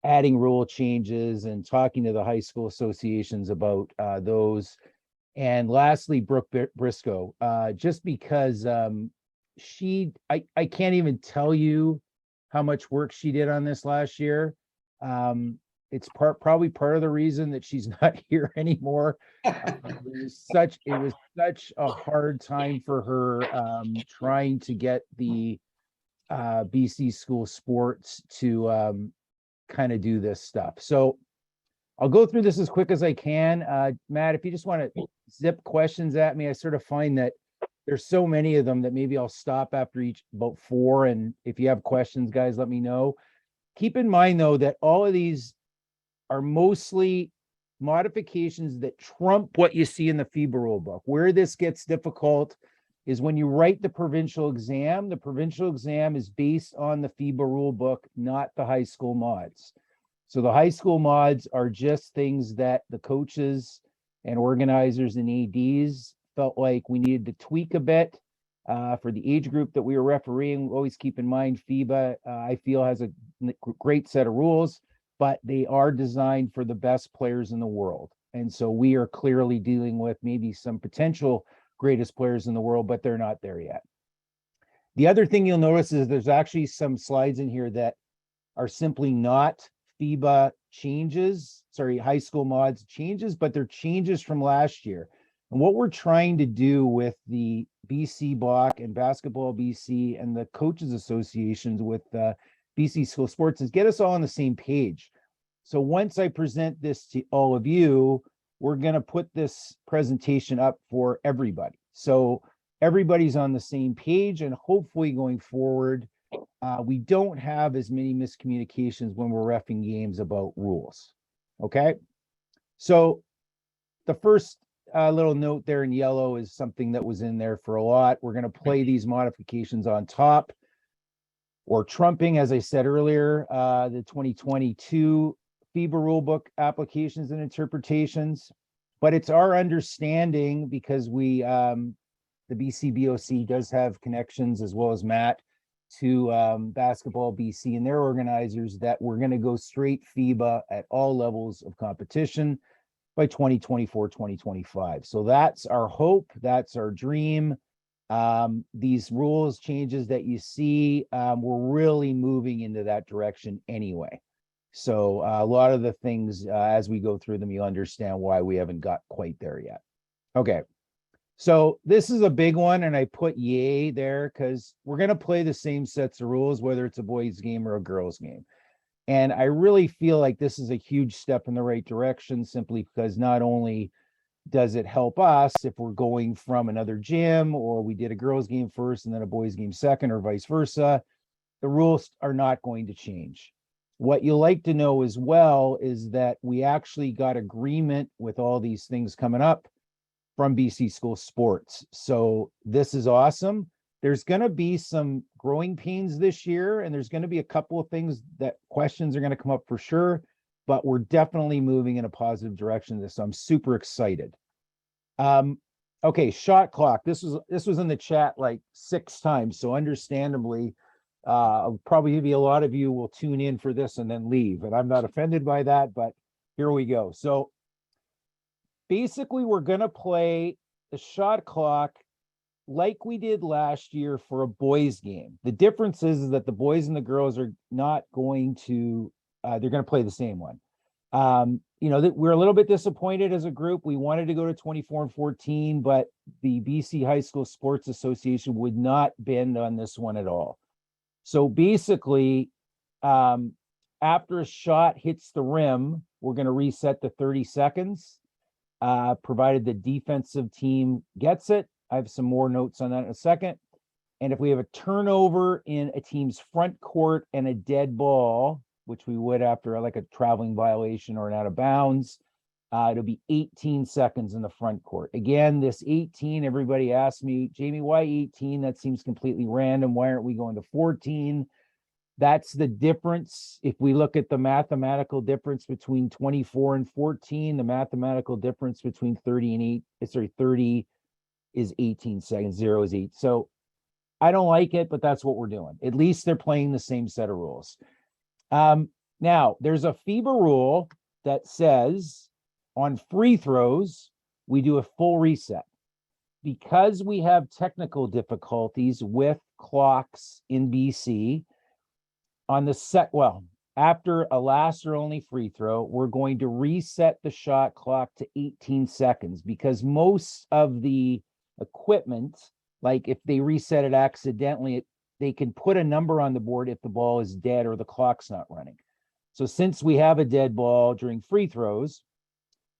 adding rule changes and talking to the high school associations about those. And lastly, Brooke Briscoe, just because I can't even tell you how much work she did on this last year. It's probably part of the reason that she's not here anymore. It was such a hard time for her trying to get the BC school sports to kind of do this stuff. So I'll go through this as quick as I can. Matt, if you just want to zip questions at me, I sort of find that there's so many of them that maybe I'll stop after each about 4. And if you have questions, guys, let me know. Keep in mind, though, that all of these are mostly modifications that trump what you see in the FIBA rule book. Where this gets difficult is when you write the provincial exam. The provincial exam is based on the FIBA rule book, not the high school mods. So the high school mods are just things that the coaches and organizers and ADs felt like we needed to tweak a bit for the age group that we were refereeing. Always keep in mind, FIBA, I feel, has a great set of rules, but they are designed for the best players in the world. And so we are clearly dealing with maybe some potential greatest players in the world, but they're not there yet. The other thing you'll notice is there's actually some slides in here that are simply not FIBA changes, high school mods changes, but they're changes from last year. And what we're trying to do with the BC Block and Basketball BC and the coaches associations with BC School Sports is get us all on the same page. So once I present this to all of you, we're going to put this presentation up for everybody. So everybody's on the same page, and hopefully going forward, we don't have as many miscommunications when we're reffing games about rules. Okay. So the first little note there in yellow is something that was in there for a lot. We're going to play these modifications on top, or trumping, as I said earlier, the 2022 FIBA rulebook applications and interpretations. But it's our understanding, because we, the BCBOC does have connections, as well as Matt, to Basketball BC and their organizers, that we're going to go straight FIBA at all levels of competition by 2024, 2025. So that's our hope. That's our dream. These rules changes that you see, we're really moving into that direction anyway. So a lot of the things, as we go through them, you'll understand why we haven't got quite there yet. Okay. So this is a big one, and I put yay there because we're going to play the same sets of rules, whether it's a boys game or a girls game. And I really feel like this is a huge step in the right direction, simply because not only does it help us if we're going from another gym, or we did a girls game first and then a boys game second, or vice versa, the rules are not going to change. What you'll like to know as well is that we actually got agreement with all these things coming up from BC School Sports. So this is awesome. There's going to be some growing pains this year, and there's going to be a couple of things that questions are going to come up for sure, but we're definitely moving in a positive direction. So I'm super excited. Okay, shot clock. This was in the chat like 6 times, so understandably, probably a lot of you will tune in for this and then leave, and I'm not offended by that, but here we go. So basically, we're going to play the shot clock like we did last year for a boys game. The difference is that the boys and the girls are not going to, they're going to play the same one. You know, that we're a little bit disappointed as a group. We wanted to go to 24 and 14, but the BC High School Sports Association would not bend on this one at all. So basically, after a shot hits the rim, we're going to reset to 30 seconds, provided the defensive team gets it. I have some more notes on that in a second. And if we have a turnover in a team's front court and a dead ball, which we would after like a traveling violation or an out of bounds, it'll be 18 seconds in the front court. Again, this 18, everybody asked me, Jamie, why 18? That seems completely random. Why aren't we going to 14? That's the difference. If we look at the mathematical difference between 24 and 14, the mathematical difference between 30 and 30 is 18 seconds, 0 is 8. So I don't like it, but that's what we're doing. At least they're playing the same set of rules. Now, there's a FIBA rule that says on free throws, we do a full reset. Because we have technical difficulties with clocks in BC, on the set, well, after a last or only free throw, we're going to reset the shot clock to 18 seconds because most of the equipment, like if they reset it accidentally, they can put a number on the board if the ball is dead or the clock's not running. So since we have a dead ball during free throws,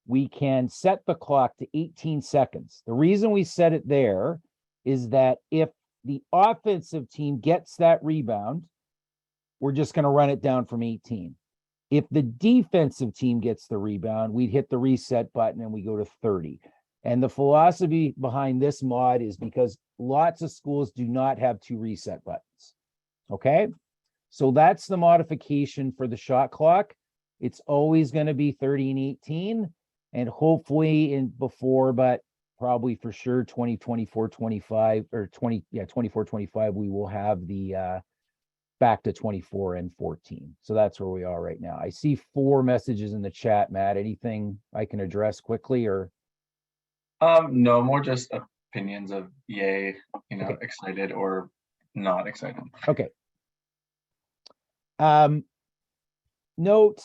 we can set the clock to 18 seconds. The reason we set it there is that if the offensive team gets that rebound, we're just going to run it down from 18. If the defensive team gets the rebound, we'd hit the reset button and we go to 30. And the philosophy behind this mod is because lots of schools do not have 2 reset buttons. Okay, so that's the modification for the shot clock. It's always going to be 30 and 18, and hopefully in before, but probably for sure 2024, 25 or 24, 25, we will have the back to 24 and 14. So that's where we are right now. I see 4 messages in the chat, Matt. Anything I can address quickly or? No, more just opinions of yay, okay. Excited or not excited. Okay. Note,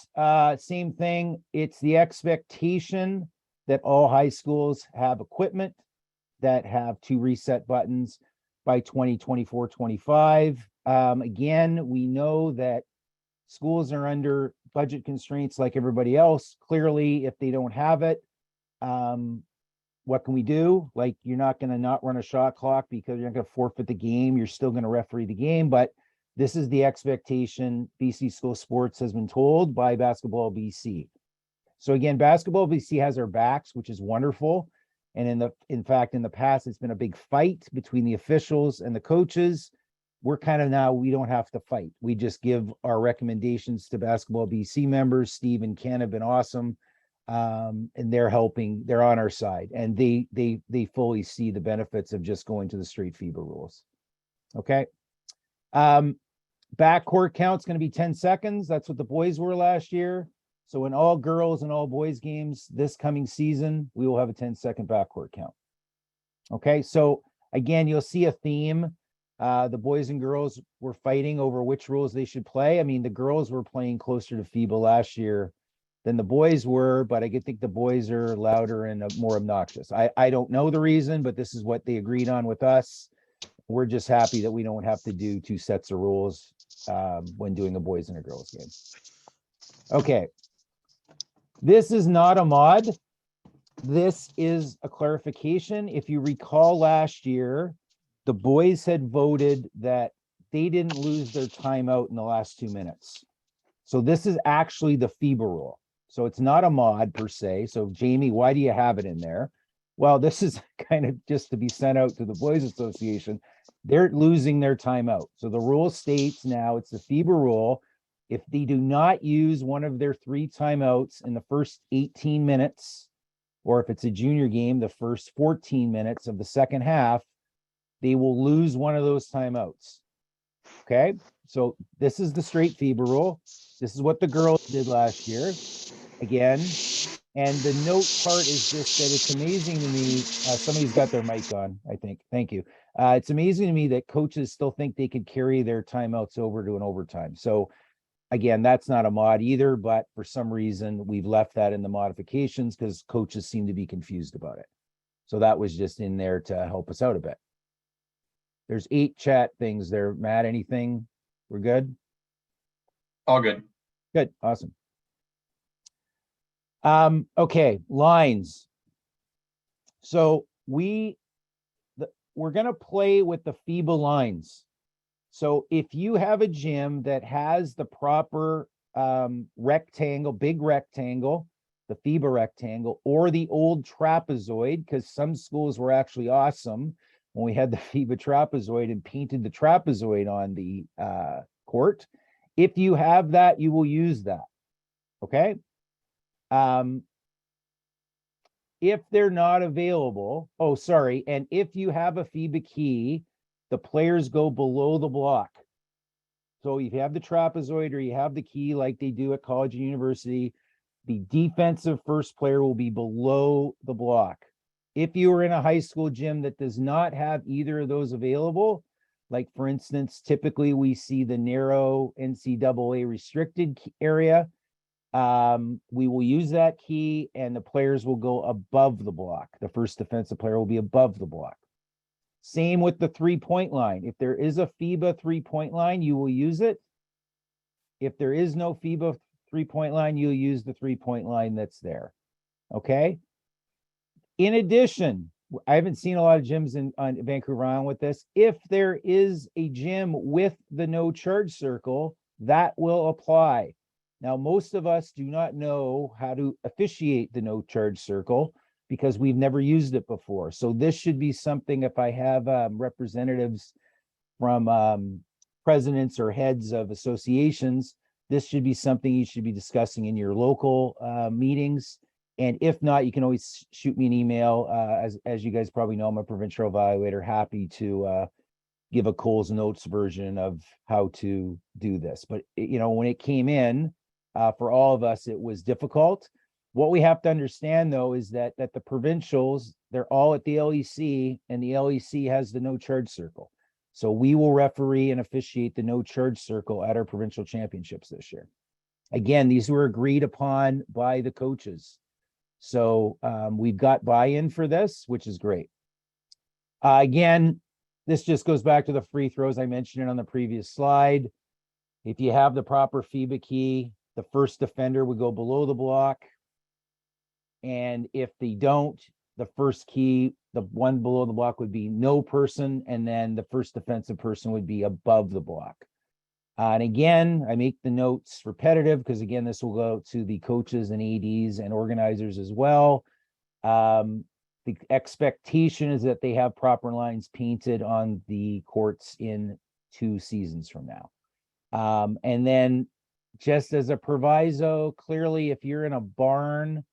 same thing. It's the expectation that all high schools have equipment that have 2 reset buttons by 2024, 25. Again, we know that schools are under budget constraints like everybody else. Clearly, if they don't have it, what can we do? Like, you're not going to not run a shot clock because you're not going to forfeit the game. You're still going to referee the game, but this is the expectation BC School Sports has been told by Basketball BC. So again, Basketball BC has our backs, which is wonderful. And in fact, in the past, it's been a big fight between the officials and the coaches. We're kind of now, we don't have to fight. We just give our recommendations to Basketball BC members. Steve and Ken have been awesome. And they're helping, they're on our side, and they fully see the benefits of just going to the straight FIBA rules. Okay. Backcourt count's going to be 10 seconds. That's what the boys were last year. So in all girls and all boys games this coming season, we will have a 10-second backcourt count. Okay. So again, you'll see a theme. The boys and girls were fighting over which rules they should play. I mean, the girls were playing closer to FIBA last year than the boys were, but I think the boys are louder and more obnoxious. I don't know the reason, but this is what they agreed on with us. We're just happy that we don't have to do 2 sets of rules when doing a boys and a girls game. Okay. This is not a mod. This is a clarification. If you recall last year, the boys had voted that they didn't lose their timeout in the last 2 minutes. So this is actually the FIBA rule. So it's not a mod per se. So Jamie, why do you have it in there? Well, this is kind of just to be sent out to the Boys Association. They're losing their timeout. So the rule states now, it's the FIBA rule. If they do not use one of their 3 timeouts in the first 18 minutes, or if it's a junior game, the first 14 minutes of the second half, they will lose one of those timeouts. Okay, so this is the straight FIBA rule. This is what the girls did last year. Again, and the note part is just that it's amazing to me. Somebody's got their mic on, I think. Thank you. It's amazing to me that coaches still think they could carry their timeouts over to an overtime. So again, that's not a mod either, but for some reason we've left that in the modifications because coaches seem to be confused about it. So that was just in there to help us out a bit. There's 8 chat things there. Matt, anything? We're good? All good. Good, awesome. Okay, lines. So we're gonna play with the FIBA lines. So if you have a gym that has the proper rectangle, big rectangle, the FIBA rectangle, or the old trapezoid, because some schools were actually awesome when we had the FIBA trapezoid and painted the trapezoid on the court. If you have that, you will use that. Okay. If they're not available, oh, sorry. And if you have a FIBA key, the players go below the block. So if you have the trapezoid or you have the key like they do at college and university, the defensive first player will be below the block. If you are in a high school gym that does not have either of those available, like for instance, typically we see the narrow NCAA restricted area, we will use that key and the players will go above the block. The first defensive player will be above the block. Same with the 3-point line. If there is a FIBA 3-point line, you will use it. If there is no FIBA 3-point line, you'll use the 3-point line that's there. Okay. In addition, I haven't seen a lot of gyms on Vancouver Island with this. If there is a gym with the no charge circle, that will apply. Now, most of us do not know how to officiate the no charge circle because we've never used it before. So this should be something, if I have representatives from presidents or heads of associations, this should be something you should be discussing in your local meetings. And if not, you can always shoot me an email. As you guys probably know, I'm a provincial evaluator, happy to give a Coles Notes version of how to do this. But, you know, when it came in, for all of us, it was difficult. What we have to understand, though, is that the provincials, they're all at the LEC, and the LEC has the no charge circle. So we will referee and officiate the no charge circle at our provincial championships this year. Again, these were agreed upon by the coaches. So we've got buy-in for this, which is great. Again, this just goes back to the free throws. I mentioned it on the previous slide. If you have the proper FIBA key, the first defender would go below the block. And if they don't, the first key, the one below the block would be no person, and then the first defensive person would be above the block. And again, I make the notes repetitive because again, this will go to the coaches and ADs and organizers as well. The expectation is that they have proper lines painted on the courts in 2 seasons from now. And then just as a proviso, clearly, if you're in a barn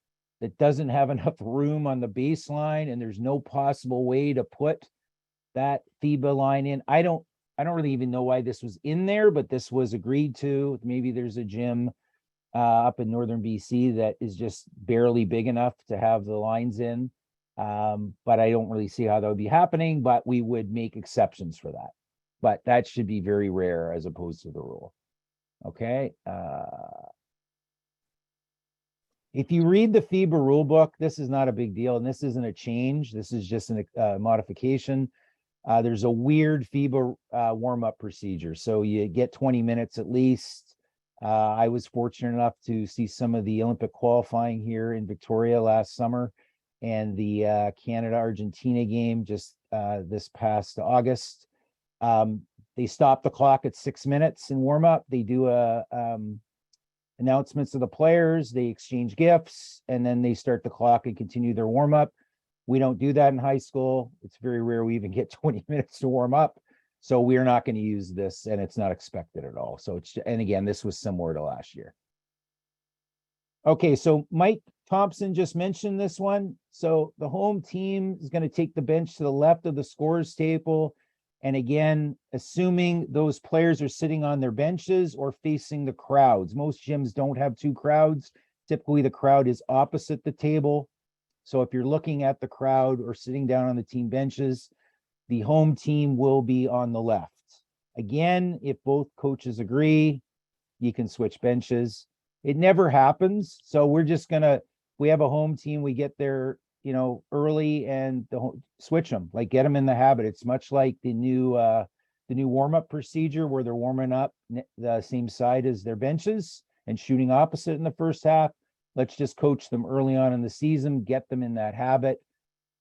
that doesn't have enough room on the baseline and there's no possible way to put that FIBA line in, I don't really even know why this was in there, but this was agreed to. Maybe there's a gym up in northern BC that is just barely big enough to have the lines in. But I don't really see how that would be happening, but we would make exceptions for that. But that should be very rare as opposed to the rule. Okay. If you read the FIBA rule book, this is not a big deal, and this isn't a change. This is just a modification. There's a weird FIBA warm-up procedure. So you get 20 minutes at least. I was fortunate enough to see some of the Olympic qualifying here in Victoria last summer and the Canada-Argentina game just this past August. They stop the clock at 6 minutes in warm-up. They do announcements of the players, they exchange gifts, and then they start the clock and continue their warm-up. We don't do that in high school. It's very rare we even get 20 minutes to warm up. So we're not going to use this, and it's not expected at all. So it's, and again, this was similar to last year. Okay, so Mike Thomson just mentioned this one. So the home team is going to take the bench to the left of the scorers table. And again, assuming those players are sitting on their benches or facing the crowds. Most gyms don't have two crowds. Typically, the crowd is opposite the table. So if you're looking at the crowd or sitting down on the team benches, the home team will be on the left. Again, if both coaches agree, you can switch benches. It never happens. So we're just gonna, we have a home team, we get there, you know, early and switch them, like get them in the habit. It's much like the new warm-up procedure where they're warming up the same side as their benches and shooting opposite in the first half. Let's just coach them early on in the season, get them in that habit,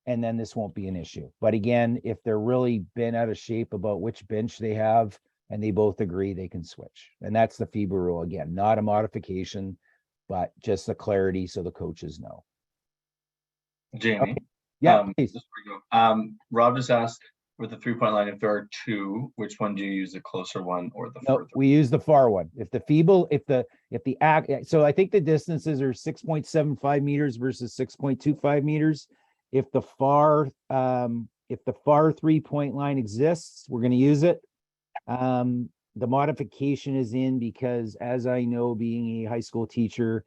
and then this won't be an issue. But again, if they're really bent out of shape about which bench they have and they both agree, they can switch. And that's the FIBA rule. Again, not a modification, but just the clarity so the coaches know. Jamie. Okay. Yeah, please. Just before you go, Rob just asked with the 3-point line, if there are two, which one do you use, the closer one or the No, further? we use the far one. If the FIBA, if the act, so I think the distances are 6.75 meters versus 6.25 meters. If the far 3-point line exists, we're going to use it. The modification is in because, as I know, being a high school teacher,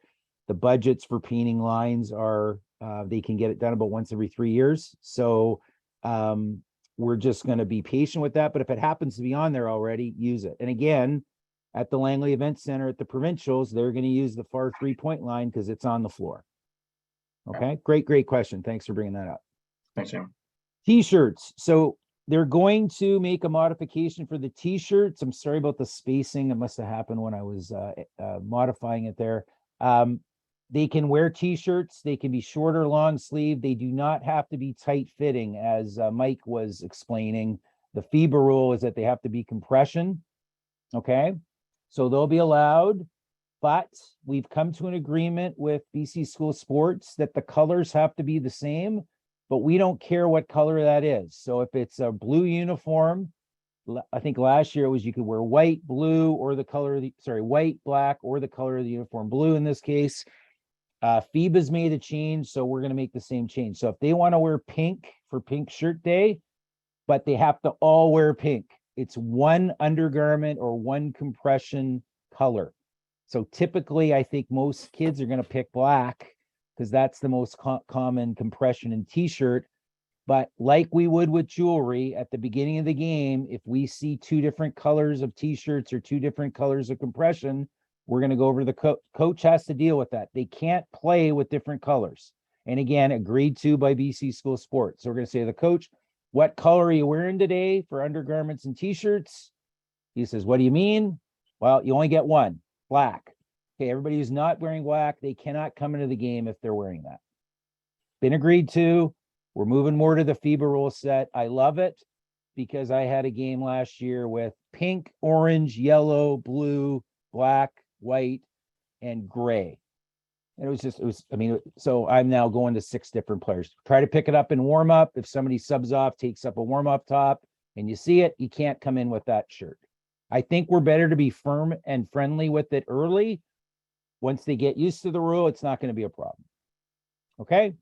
the budgets for painting lines are, they can get it done about once every 3 years. So we're just going to be patient with that. But if it happens to be on there already, use it. And again, at the Langley Event Center at the Provincials, they're going to use the far 3-point line because it's on the floor. Okay, great question. Thanks for bringing that up. Thanks, Jamie. T-shirts. So they're going to make a modification for the T-shirts. I'm sorry about the spacing. It must have happened when I was modifying it there. They can wear T-shirts. They can be short or long sleeve. They do not have to be tight fitting, as Mike was explaining. The FIBA rule is that they have to be compression. Okay, so they'll be allowed, but we've come to an agreement with BC School Sports that the colors have to be the same, but we don't care what color that is. So if it's a blue uniform, I think last year it was you could wear white, blue, or the color of the, white, black, or the color of the uniform, blue in this case. FIBA's made a change, so we're going to make the same change. So if they want to wear pink for Pink Shirt Day, but they have to all wear pink, it's one undergarment or one compression color. So typically, I think most kids are going to pick black because that's the most common compression in T-shirt. But like we would with jewelry at the beginning of the game, if we see two different colors of T-shirts or two different colors of compression, we're going to go over to the coach has to deal with that. They can't play with different colors. And again, agreed to by BC School Sports. So we're going to say to the coach, what color are you wearing today for undergarments and T-shirts? He says, what do you mean? Well, you only get one, black. Okay, everybody who's not wearing black, they cannot come into the game if they're wearing that. Been agreed to. We're moving more to the FIBA rule set. I love it because I had a game last year with pink, orange, yellow, blue, black, white, and gray. And so I'm now going to 6 different players. Try to pick it up in warm up. If somebody subs off, takes up a warm up top, and you see it, you can't come in with that shirt. I think we're better to be firm and friendly with it early. Once they get used to the rule, it's not going to be a problem. Okay.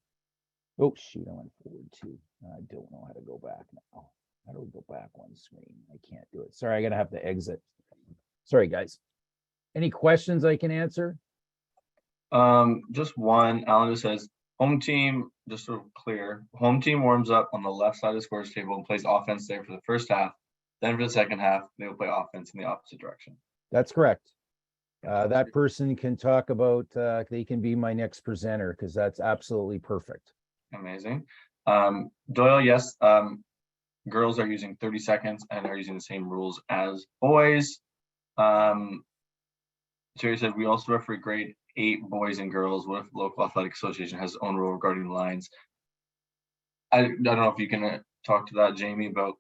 Oh, shoot, I went forward too. I don't know how to go back now. How do we go back one screen? I can't do it. Sorry, I'm going to have to exit. Sorry, guys. Any questions I can answer? Just one. Alan just says, home team, just so clear, home team warms up on the left side of the scores table and plays offense there for the first half. Then for the second half, they will play offense in the opposite direction. That's correct. That person can talk about, they can be my next presenter because that's absolutely perfect. Amazing. Doyle, yes, girls are using 30 seconds and are using the same rules as boys. Jerry said, we also referee grade 8 boys and girls. What if local athletic association has its own rule regarding lines? I don't know if you can talk to that, Jamie, about,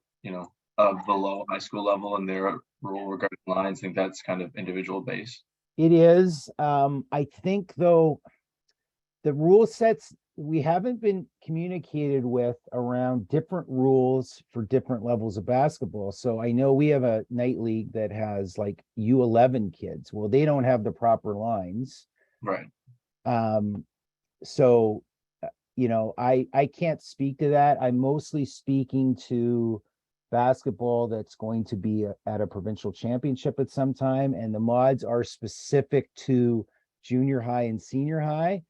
below high school level and their rule regarding lines. I think that's kind of individual based. It is. I think though, the rule sets we haven't been communicated with around different rules for different levels of basketball. So I know we have a night league that has like U11 kids. Well, they don't have the proper lines. Right. So, I can't speak to that. I'm mostly speaking to basketball that's going to be at a provincial championship at some time, and the mods are specific to junior high and senior high.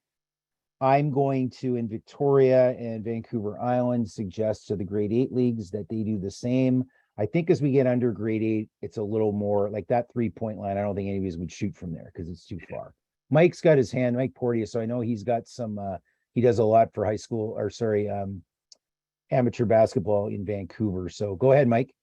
I'm going to, in Victoria and Vancouver Island, suggest to the grade 8 leagues that they do the same. I think as we get under grade 8, it's a little more like that 3-point line. I don't think anybody's would shoot from there because it's too far. Mike's got his hand, Mike Portia. So I know he's got some, he does a lot for amateur basketball in Vancouver. So go ahead, Mike.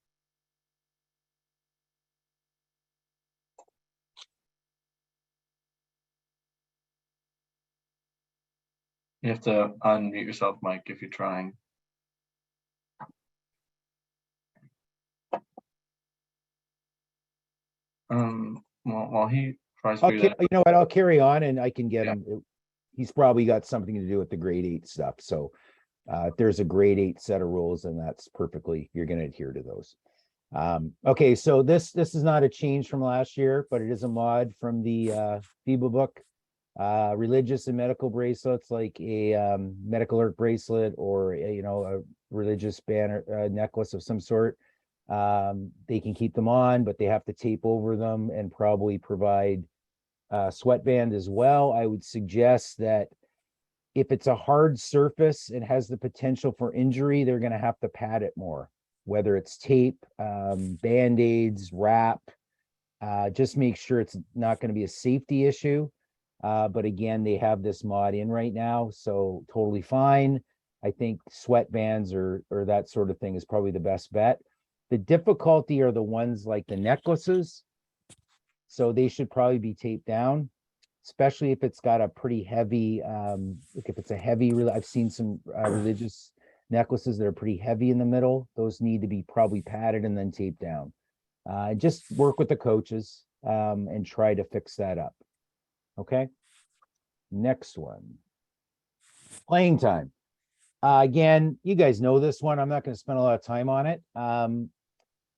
You have to unmute yourself, Mike, if you're trying. While he tries to figure that. You know what? I'll carry on and I can get him. He's probably got something to do with the grade 8 stuff. So if there's a grade 8 set of rules, then that's perfectly, you're going to adhere to those. Okay, so this is not a change from last year, but it is a mod from the FIBA book. Religious and medical bracelets, like a medical alert bracelet or a religious banner necklace of some sort. They can keep them on, but they have to tape over them and probably provide sweatband as well. I would suggest that if it's a hard surface and has the potential for injury, they're going to have to pad it more, whether it's tape, band-aids, wrap. Just make sure it's not going to be a safety issue. But again, they have this mod in right now, so totally fine. I think sweatbands or that sort of thing is probably the best bet. The difficulty are the ones like the necklaces. So they should probably be taped down, especially if it's got a pretty heavy, like if it's a heavy, I've seen some religious necklaces that are pretty heavy in the middle. Those need to be probably padded and then taped down. Just work with the coaches and try to fix that up. Okay. Next one. Playing time. Again, you guys know this one. I'm not going to spend a lot of time on it.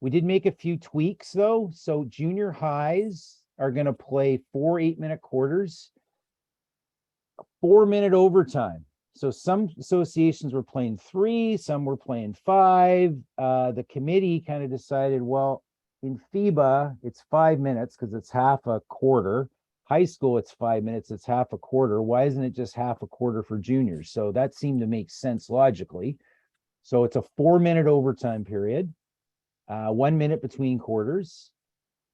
We did make a few tweaks though. So junior highs are going to play 4 8-minute quarters, 4-minute overtime. So some associations were playing 3, some were playing 5. The committee kind of decided, well, in FIBA, it's 5 minutes because it's half a quarter. High school, it's 5 minutes, it's half a quarter. Why isn't it just half a quarter for juniors? So that seemed to make sense logically. So it's a 4-minute overtime period, 1 minute between quarters,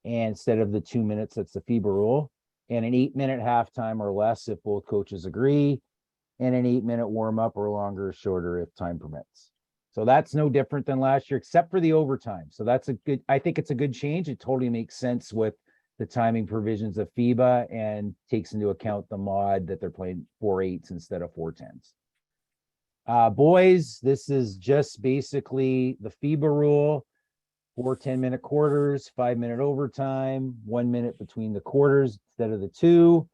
and instead of the 2 minutes, that's the FIBA rule, and an 8-minute halftime or less if both coaches agree, and an 8-minute warm up or longer or shorter if time permits. So that's no different than last year, except for the overtime. So that's I think it's a good change. It totally makes sense with the timing provisions of FIBA and takes into account the mod that they're playing 4 8s instead of 4 10s. Boys, this is just basically the FIBA rule. 4 10-minute quarters, 5-minute overtime, 1 minute between the quarters instead of the 2.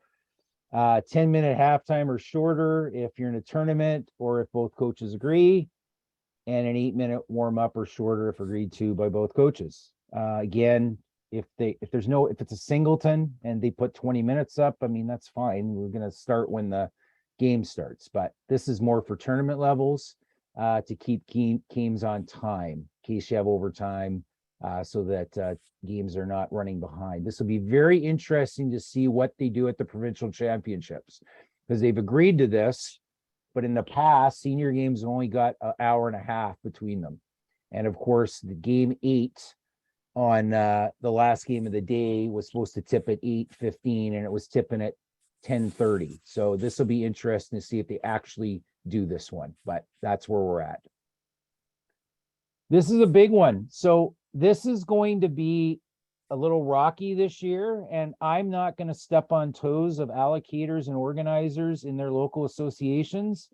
10-minute halftime or shorter if you're in a tournament or if both coaches agree, and an 8-minute warm up or shorter if agreed to by both coaches. Again, if it's a singleton and they put 20 minutes up, I mean, that's fine. We're going to start when the game starts, but this is more for tournament levels to keep games on time in case you have overtime, so that games are not running behind. This will be very interesting to see what they do at the provincial championships because they've agreed to this, but in the past, senior games have only got an hour and a half between them. And of course, the game 8 on the last game of the day was supposed to tip at 8:15 and it was tipping at 10:30. So this will be interesting to see if they actually do this one, but that's where we're at. This is a big one. So this is going to be a little rocky this year, and I'm not going to step on toes of allocators and organizers in their local associations,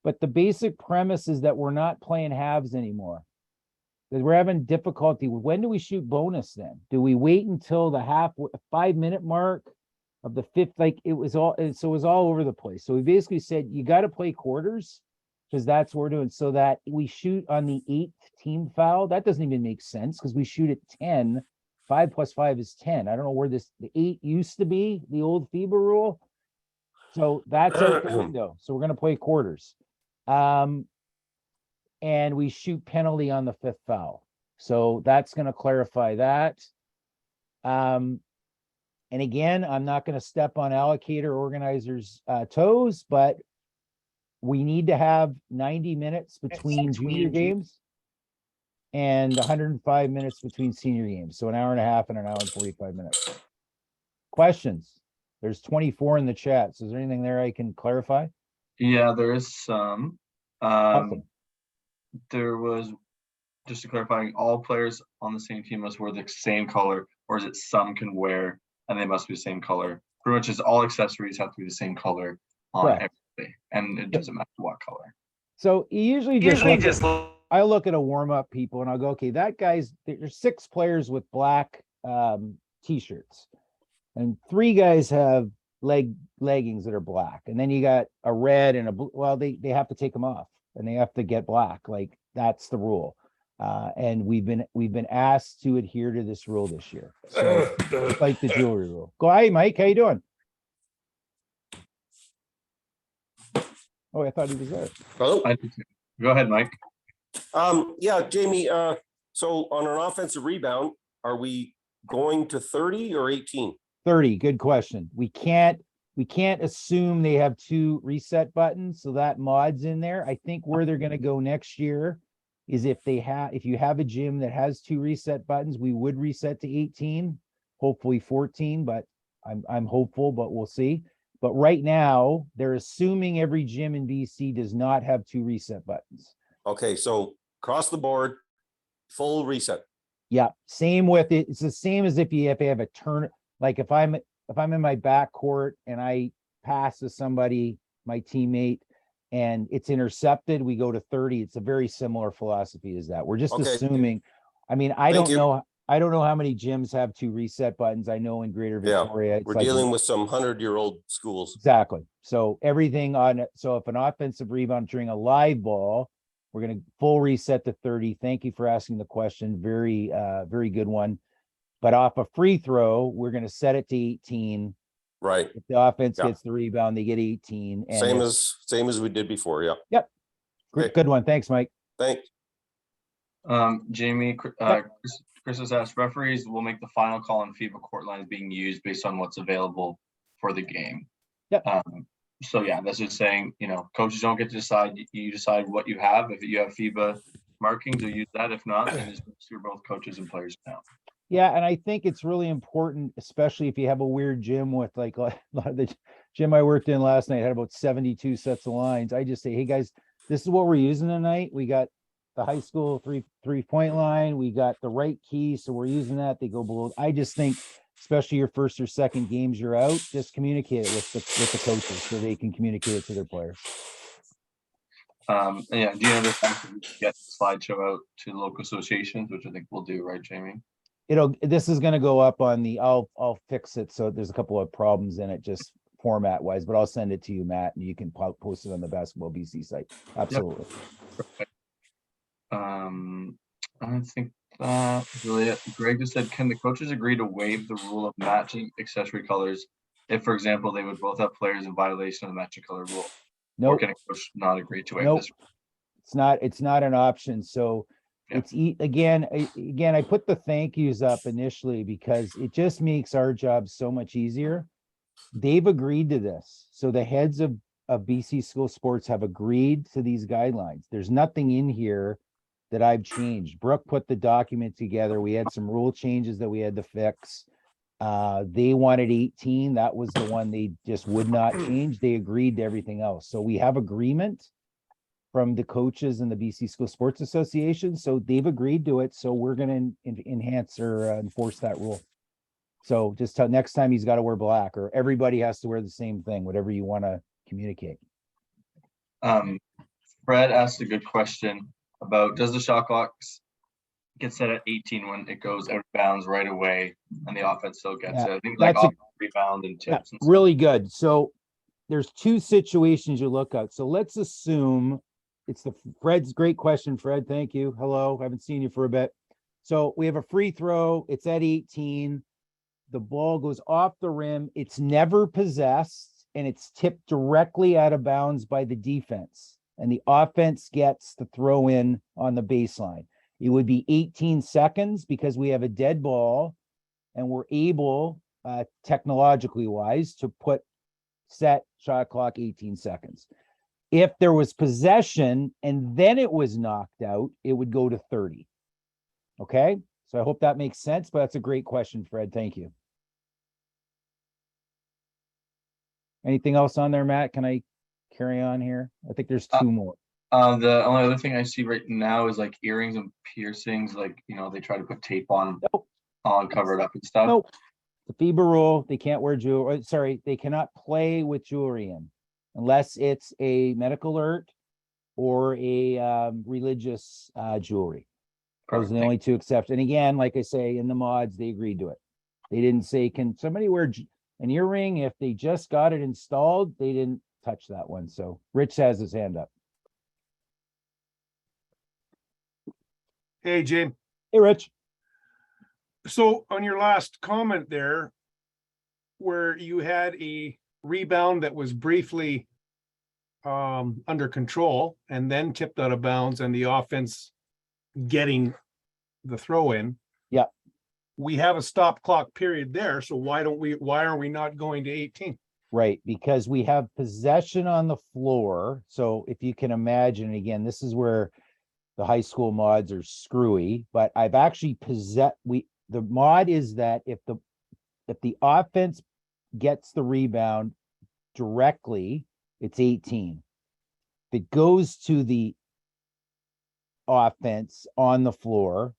but the basic premise is that we're not playing halves anymore. We're having difficulty. When do we shoot bonus then? Do we wait until the 5-minute mark? of the fifth, like it was all over the place. So we basically said, you got to play quarters because that's what we're doing, so that we shoot on the 8th team foul. That doesn't even make sense because we shoot at 10. 5 + 5 is 10. I don't know where the 8 used to be, the old FIBA rule. So that's out the window. So we're going to play quarters. And we shoot penalty on the 5th foul. So that's going to clarify that. And again, I'm not going to step on allocator organizers' toes, but we need to have 90 minutes between junior games and 105 minutes between senior games. So an hour and a half and an hour and 45 minutes. Questions? There's 24 in the chat. So is there anything there I can clarify? Yeah, there is some. Awesome. There was, just to clarify, all players on the same team must wear the same color, or is it some can wear and they must be the same color? Pretty much is all accessories have to be the same color on everything, and it doesn't matter what color. So you usually just I look at a warm-up people and I'll go, okay, that guy's, there's 6 players with black t-shirts and 3 guys have leggings that are black, and then you got a red and a blue. Well, they have to take them off and they have to get black. Like that's the rule. And we've been asked to adhere to this rule this year. So it's like the jewelry rule. Go, hi Mike, how you doing? Oh, I thought he was there. Hello. Go ahead, Mike. Yeah, Jamie. So on an offensive rebound, are we going to 30 or 18? 30. Good question. We can't assume they have 2 reset buttons, so that mod's in there. I think where they're going to go next year is if you have a gym that has 2 reset buttons, we would reset to 18, hopefully 14, but I'm hopeful, but we'll see. But right now, they're assuming every gym in BC does not have 2 reset buttons. Okay, so across the board, full reset. Yeah, same with it. It's the same as if they have a turn. Like if I'm in my back court and I pass to somebody, my teammate, and it's intercepted, we go to 30. It's a very similar philosophy as that. We're just assuming. I mean, I don't know how many gyms have 2 reset buttons. I know in Greater Victoria, it's we're dealing with some 100-year-old schools. Exactly. So everything on it. So if an offensive rebound during a live ball, we're going to full reset to 30. Thank you for asking the question. Very good one. But off a free throw, we're going to set it to 18. Right. If the offense gets the rebound, they get 18. And same as we did before. Yeah. Yep. Good one. Thanks, Mike. Thanks. Jamie, Chris has asked, referees will make the final call on FIBA court lines being used based on what's available for the game. Yep. So yeah, that's just saying, coaches don't get to decide. You decide what you have. If you have FIBA markings, you'll use that. If not, then it's for both coaches and players now. Yeah, and I think it's really important, especially if you have a weird gym with like a lot of the gym I worked in last night had about 72 sets of lines. I just say, hey guys, this is what we're using tonight. We got the high school three-point line. We got the right key, so we're using that. They go below. I just think, especially your first or second games you're out, just communicate it with the coaches so they can communicate it to their players. And yeah, do you understand we get the slideshow out to local associations, which I think we'll do, right, Jamie? This is going to go up on the. I'll fix it. So there's a couple of problems in it, just format wise, but I'll send it to you, Matt, and you can post it on the Basketball BC site. Absolutely. Yep. I think that's really it. Greg just said, can the coaches agree to waive the rule of matching accessory colors if, for example, they would both have players in violation of the matching color rule? No. Or can a coach not agree to waive this? It's not an option. So it's again, I put the thank yous up initially because it just makes our job so much easier. They've agreed to this. So the heads of BC school sports have agreed to these guidelines. There's nothing in here that I've changed. Brooke put the document together. We had some rule changes that we had to fix. They wanted 18. That was the one they just would not change. They agreed to everything else. So we have agreement from the coaches and the BC School Sports Association. So they've agreed to it. So we're going to enhance or enforce that rule. So just tell next time he's got to wear black, or everybody has to wear the same thing, whatever you want to communicate. Fred asked a good question about, does the shot clocks get set at 18 when it goes out of bounds right away and the offense still gets it? I think rebound and Yeah, tips. And stuff. really good. So there's two situations you look at. So let's assume it's Fred's great question, Fred. Thank you. Hello. Haven't seen you for a bit. So we have a free throw. It's at 18. The ball goes off the rim. It's never possessed and it's tipped directly out of bounds by the defense. And the offense gets to throw in on the baseline. It would be 18 seconds because we have a dead ball and we're able, technologically wise, to set shot clock 18 seconds. If there was possession and then it was knocked out, it would go to 30. Okay, so I hope that makes sense, but that's a great question, Fred. Thank you. Anything else on there, Matt? Can I carry on here? I think there's two more. The only other thing I see right now is like earrings and piercings, like, you know, they try to put tape on, cover it up and stuff. Nope. The FIBA rule, they can't wear jewelry. Sorry, they cannot play with jewelry in unless it's a medical alert or a religious jewelry. Those are the only two exceptions. And again, like I say, in the mods, they agreed to it. They didn't say, can somebody wear an earring if they just got it installed? They didn't touch that one. So Rich has his hand up. Hey, James. Hey, Rich. So on your last comment there, where you had a rebound that was briefly under control and then tipped out of bounds and the offense getting the throw in. Yeah. We have a stop clock period there. So why are we not going to 18? Right, because we have possession on the floor. So if you can imagine, again, this is where the high school mods are screwy, but I've actually the mod is that if the offense gets the rebound directly, it's 18. If it goes to the offense on the floor.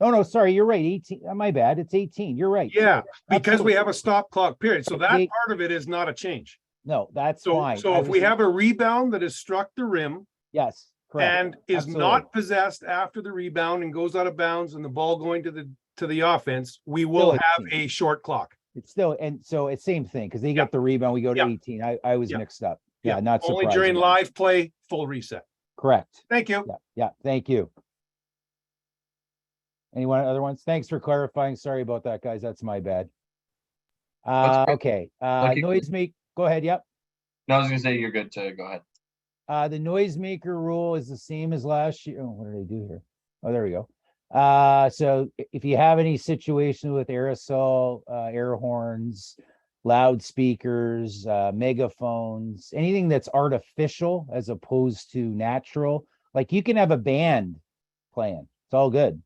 Oh no, sorry, you're right. 18. My bad. It's 18. You're right. Yeah, because Absolutely. we have a stop clock period. So that part of it is not a change. No, that's fine. So if we have a rebound that has struck the rim, yes, correct, and is not possessed after the rebound and goes out of bounds and the ball going to the offense, we will have a short clock. It's still, and so it's same thing because they get the rebound, we go to 18. I was mixed up. Yeah, not only surprising. during live play, full reset. Correct. Thank you. Yeah, thank you. Anyone other ones? Thanks for clarifying. Sorry about that, guys. That's my bad. Okay. Noisemaker. Go ahead. Yep. No, I was gonna say you're good to go ahead. The noisemaker rule is the same as last year. Oh, what did I do here? Oh, there we go. So if you have any situation with aerosol, air horns, loudspeakers, megaphones, anything that's artificial as opposed to natural, like you can have a band playing. It's all good.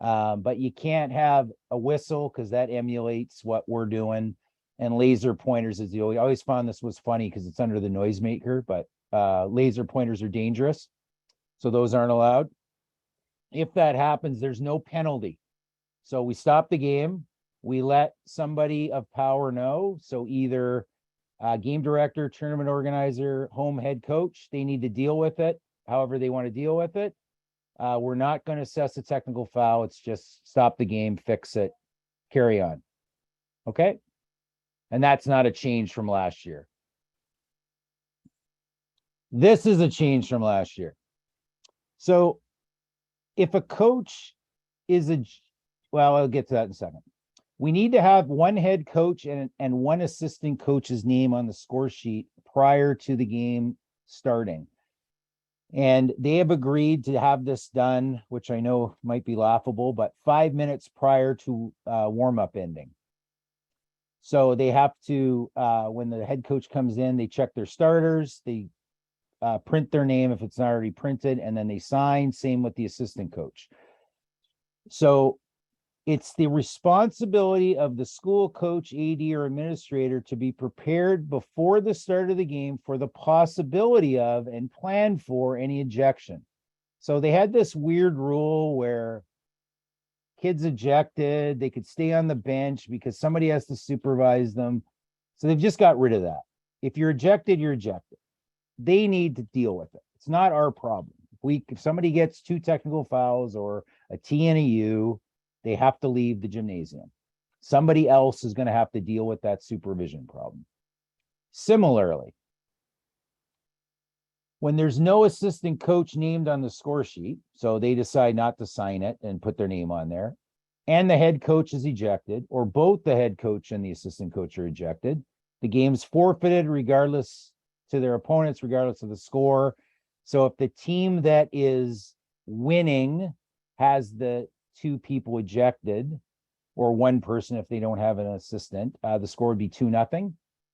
But you can't have a whistle because that emulates what we're doing. And laser pointers is I always found this was funny because it's under the noisemaker, but laser pointers are dangerous. So those aren't allowed. If that happens, there's no penalty. So we stop the game. We let somebody of power know. So either game director, tournament organizer, home head coach, they need to deal with it however they want to deal with it. We're not going to assess a technical foul. It's just stop the game, fix it, carry on. Okay? And that's not a change from last year. This is a change from last year. So if a coach is well, I'll get to that in a second. We need to have one head coach and one assistant coach's name on the score sheet prior to the game starting. And they have agreed to have this done, which I know might be laughable, but 5 minutes prior to warm-up ending. So they have to, when the head coach comes in, they check their starters, they print their name if it's not already printed, and then they sign, same with the assistant coach. So it's the responsibility of the school coach, AD, or administrator to be prepared before the start of the game for the possibility of and plan for any ejection. So they had this weird rule where kids ejected, they could stay on the bench because somebody has to supervise them. So they've just got rid of that. If you're ejected, you're ejected. They need to deal with it. It's not our problem. If somebody gets 2 technical fouls or a T and a U, they have to leave the gymnasium. Somebody else is going to have to deal with that supervision problem. Similarly, when there's no assistant coach named on the score sheet, so they decide not to sign it and put their name on there, and the head coach is ejected, or both the head coach and the assistant coach are ejected, the game's forfeited regardless to their opponents, regardless of the score. So if the team that is winning has the two people ejected, or one person if they don't have an assistant, the score would be 2-0.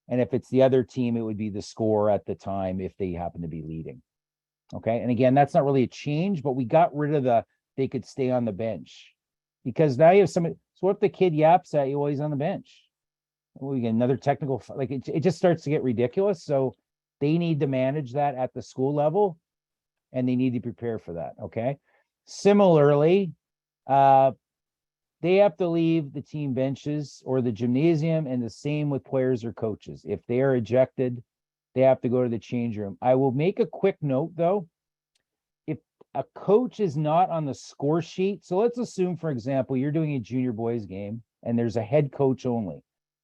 And if it's the other team, it would be the score at the time if they happen to be leading. Okay. And again, that's not really a change, but we got rid of they could stay on the bench, because now you have somebody. So if the kid yaps at you while he's on the bench, we get another technical, like it just starts to get ridiculous. So they need to manage that at the school level, and they need to prepare for that. Okay. Similarly, they have to leave the team benches or the gymnasium, and the same with players or coaches. If they are ejected, they have to go to the change room. I will make a quick note though. If a coach is not on the score sheet, so let's assume, for example, you're doing a junior boys game and there's a head coach only,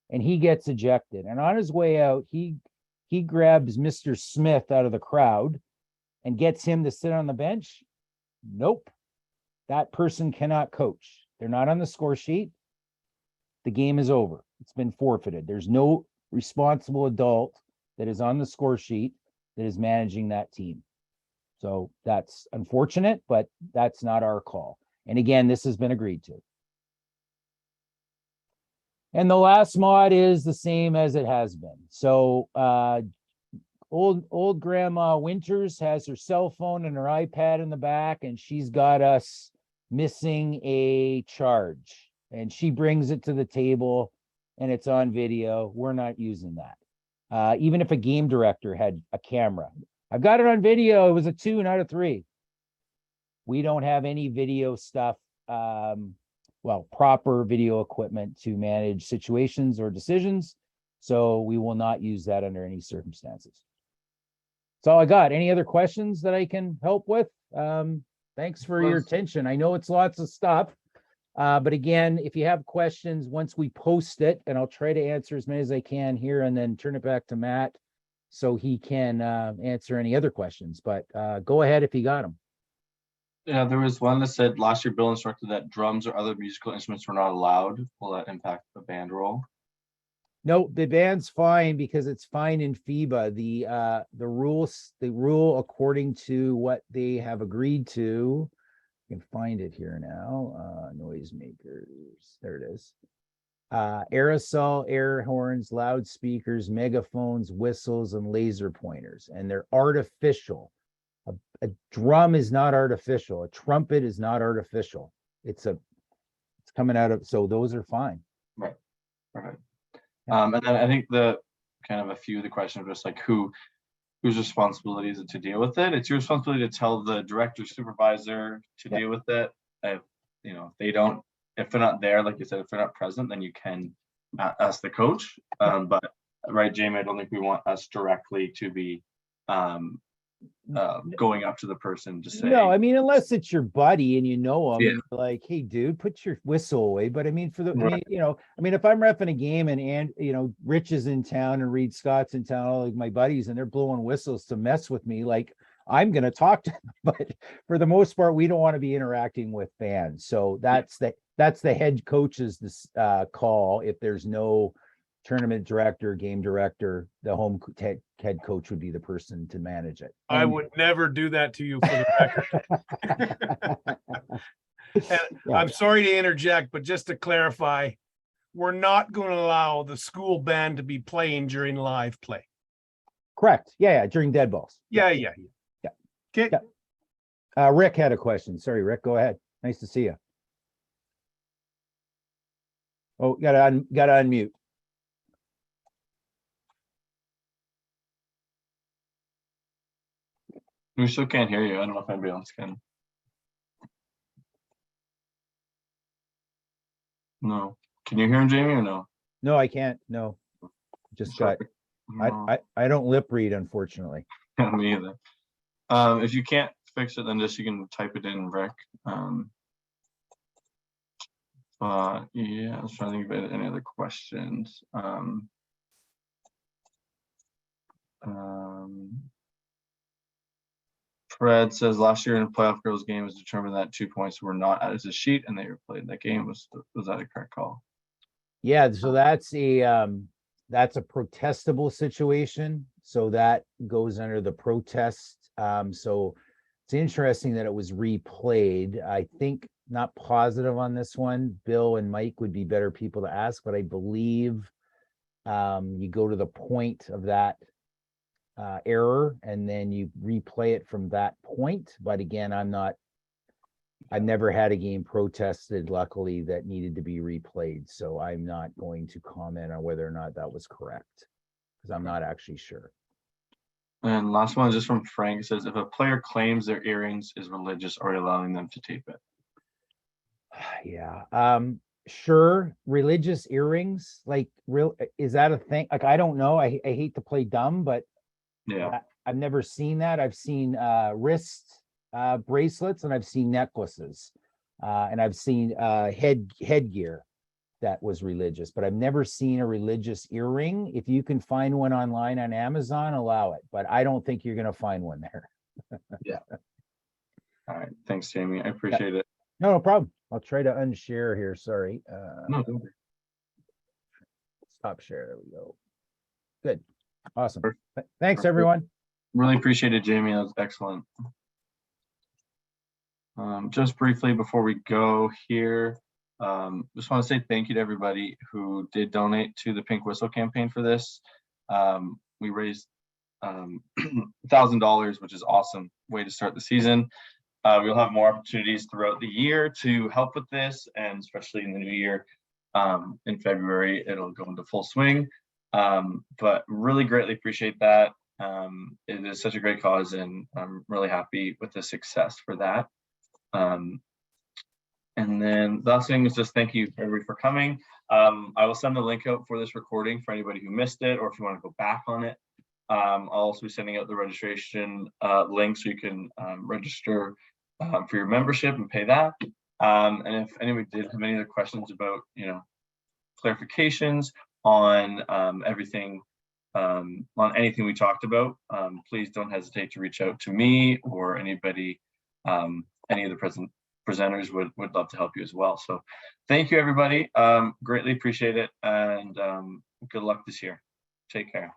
and he gets ejected. And on his way out, he grabs Mr. Smith out of the crowd and gets him to sit on the bench. Nope. That person cannot coach. They're not on the score sheet. The game is over. It's been forfeited. There's no responsible adult that is on the score sheet that is managing that team. So that's unfortunate, but that's not our call. And again, this has been agreed to. And the last mod is the same as it has been. So old grandma Winters has her cell phone and her iPad in the back, and she's got us missing a charge, and she brings it to the table and it's on video. We're not using that. Even if a game director had a camera, I've got it on video. It was a 2, not a 3. We don't have any video stuff, proper video equipment to manage situations or decisions. So we will not use that under any circumstances. That's all I got. Any other questions that I can help with? Thanks for your attention. I know it's lots of stuff, but again, if you have questions, once we post it, and I'll try to answer as many as I can here, and then turn it back to Matt so he can answer any other questions. But go ahead if you got them. Yeah, there was one that said last year Bill instructed that drums or other musical instruments were not allowed. Will that impact the band role? No, the band's fine because it's fine in FIBA. The rule according to what they have agreed to, you can find it here now. Noisemakers, there it is. Aerosol, air horns, loudspeakers, megaphones, whistles, and laser pointers, and they're artificial. A drum is not artificial. A trumpet is not artificial. It's coming out of, so those are fine. Right. Perfect. And then I think the kind of a few of the questions are just like whose responsibility is it to deal with it? It's your responsibility to tell the director supervisor to deal with it. If they're not there, like you said, if they're not present, then you can ask the coach. But right, Jaime, I don't think we want us directly to be going up to the person to say. No, I mean, unless it's your buddy and you know him, and you're like, hey, dude, put your whistle away. But I mean, if I'm reffing a game and Rich is in town and Reed Scott's in town, all like my buddies, and they're blowing whistles to mess with me, like I'm gonna talk to them. But for the most part, we don't want to be interacting with fans. So that's the head coach's call. If there's no tournament director, game director, the home head coach would be the person to manage it. I would never do that to you for the record. And I'm sorry to interject, but just to clarify, we're not going to allow the school band to be playing during live play. Correct. Yeah, during dead balls. Yeah. Okay. Yeah. Rick had a question. Sorry, Rick, go ahead. Nice to see you. Oh, gotta unmute. We still can't hear you. I don't know if anybody else can. No. Can you hear him, Jaime, or no? No, I can't. No. Just got I don't lip read, unfortunately. Me either. If you can't fix it, then you can type it in, Rick. So Yeah, I was trying to think of any other questions. Fred says last year in a playoff girls game was determined that 2 points were not added to the sheet and they replayed that game. Was that a correct call? Yeah, so that's a protestable situation. So that goes under the protest. So it's interesting that it was replayed. I think not positive on this one. Bill and Mike would be better people to ask, but I believe you go to the point of that error and then you replay it from that point. But again, I've never had a game protested, luckily, that needed to be replayed. So I'm not going to comment on whether or not that was correct because I'm not actually sure. And last one is just from Frank. It says, if a player claims their earrings is religious, are you allowing them to tape it? Yeah. Sure. Religious earrings, like is that a thing? Like, I don't know. I hate to play dumb, but yeah, I've never seen that. I've seen wrist bracelets and I've seen necklaces and I've seen headgear that was religious, but I've never seen a religious earring. If you can find one online on Amazon, allow it, but I don't think you're going to find one there. Yeah. All right. Thanks, Jamie. I appreciate it. No problem. I'll try to unshare here. Sorry. No. Stop share. There we go. Good. Awesome. Thanks, everyone. Really appreciate it, Jamie. That was excellent. Just briefly before we go here, just want to say thank you to everybody who did donate to the Pink Whistle campaign for this. We raised $1,000, which is awesome way to start the season. We'll have more opportunities throughout the year to help with this, and especially in the new year, in February, it'll go into full swing. But really greatly appreciate that. It is such a great cause, and I'm really happy with the success for that. And then the last thing is just thank you everybody for coming. I will send the link out for this recording for anybody who missed it, or if you want to go back on it. I'll also be sending out the registration link so you can register for your membership and pay that. And if anybody did have any other questions about, clarifications on everything, on anything we talked about, please don't hesitate to reach out to me or anybody, any of the presenters would love to help you as well. So thank you, everybody. Greatly appreciate it, and good luck this year. Take care.